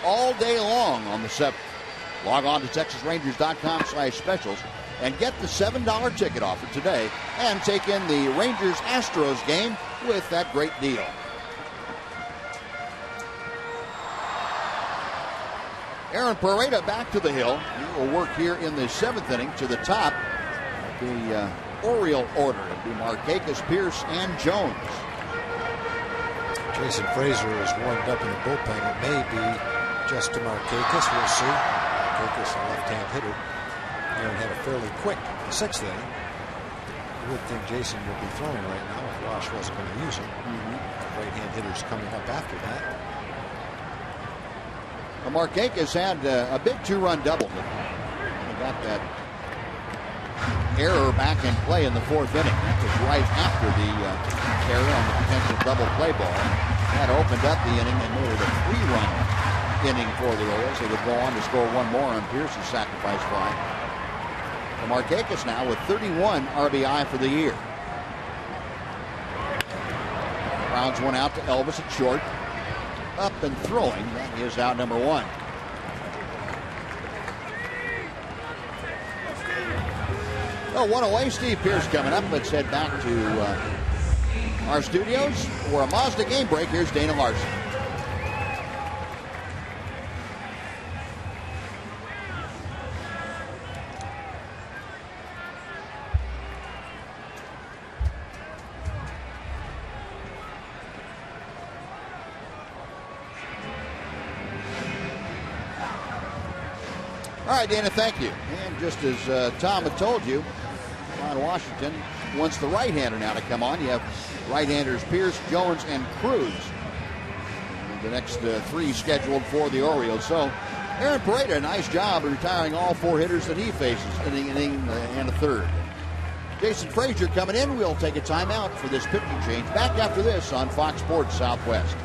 all day long on the 7th. Log on to TexasRangers.com/specials and get the $7 ticket offer today and take in the Rangers-Astros game with that great deal. Aaron Pareda back to the hill. He will work here in the 7th inning to the top. The Oriole order of Markakis, Pierce, and Jones. Jason Frazier is warmed up in the bullpen. It may be just to Markakis. We'll see. Markakis, a left-hand hitter. Aaron had a fairly quick 6th inning. You would think Jason would be throwing right now if Ross wasn't going to use him. Right-hand hitters coming up after that. Markakis had a big 2-run double. He got that error back in play in the 4th inning. That was right after the error on the potential double play ball. That opened up the inning and made it a 3-run inning for the Orioles. They would go on to score one more on Pierce's sacrifice fly. Markakis now with 31 RBI for the year. Grounds one out to Elvis at short. Up and throwing. That is out number 1. Well, one away, Steve Pierce coming up. Let's head back to our studios for a Mazda game break. Here's Dana Larson. All right, Dana, thank you. And just as Tom had told you, Ron Washington wants the right-hander now to come on. You have right-handers Pierce, Jones, and Cruz. And the next 3 scheduled for the Orioles. So Aaron Pareda, nice job of retiring all 4 hitters that he faces, inning and a third. Jason Frazier coming in. We'll take a timeout for this pitching change. Back after this on Fox Sports Southwest.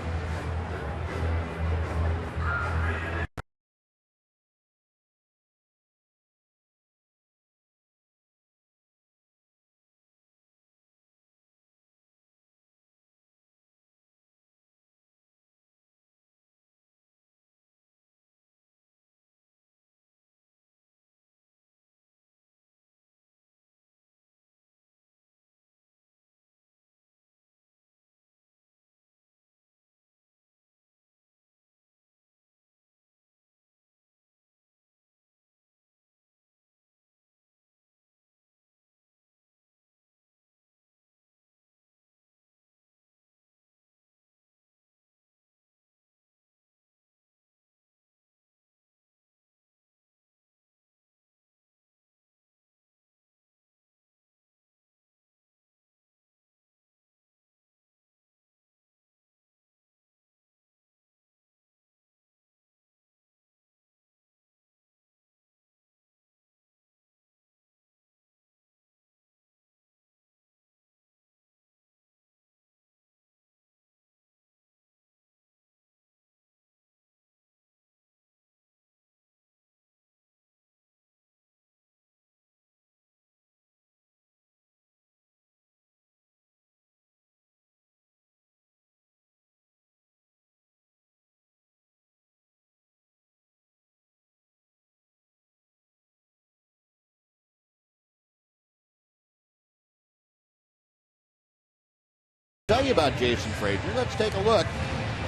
Tell you about Jason Frazier. Let's take a look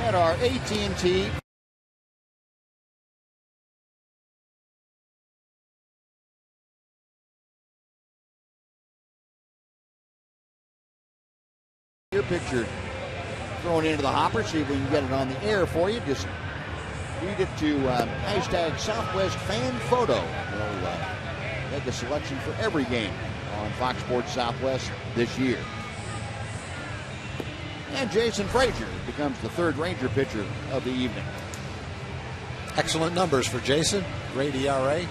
at our AT&T your picture thrown into the hopper. See if we can get it on the air for you. Just tweet it to hashtag Southwest Fan Photo. We'll make a selection for every game on Fox Sports Southwest this year. And Jason Frazier becomes the 3rd Ranger pitcher of the evening. Excellent numbers for Jason. Great ERA.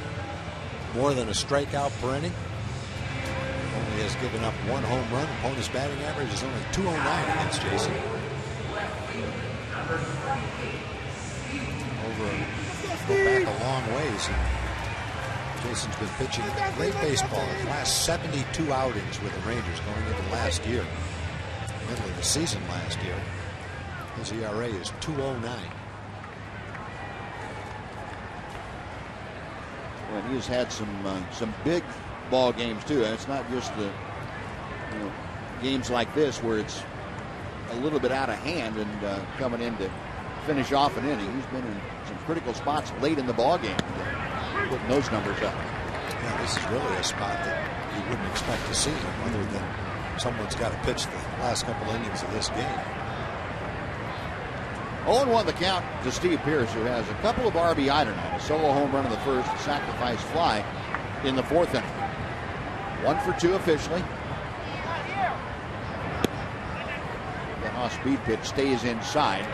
More than a strikeout per inning. Only has given up 1 home run. Opponent's batting average is only .209 against Jason. Go back a long ways. Jason's been pitching great baseball in the last 72 outings with the Rangers going into last year. Middle of the season last year. His ERA is 2.09. Well, he has had some big ball games too. And it's not just the games like this where it's a little bit out of hand and coming in to finish off an inning. He's been in some critical spots late in the ball game, putting those numbers up. Yeah, this is really a spot that you wouldn't expect to see him, other than someone's got to pitch the last couple innings of this game. 0-1 the count to Steve Pearce, who has a couple of RBI tonight. A solo home run in the first, a sacrifice fly in the fourth inning. 1 for 2 officially. The off-speed pitch stays inside.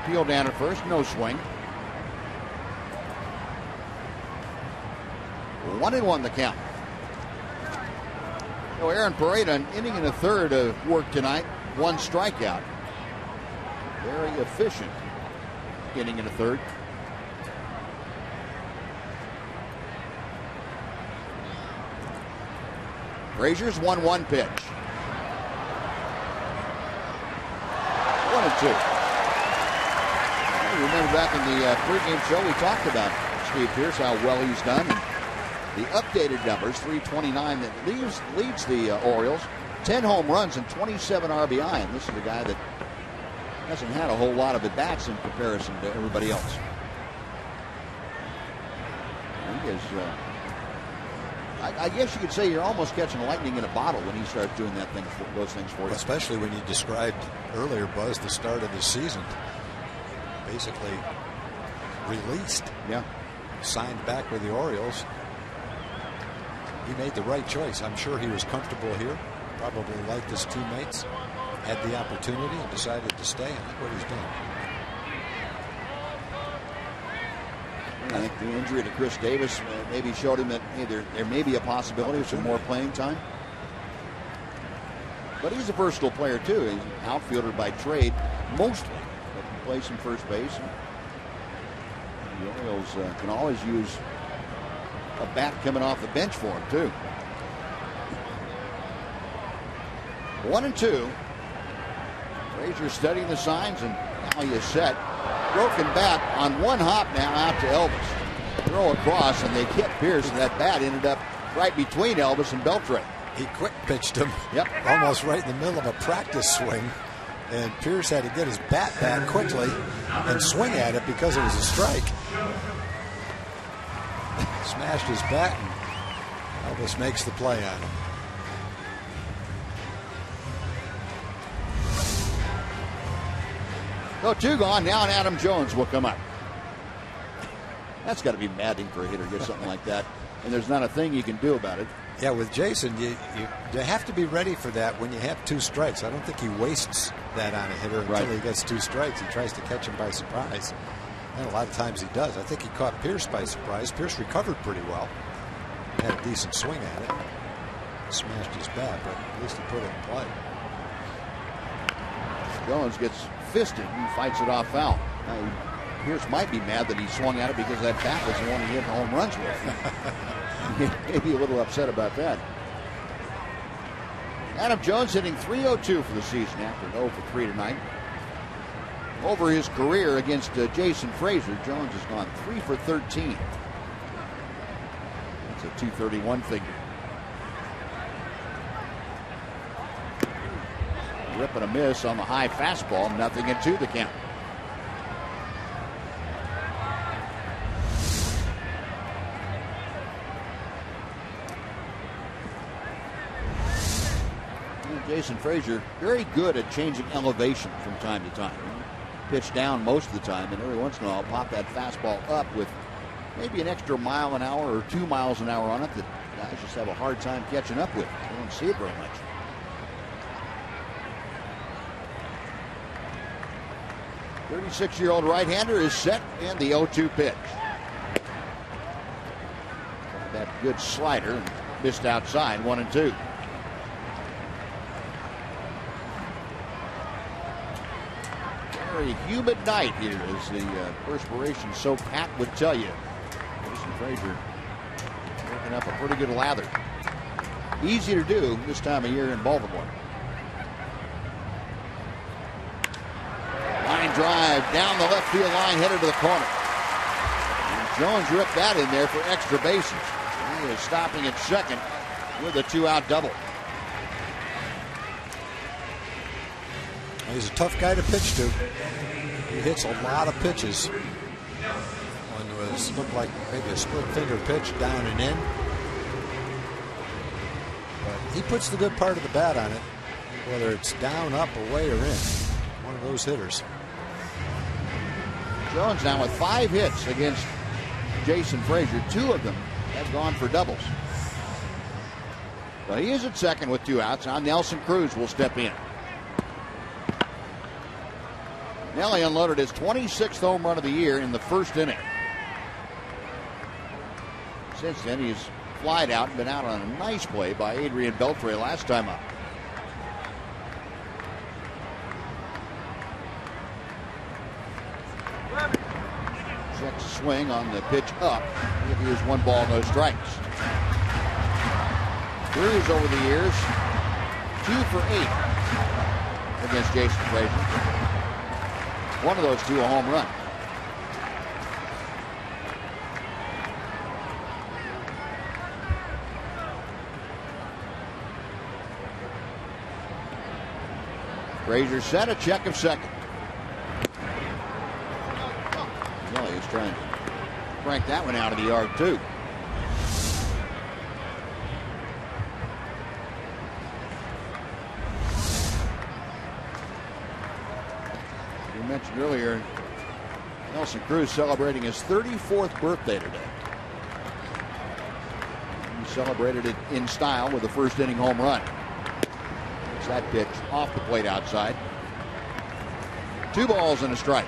Peel down at first, no swing. 1-1 the count. So Aaron Pareda, an inning and a third of work tonight, 1 strikeout. Very efficient inning and a third. Frazier's 1-1 pitch. 1-2. Remember back in the pregame show, we talked about Steve Pearce, how well he's done. And the updated numbers, 329, that leads the Orioles. 10 home runs and 27 RBI. And this is a guy that hasn't had a whole lot of at-bats in comparison to everybody else. He is, I guess you could say you're almost catching lightning in a bottle when he starts doing those things for you. Especially when you described earlier, Buzz, the start of the season. Basically released. Yeah. Signed back with the Orioles. He made the right choice. I'm sure he was comfortable here. Probably liked his teammates. Had the opportunity and decided to stay. And look what he's done. I think the injury to Chris Davis maybe showed him that, hey, there may be a possibility of some more playing time. But he's a versatile player too. He's an outfielder by trade mostly. Play some first base. The Orioles can always use a bat coming off the bench for him too. 1-2. Frazier studying the signs, and now he is set. Broken bat on one hop now out to Elvis. Throw across, and they hit Pearce, and that bat ended up right between Elvis and Beltre. He quick pitched him. Yep. Almost right in the middle of a practice swing. And Pearce had to get his bat back quickly and swing at it because it was a strike. Smashed his bat, and Elvis makes the play on him. So 2 gone. Now and Adam Jones will come up. That's got to be maddening for a hitter to get something like that. And there's not a thing you can do about it. Yeah, with Jason, you have to be ready for that when you have 2 strikes. I don't think he wastes that on a hitter until he gets 2 strikes. He tries to catch him by surprise. And a lot of times he does. I think he caught Pearce by surprise. Pearce recovered pretty well. Had a decent swing at it. Smashed his bat, but at least he put it in play. Jones gets fisted and fights it off foul. Now, Pearce might be mad that he swung at it because that bat was the one he hit home runs with. Maybe a little upset about that. Adam Jones hitting .302 for the season after an 0 for 3 tonight. Over his career against Jason Frazier, Jones has gone 3 for 13. That's a .231 figure. Rip and a miss on the high fastball, 0-2 the count. Jason Frazier, very good at changing elevation from time to time. Pitch down most of the time, and every once in a while pop that fastball up with maybe an extra mile an hour or 2 miles an hour on it that guys just have a hard time catching up with. They don't see it very much. The 36-year-old right-hander is set, and the 0-2 pitch. That good slider missed outside, 1-2. Very humid night here, as the perspiration soaked hat would tell you. Jason Frazier picking up a pretty good lather. Easy to do this time of year in Baltimore. Line drive down the left field line, headed to the corner. And Jones ripped that in there for extra bases. He is stopping at second with a 2-out double. He's a tough guy to pitch to. He hits a lot of pitches. One was looked like maybe a split finger pitch down and in. But he puts the good part of the bat on it, whether it's down, up, away, or in. One of those hitters. Jones now with 5 hits against Jason Frazier. 2 of them have gone for doubles. So he is at second with 2 outs. Now Nelson Cruz will step in. Nelly unloaded his 26th home run of the year in the first inning. Since then, he's flied out and been out on a nice play by Adrian Beltre last time up. Checks swing on the pitch up. Here's 1 ball, no strikes. Cruz over the years, 2 for 8 against Jason Frazier. One of those 2 a home run. Frazier set, a check of second. Well, he's trying to crank that one out of the yard too. Mentioned earlier, Nelson Cruz celebrating his 34th birthday today. He celebrated it in style with a first inning home run. It's that pitch off the plate outside. 2 balls and a strike.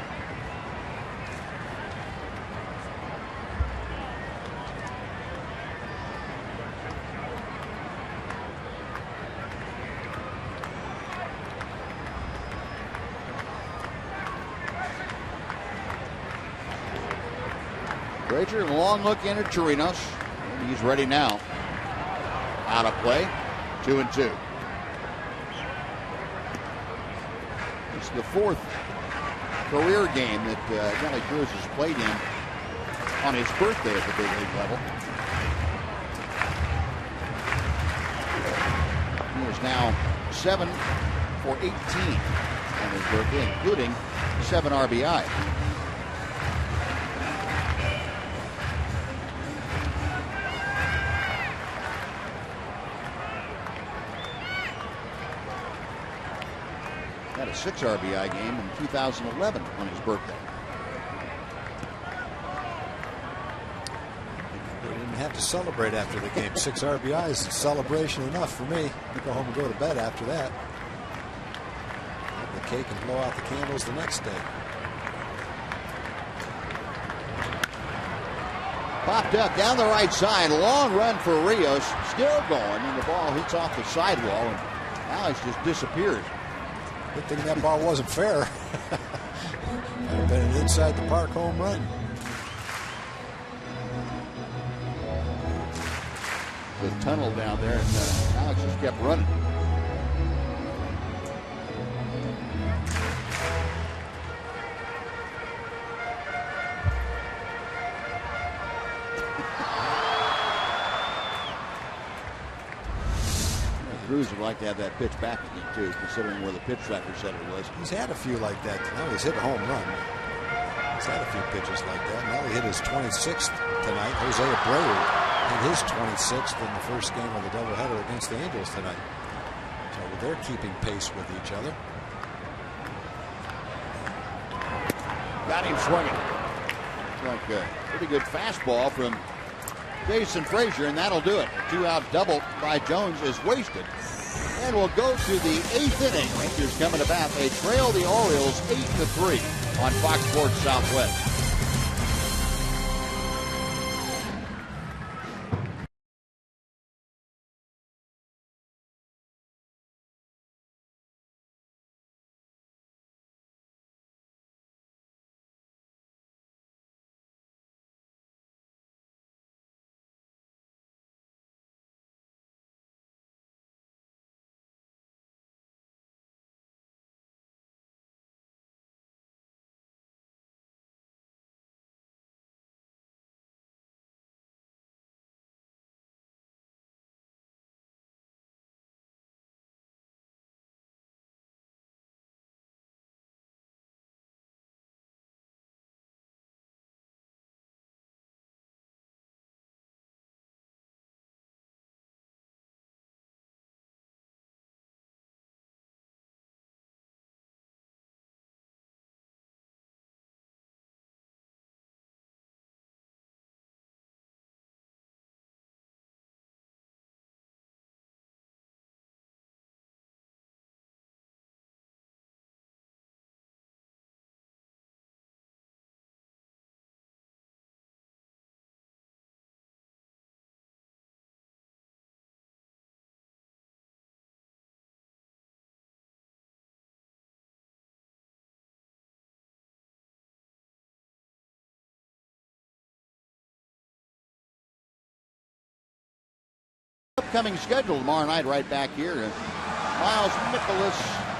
Frazier, long look in at Chirinos. And he's ready now. Out of play. 2-2. It's the 4th career game that Nelly Cruz has played in on his birthday at the big league level. He is now 7 for 18 on his birthday, including 7 RBI. Had a 6 RBI game in 2011 on his birthday. They didn't have to celebrate after the game. 6 RBIs is celebration enough for me. I go home and go to bed after that. Have the cake and blow out the candles the next day. Popped up down the right side. Long run for Rios. Still going, and the ball hits off the sidewall, and Alex just disappears. Good thing that ball wasn't fair. Might have been an inside the park home run. The tunnel down there, and Alex just kept running. Cruz would like to have that pitch back again, too, considering where the pitch tracker said it was. He's had a few like that. Now he's hit a home run. He's had a few pitches like that. Now he hit his 26th tonight. Jose Abreu hit his 26th in the first game of the doubleheader against the Angels tonight. So they're keeping pace with each other. Got him swinging. Like a pretty good fastball from Jason Frazier, and that'll do it. 2-out double by Jones is wasted. And we'll go to the 8th inning. Rangers coming to bat. They trail the Orioles 8-3 on Fox Sports Southwest. upcoming schedule tomorrow night right back here. Miles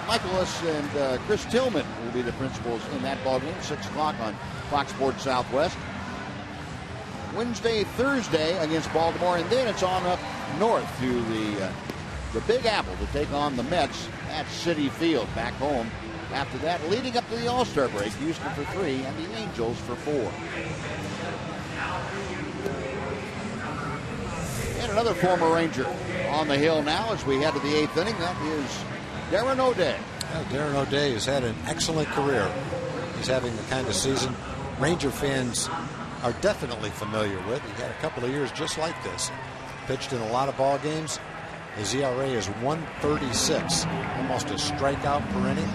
Michaelis and Chris Tillman will be the principals in that ball game, 6 o'clock on Fox Sports Southwest. Wednesday, Thursday against Baltimore, and then it's on up north to the Big Apple to take on the Mets at Citi Field back home. After that, leading up to the All-Star break, Houston for 3 and the Angels for 4. And another former Ranger on the hill now as we head to the 8th inning. That is Darren O'Day. Well, Darren O'Day has had an excellent career. He's having the kind of season Ranger fans are definitely familiar with. He had a couple of years just like this. Pitched in a lot of ball games. His ERA is 1.36, almost a strikeout per inning.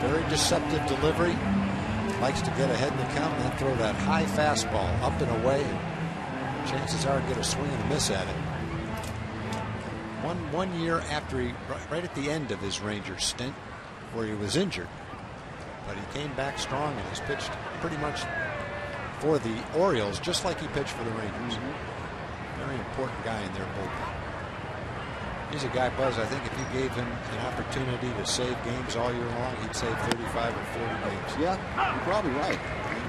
Very deceptive delivery. Likes to get ahead in the count and then throw that high fastball up and away. Chances are to get a swing and a miss at it. One year after right at the end of his Ranger stint, where he was injured, but he came back strong and has pitched pretty much for the Orioles just like he pitched for the Rangers. Very important guy in their bullpen. He's a guy, Buzz, I think if you gave him an opportunity to save games all year long, he'd save 35 or 40 games. Yeah, you're probably right.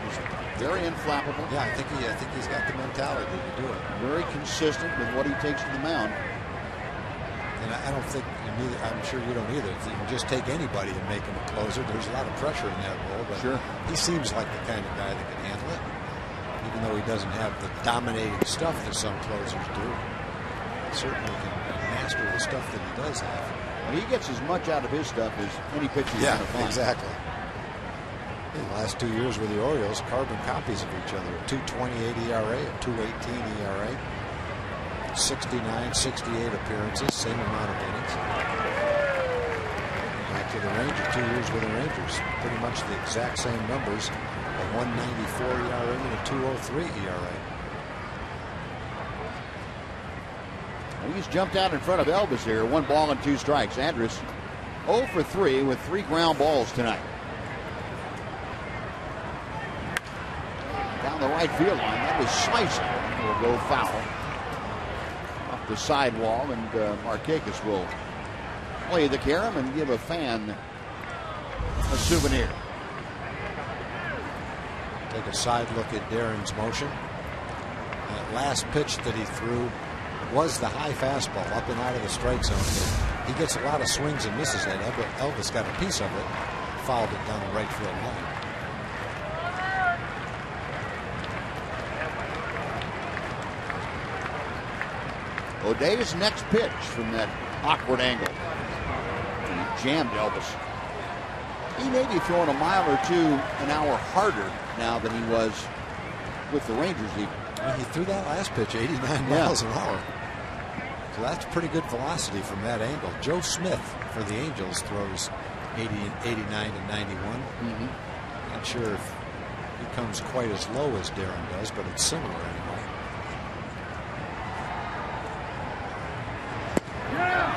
He's very inflammable. Yeah, I think he's got the mentality to do it. Very consistent with what he takes to the mound. And I don't think, I'm sure you don't either, if you can just take anybody and make him a closer, there's a lot of pressure in that role. But sure. He seems like the kind of guy that can handle it, even though he doesn't have the dominating stuff that some closers do. He certainly can master the stuff that he does have. Well, he gets as much out of his stuff as any pitcher you're going to find. Exactly. In the last 2 years with the Orioles, carbon copies of each other. 2.28 ERA, a 2.18 ERA. 69, 68 appearances, same amount of innings. Back to the Rangers, 2 years with the Rangers, pretty much the exact same numbers, a 194 ERA and a 203 ERA. Well, he's jumped out in front of Elvis here, 1 ball and 2 strikes. Andrus 0 for 3 with 3 ground balls tonight. Down the right field line, that was slicing. Will go foul. The sidewall, and Markakis will play the carom and give a fan a souvenir. Take a side look at Darren's motion. That last pitch that he threw was the high fastball up and out of the strike zone. He gets a lot of swings and misses at it. Elvis got a piece of it, fouled it down the right field line. O'Day's next pitch from that awkward angle. He jammed Elvis. He may be throwing a mile or 2 an hour harder now than he was with the Rangers. He threw that last pitch 89 miles an hour. So that's pretty good velocity from that angle. Joe Smith for the Angels throws 80, 89 and 91. Not sure if he comes quite as low as Darren does, but it's similar anyway.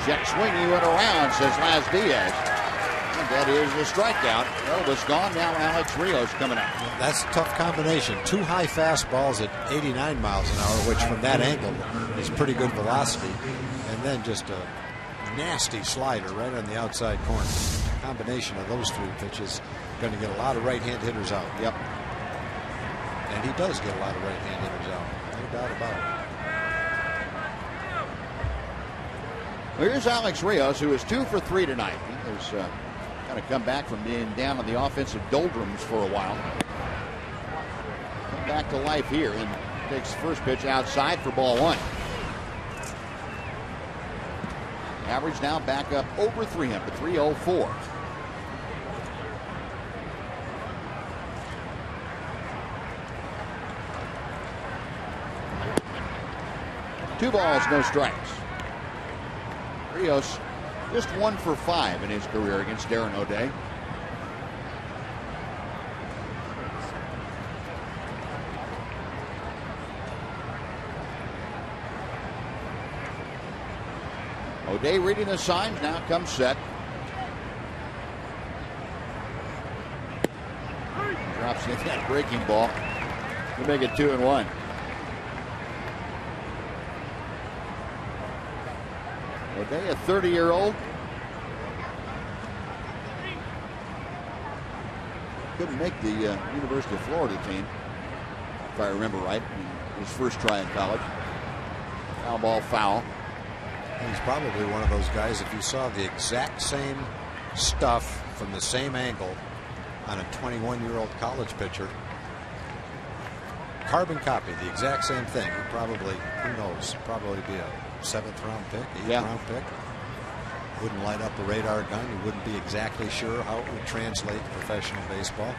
Check swing, he went around, says Laz Diaz. And that is the strikeout. Elvis gone, now Alex Rios coming out. That's a tough combination. 2 high fastballs at 89 miles an hour, which from that angle is pretty good velocity. And then just a nasty slider right on the outside corner. A combination of those 3 pitches going to get a lot of right-hand hitters out. Yep. And he does get a lot of right-hand hitters out. No doubt about it. Well, here's Alex Rios, who is 2 for 3 tonight. He has kind of come back from being down in the offensive doldrums for a while. Come back to life here and takes the first pitch outside for ball 1. Average now back up over 300, 304. Two balls, no strikes. Rios just 1 for 5 in his career against Darren O'Day. O'Day reading the signs, now comes set. Drops in that breaking ball to make it 2-1. O'Day, a 30-year-old. Couldn't make the University of Florida team, if I remember right, in his first try in college. Foul ball, foul. He's probably one of those guys, if you saw the exact same stuff from the same angle on a 21-year-old college pitcher, carbon copy, the exact same thing, he'd probably, who knows, probably be a 7th-round pick, 8th-round pick. Wouldn't light up a radar gun. You wouldn't be exactly sure how it would translate to professional baseball.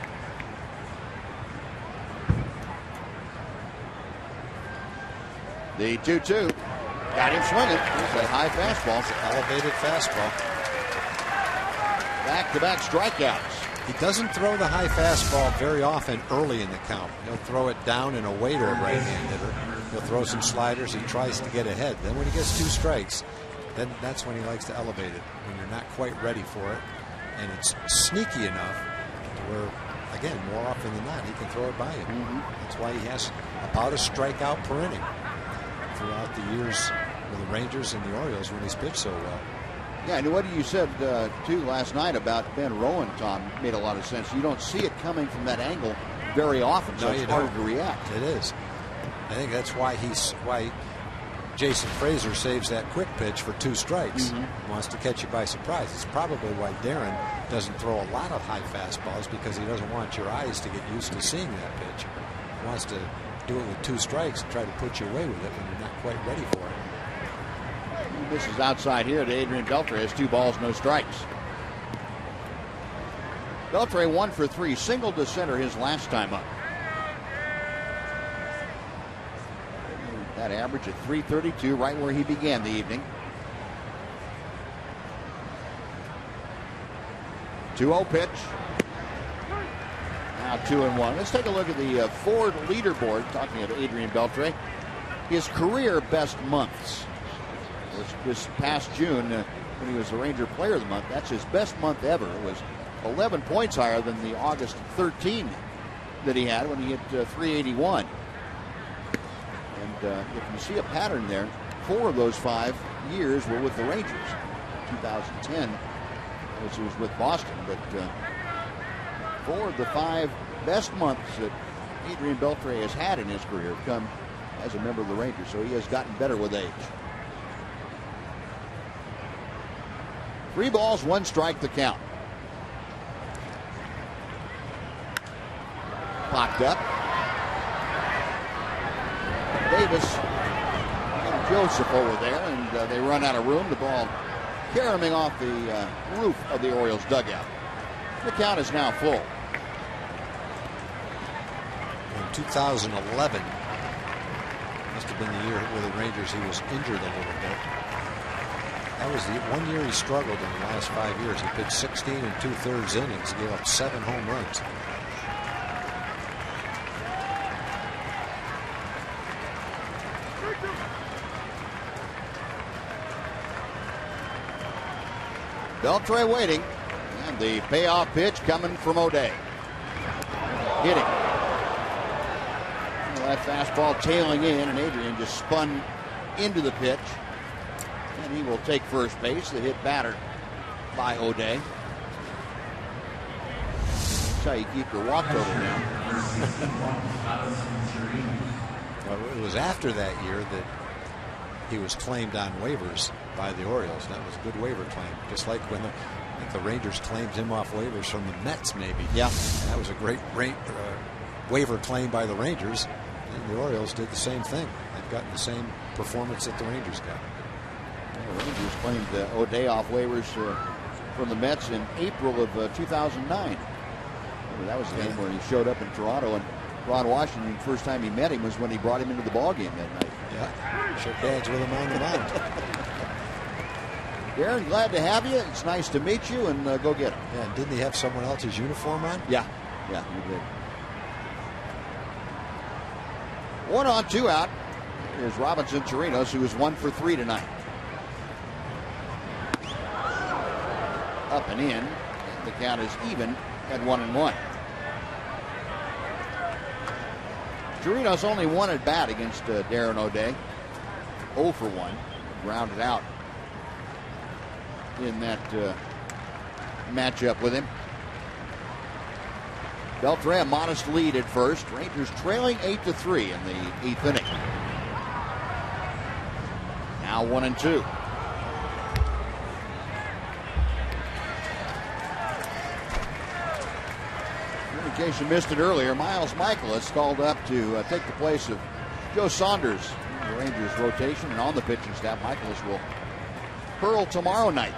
The 2-2. Got him swinging. It's a high fastball. It's an elevated fastball. Back-to-back strikeouts. He doesn't throw the high fastball very often early in the count. He'll throw it down and away to a right-hand hitter. He'll throw some sliders. He tries to get ahead. Then when he gets 2 strikes, then that's when he likes to elevate it, when you're not quite ready for it. And it's sneaky enough to where, again, more often than not, he can throw it by you. That's why he has about a strikeout per inning throughout the years with the Rangers and the Orioles when he's pitched so well. Yeah, and what you said, too, last night about Ben Rowan, Tom, made a lot of sense. You don't see it coming from that angle very often, so it's harder to react. It is. I think that's why Jason Frazier saves that quick pitch for 2 strikes. He wants to catch you by surprise. It's probably why Darren doesn't throw a lot of high fastballs, because he doesn't want your eyes to get used to seeing that pitch. He wants to do it with 2 strikes and try to put you away with it when you're not quite ready for it. This is outside here to Adrian Beltre. Has 2 balls, no strikes. Beltre 1 for 3, single to center his last time up. That average at .332, right where he began the evening. 2-0 pitch. Now 2-1. Let's take a look at the Ford leaderboard. Talking about Adrian Beltre, his career best months was this past June when he was the Ranger Player of the Month. That's his best month ever. It was 11 points higher than the August 13 that he had when he hit .381. And if you see a pattern there, 4 of those 5 years were with the Rangers. 2010, which was with Boston, but 4 of the 5 best months that Adrian Beltre has had in his career have come as a member of the Rangers, so he has gotten better with age. 3 balls, 1 strike, the count. Popped up. Davis and Joseph over there, and they run out of room. The ball caroming off the roof of the Orioles dugout. The count is now full. In 2011, must have been the year with the Rangers he was injured a little bit. That was the 1 year he struggled in the last 5 years. He pitched 16 2/3 innings, gave up 7 home runs. Beltre waiting, and the payoff pitch coming from O'Day. Hitting. That fastball tailing in, and Adrian just spun into the pitch. And he will take first base. The hit battered by O'Day. That's how you keep your walk total down. Well, it was after that year that he was claimed on waivers by the Orioles. That was a good waiver claim. Just like when I think the Rangers claimed him off waivers from the Mets, maybe. Yeah. That was a great waiver claim by the Rangers. And the Orioles did the same thing. They've gotten the same performance that the Rangers got. The Rangers claimed O'Day off waivers from the Mets in April of 2009. That was the game where he showed up in Toronto, and Ron Washington, the first time he met him was when he brought him into the ballgame that night. Yeah, shook hands with him on the mound. Darren, glad to have you. It's nice to meet you, and go get him. Yeah, and didn't he have someone else's uniform on? Yeah, he did. 1 on, 2 out. Here's Robinson Chirinos, who is 1 for 3 tonight. Up and in. The count is even at 1-1. Chirinos only 1 at bat against Darren O'Day. 0 for 1. Grounded out in that matchup with him. Beltre a modest lead at first. Rangers trailing 8-3 in the 8th inning. Now 1-2. In case you missed it earlier, Miles Michaelis called up to take the place of Joe Saunders in the Rangers rotation, and on the pitching staff. Michaelis will hurl tomorrow night.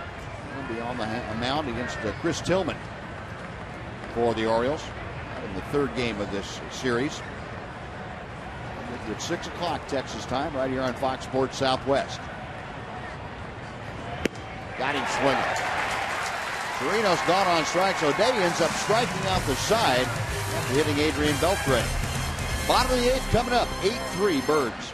He'll be on the mound against Chris Tillman for the Orioles in the 3rd game of this series. It's 6 o'clock Texas time right here on Fox Sports Southwest. Got him swinging. Torino's gone on strike, so Day ends up striking out the side after hitting Adrian Beltre. Bottom of the 8th coming up, 8-3 Birds.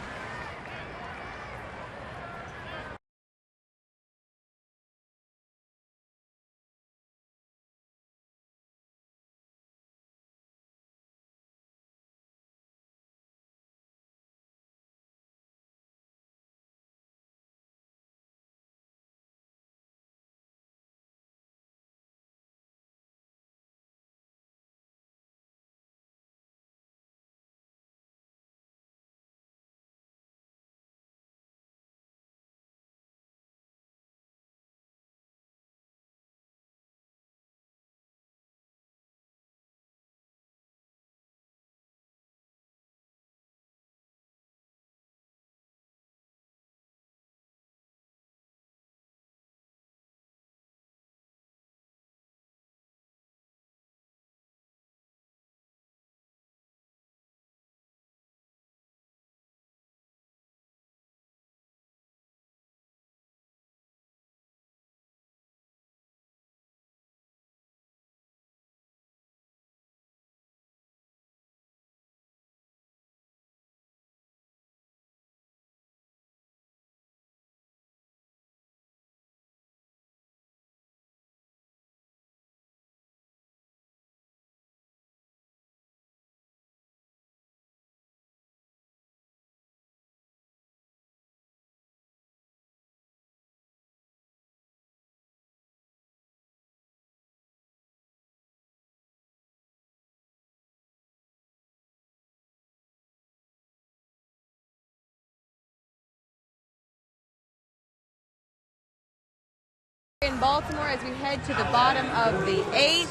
In Baltimore as we head to the bottom of the 8th,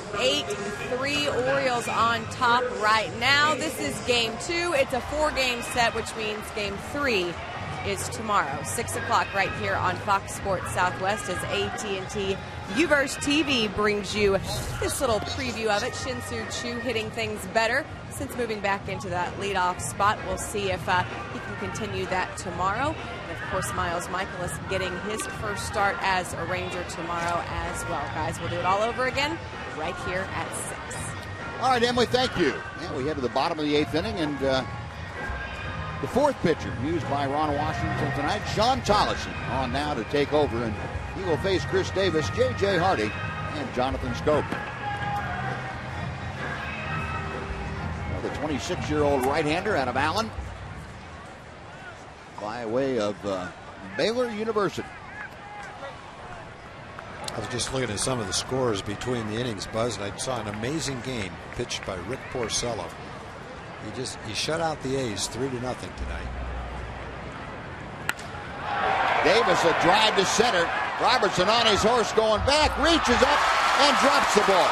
8-3 Orioles on top right now. This is game 2. It's a 4-game set, which means game 3 is tomorrow, 6 o'clock right here on Fox Sports Southwest as AT&T Uverse TV brings you this little preview of it. Shin-Soo Choo hitting things better since moving back into that leadoff spot. We'll see if he can continue that tomorrow. And of course, Miles Michaelis getting his first start as a Ranger tomorrow as well. Guys, we'll do it all over again right here at 6. All right, Emily, thank you. Yeah, we head to the bottom of the 8th inning, and the 4th pitcher used by Ron Washington tonight, Sean Tollison, on now to take over, and he will face Chris Davis, J.J. Hardy, and Jonathan Scope. The 26-year-old right-hander out of Allen by way of Baylor University. I was just looking at some of the scores between the innings, Buzz, and I saw an amazing game pitched by Rick Porcello. He shut out the A's 3-0 tonight. Davis a drive to center. Robertson on his horse going back, reaches up and drops the ball.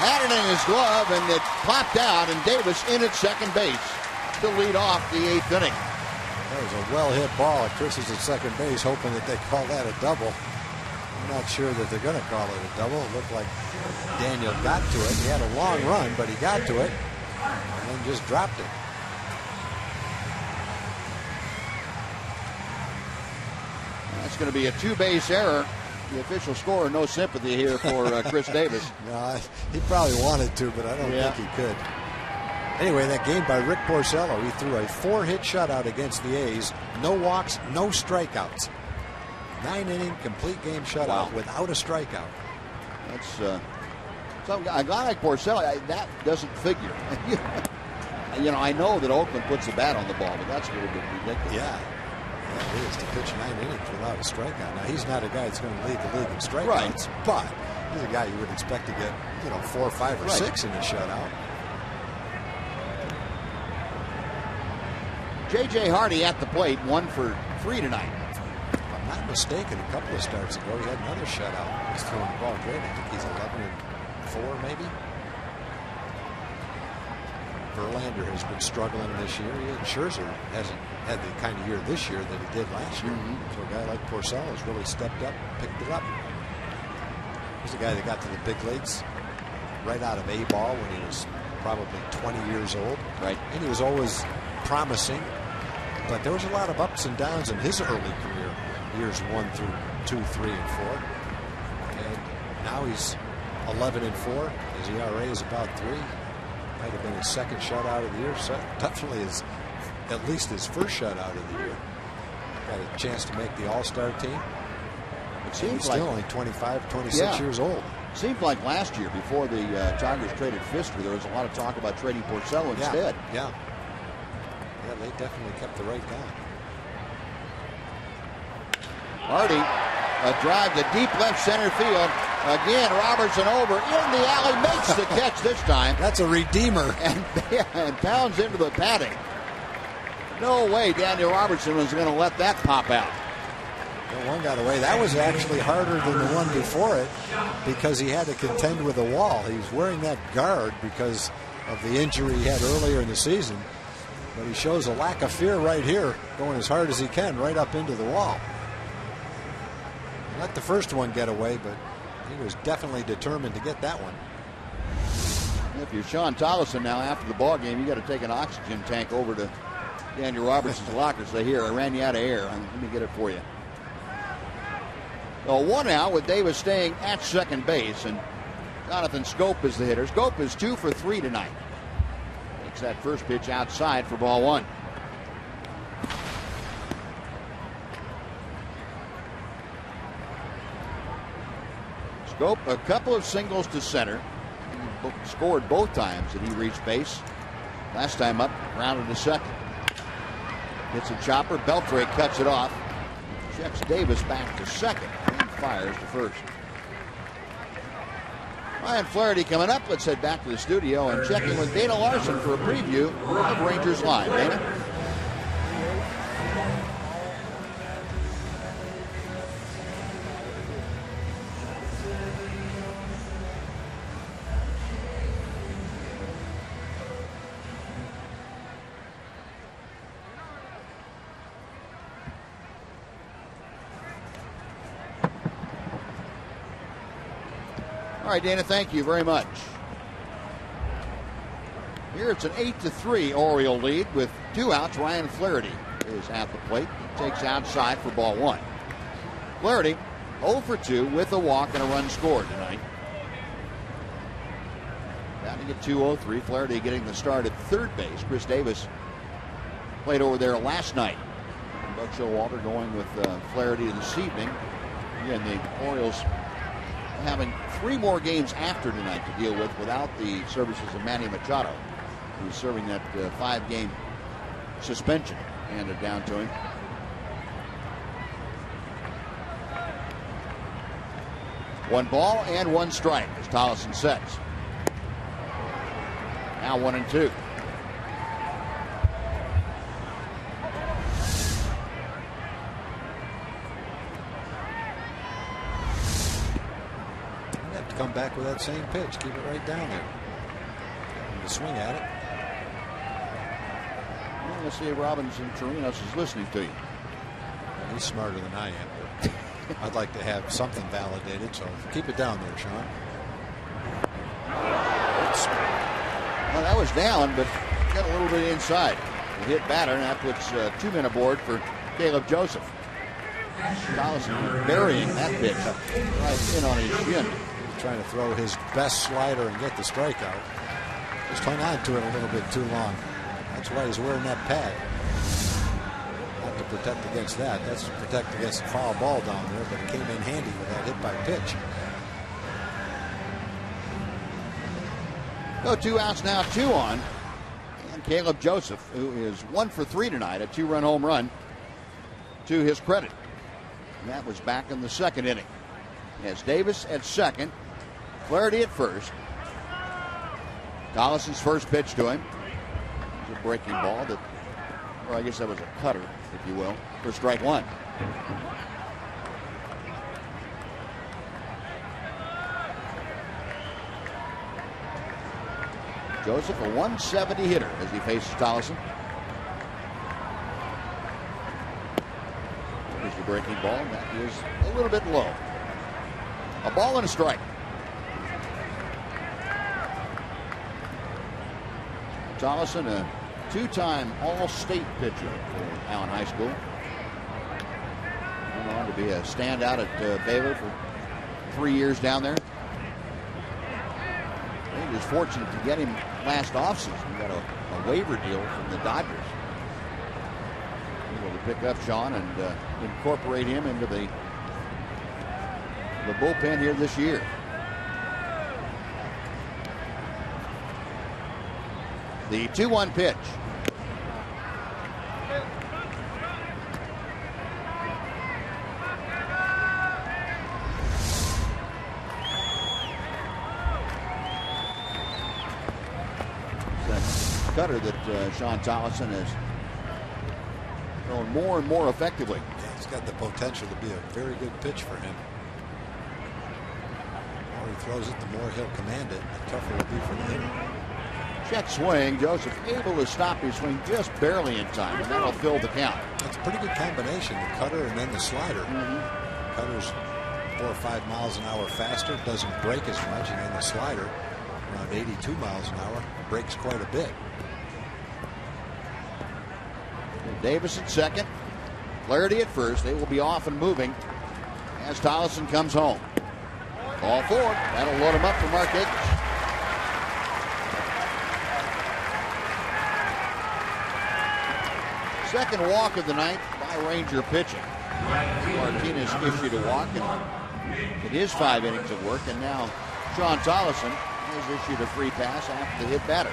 Had it in his glove and it popped out, and Davis in at second base to lead off the 8th inning. That was a well-hit ball. Chris is at second base hoping that they call that a double. I'm not sure that they're going to call it a double. It looked like Daniel got to it. He had a long run, but he got to it and then just dropped it. That's going to be a 2-base error. The official score, no sympathy here for Chris Davis. No, he probably wanted to, but I don't think he could. Anyway, that game by Rick Porcello, he threw a 4-hit shutout against the A's. No walks, no strikeouts. 9-inning complete game shutout without a strikeout. That's so a guy like Porcello, that doesn't figure. You know, I know that Oakland puts the bat on the ball, but that's a little bit ridiculous. Yeah. Yeah, it is, to pitch 9 innings without a strikeout. Now, he's not a guy that's going to lead the league in strikeouts, but he's a guy you would expect to get, 4, 5, or 6 in a shutout. J.J. Hardy at the plate, 1 for 3 tonight. If I'm not mistaken, a couple of starts ago, he had another shutout. He's throwing the ball great. I think he's 11-4, maybe. Verlander has been struggling this year. Scherzer hasn't had the kind of year this year that he did last year. So a guy like Porcello has really stepped up, picked it up. He's a guy that got to the big leagues right out of A-ball when he was probably 20 years old. Right. And he was always promising, but there was a lot of ups and downs in his early career, years 1 through 2, 3, and 4. And now he's 11-4. His ERA is about 3. Might have been his second shutout of the year. So definitely at least his first shutout of the year. Got a chance to make the All-Star team. It seems he's like still only 25, 26 years old. Seemed like last year, before the Tigers traded Fister, there was a lot of talk about trading Porcello instead. Yeah, they definitely kept the right guy. Hardy, a drive to deep left center field. Again, Robertson over in the alley, makes the catch this time. That's a redeemer. And pounds into the padding. No way Daniel Robertson was going to let that pop out. The one got away. That was actually harder than the one before it because he had to contend with the wall. He's wearing that guard because of the injury he had earlier in the season. But he shows a lack of fear right here, going as hard as he can right up into the wall. Let the first one get away, but he was definitely determined to get that one. If you're Sean Tolleson now after the ball game, you got to take an oxygen tank over to Daniel Robertson's locker. Say, here, I ran you out of air. Let me get it for you. Well, 1 out with Davis staying at second base, and Jonathan Scope is the hitter. Scope is 2 for 3 tonight. Takes that first pitch outside for ball 1. Scope, a couple of singles to center. He scored both times that he reached base. Last time up, rounded to second. Hits a chopper. Beltre cuts it off. Checks Davis back to second and fires to first. Ryan Flaherty coming up. Let's head back to the studio and check in with Dana Larson for a preview of Rangers Live. Dana? All right, Dana, thank you very much. Here it's an 8-3 Oriole lead with 2 outs. Ryan Flaherty is at the plate. He takes outside for ball 1. Flaherty 0 for 2 with a walk and a run scored tonight. Batting at 2-0-3. Flaherty getting the start at third base. Chris Davis played over there last night. Buck Showalter going with Flaherty this evening. Again, the Orioles having 3 more games after tonight to deal with without the services of Manny Machado, who's serving that 5-game suspension handed down to him. One ball and 1 strike as Tolleson sets. Now 1-2. Come back with that same pitch. Keep it right down there. You swing at it. Well, let's see if Robinson Chirinos is listening to you. He's smarter than I am. I'd like to have something validated, so keep it down there, Sean. Well, that was down, but got a little bit inside. It hit batter, and that puts 2 men aboard for Caleb Joseph. Tolleson burying that pitch right in on his shin. Trying to throw his best slider and get the strikeout. Just hung on to it a little bit too long. That's why he's wearing that pad. Not to protect against that. That's to protect against the foul ball down there, but it came in handy with that hit by pitch. So 2 outs now, 2 on. And Caleb Joseph, who is 1 for 3 tonight, a 2-run home run. to his credit. And that was back in the second inning. As Davis at second, Flaherty at first. Tollison's first pitch to him. It was a breaking ball that, or I guess that was a cutter, if you will, for strike one. Joseph, a 170 hitter as he faces Tollison. Here's the breaking ball. That is a little bit low. A ball and a strike. Tollison, a two-time All-State pitcher for Allen High School. Went on to be a standout at Baylor for 3 years down there. He was fortunate to get him last offseason. He got a waiver deal from the Dodgers. Able to pick up Sean and incorporate him into the bullpen here this year. The 2-1 pitch. Cutter that Sean Tollison has thrown more and more effectively. Yeah, he's got the potential to be a very good pitch for him. The more he throws it, the more he'll command it, the tougher it'll be for the hitter. Check swing. Joseph able to stop his swing just barely in time, and that'll fill the count. That's a pretty good combination, the cutter and then the slider. Cutter's 4 or 5 miles an hour faster, doesn't break as much, and then the slider, around 82 miles an hour, breaks quite a bit. Davis at second, Flaherty at first. They will be off and moving as Tollison comes home. Ball forward. That'll load him up for Mark Akers. Second walk of the night by Ranger pitching. Martinez issued a walk in his 5 innings of work, and now Sean Tollison has issued a free pass after the hit batter.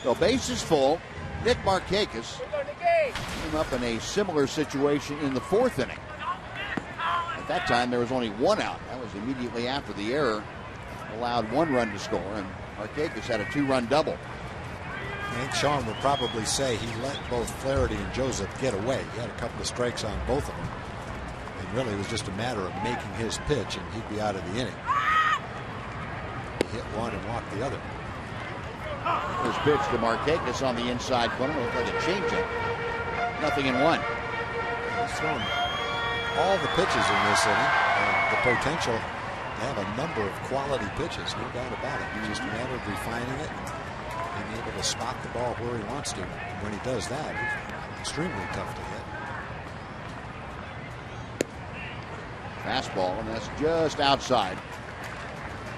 So base is full. Nick Markakis came up in a similar situation in the 4th inning. At that time, there was only 1 out. That was immediately after the error allowed 1 run to score, and Markakis had a 2-run double. I think Sean would probably say he let both Flaherty and Joseph get away. He had a couple of strikes on both of them. And really, it was just a matter of making his pitch, and he'd be out of the inning. He hit one and walked the other. First pitch to Markakis on the inside corner. Looked like a changeup. 0-1. He's thrown all the pitches in this inning. The potential to have a number of quality pitches, no doubt about it. It's just a matter of refining it and being able to spot the ball where he wants to. And when he does that, he's extremely tough to hit. Fastball, and that's just outside.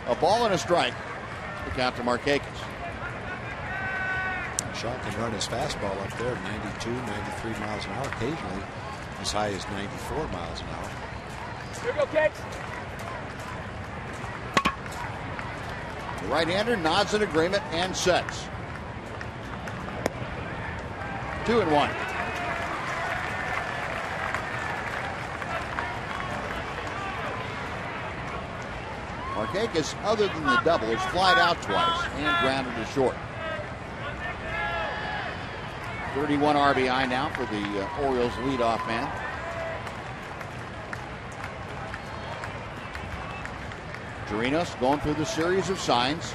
A ball and a strike. The count to Markakis. Shaw can run his fastball up there 92, 93 miles an hour, occasionally as high as 94 miles an hour. Here we go, Kex. The right-hander nods in agreement and sets. 2-1. Markakis, other than the double, has flied out twice and grounded to short. 31 RBI now for the Orioles leadoff man. Chirinos going through the series of signs.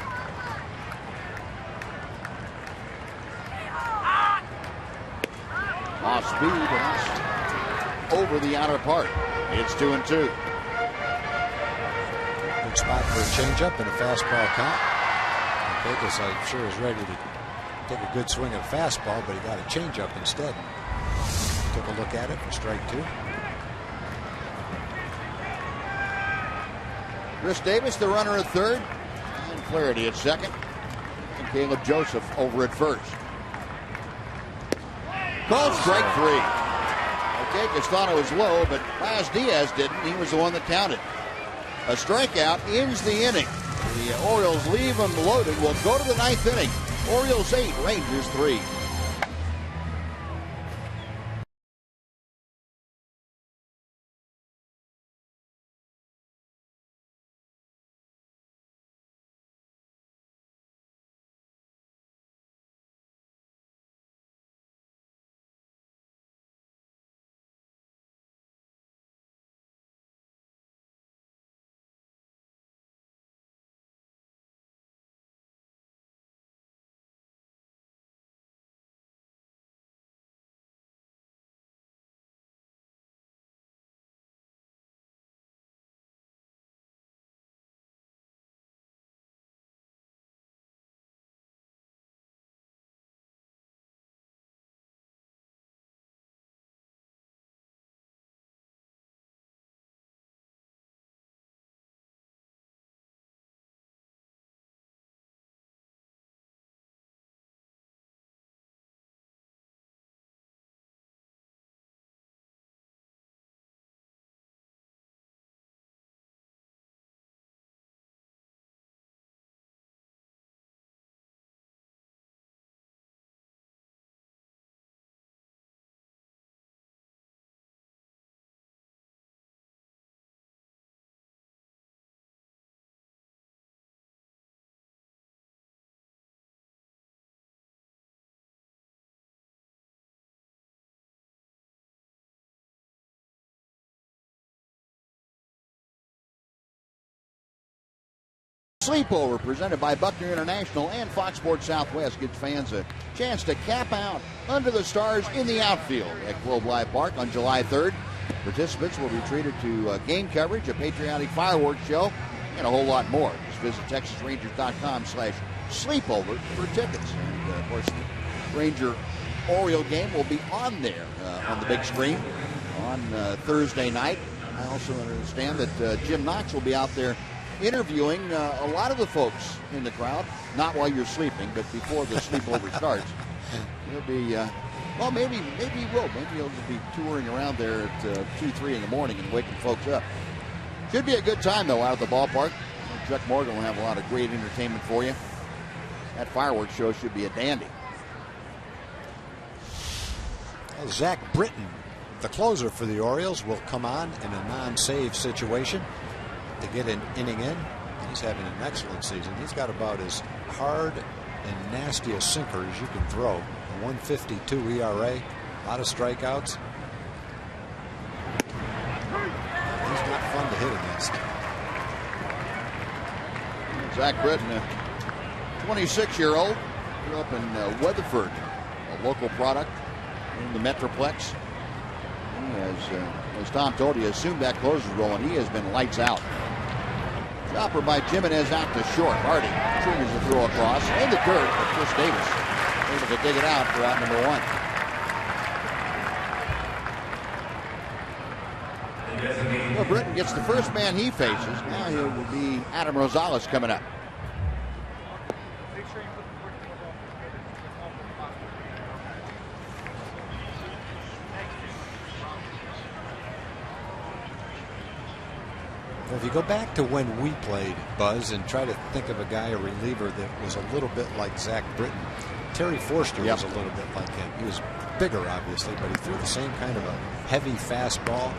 Off speed and over the outer part. It's 2-2. Good spot for a changeup and a fastball count. Markakis, I'm sure, is ready to take a good swing at a fastball, but he got a changeup instead. Took a look at it for strike 2. Chris Davis, the runner at third, and Flaherty at second, and Caleb Joseph over at first. Called strike 3. Markakis thought it was low, but Laz Diaz didn't. He was the one that counted. A strikeout ends the inning. The Orioles leave them loaded. We'll go to the 9th inning. Orioles 8, Rangers 3. Sleepover presented by Buckner International and Fox Sports Southwest gives fans a chance to camp out under the stars in the outfield at Globe Life Park on July 3rd. Participants will be treated to game coverage, a patriotic fireworks show, and a whole lot more. Just visit TexasRangers.com/sleepover for tickets. And, of course, the Ranger Oriole game will be on there on the big screen on Thursday night. I also understand that Jim Knox will be out there interviewing a lot of the folks in the crowd, not while you're sleeping, but before the sleepover starts. He'll be, well, maybe he will. Maybe he'll just be touring around there at 2, 3 in the morning and waking folks up. Should be a good time, though, out at the ballpark. Chuck Morgan will have a lot of great entertainment for you. That fireworks show should be a dandy. Well, Zach Britton, the closer for the Orioles, will come on in a non-save situation to get an inning in. He's having an excellent season. He's got about as hard and nasty a sinker as you can throw. A 1.52 ERA, a lot of strikeouts. He's not fun to hit against. Zach Britton, a 26-year-old, grew up in Weatherford, a local product in the Metroplex. As Tom told you, as soon as that closer's rolling, he has been lights out. Chopper by Jimenez out to short. Hardy triggers the throw across in the dirt, but Chris Davis able to dig it out for out number 1. Well, Britton gets the first man he faces. Now he will be Adam Rosales coming up. If you go back to when we played, Buzz, and try to think of a guy, a reliever that was a little bit like Zach Britton, Terry Forster was a little bit like him. He was bigger, obviously, but he threw the same kind of a heavy fastball,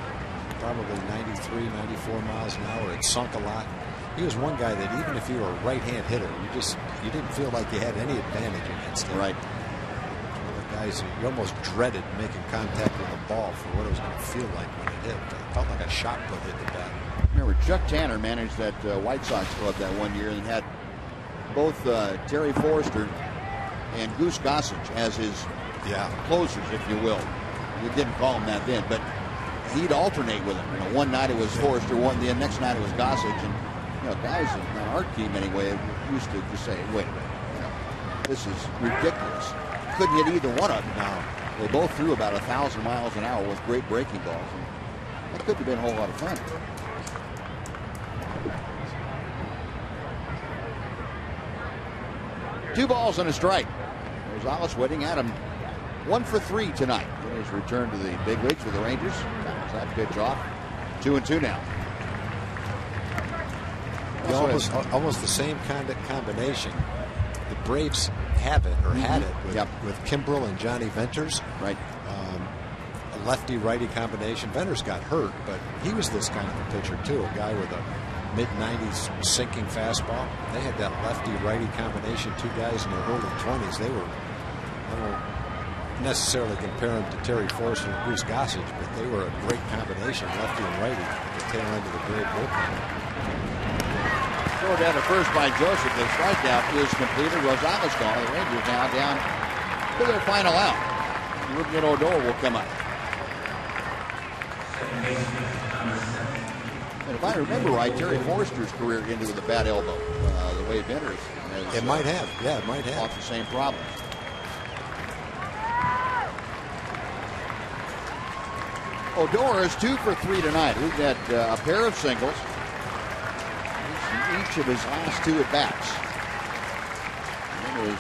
probably 93, 94 miles an hour. It sunk a lot. He was one guy that even if you were a right-hand hitter, you didn't feel like you had any advantage against him. Right. One of the guys you almost dreaded making contact with the ball for what it was going to feel like when it hit. It felt like a shot put hit the bat. Remember, Chuck Tanner managed that White Sox club that one year and had both Terry Forster and Goose Gossage as his closers, if you will. We didn't call him that then, but he'd alternate with him. You know, one night it was Forster, the next night it was Gossage, and guys on our team anyway used to just say, "Wait a minute, this is ridiculous." Couldn't hit either one of them. Now they both threw about 1,000 miles an hour with great breaking balls. And that could have been a whole lot of fun. Two balls and a strike. Rosales waiting at him. 1 for 3 tonight. His return to the big leagues with the Rangers. That pitch off. 2-2 now. Almost the same kind of combination. The Braves have it, or had it, with Kimbrel and Johnny Venters. Right. A lefty-righty combination. Venters got hurt, but he was this kind of a pitcher, too. A guy with a mid-90s sinking fastball. They had that lefty-righty combination, two guys in their early 20s. I don't necessarily compare them to Terry Forster and Goose Gossage, but they were a great combination, lefty and righty, at the tail end of the Brave bullpen. Throw down to first by Joseph. The strikeout is completed. Rosales gone. The Rangers now down to their final out. Ruben Odor will come up. And if I remember right, Terry Forster's career ended with a bad elbow. The way Venters has, it might have. Yeah, it might have. Fought the same problems. Odor is 2 for 3 tonight. We've got a pair of singles. Each of his last 2 at bats. He was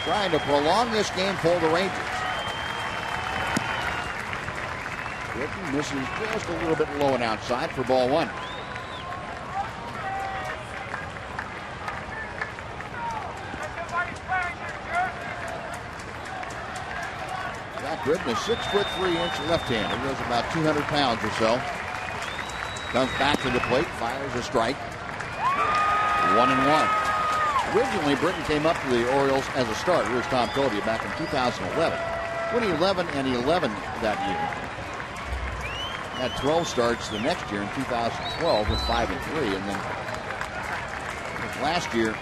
trying to prolong this game for the Rangers. Britton misses just a little bit low and outside for ball 1. Zach Britton is 6'3" left-hander. He goes about 200 pounds or so. Comes back to the plate, fires a strike. 1-1. Originally, Britton came up to the Orioles as a starter, as Tom told you, back in 2011. 2011 and 11 that year. had 12 starts the next year in 2012 with 5-3, and then last year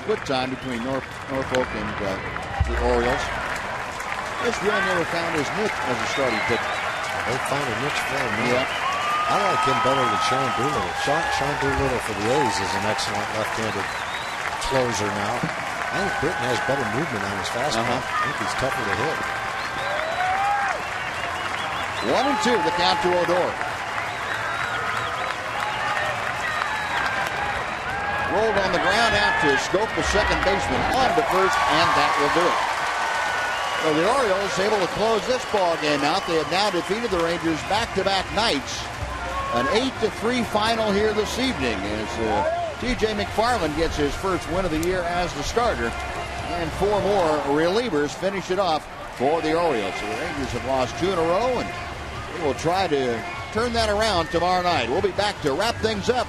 split time between Norfolk and the Orioles. Just really never found his niche as a starting pitcher. They found a niche for him. Yeah. I like him better than Sean Doolittle. Sean Doolittle for the A's is an excellent left-handed closer now. I think Britton has better movement on his fastball. I think he's tougher to hit. 1-2, the count to Odor. Rolled on the ground out to Scope, the second baseman, on to first, and that will do it. So the Orioles able to close this ball game out. They have now defeated the Rangers back-to-back nights. An 8-3 final here this evening as T.J. McFarland gets his first win of the year as the starter, and 4 more relievers finish it off for the Orioles. So the Rangers have lost 2 in a row, and they will try to turn that around tomorrow night. We'll be back to wrap things up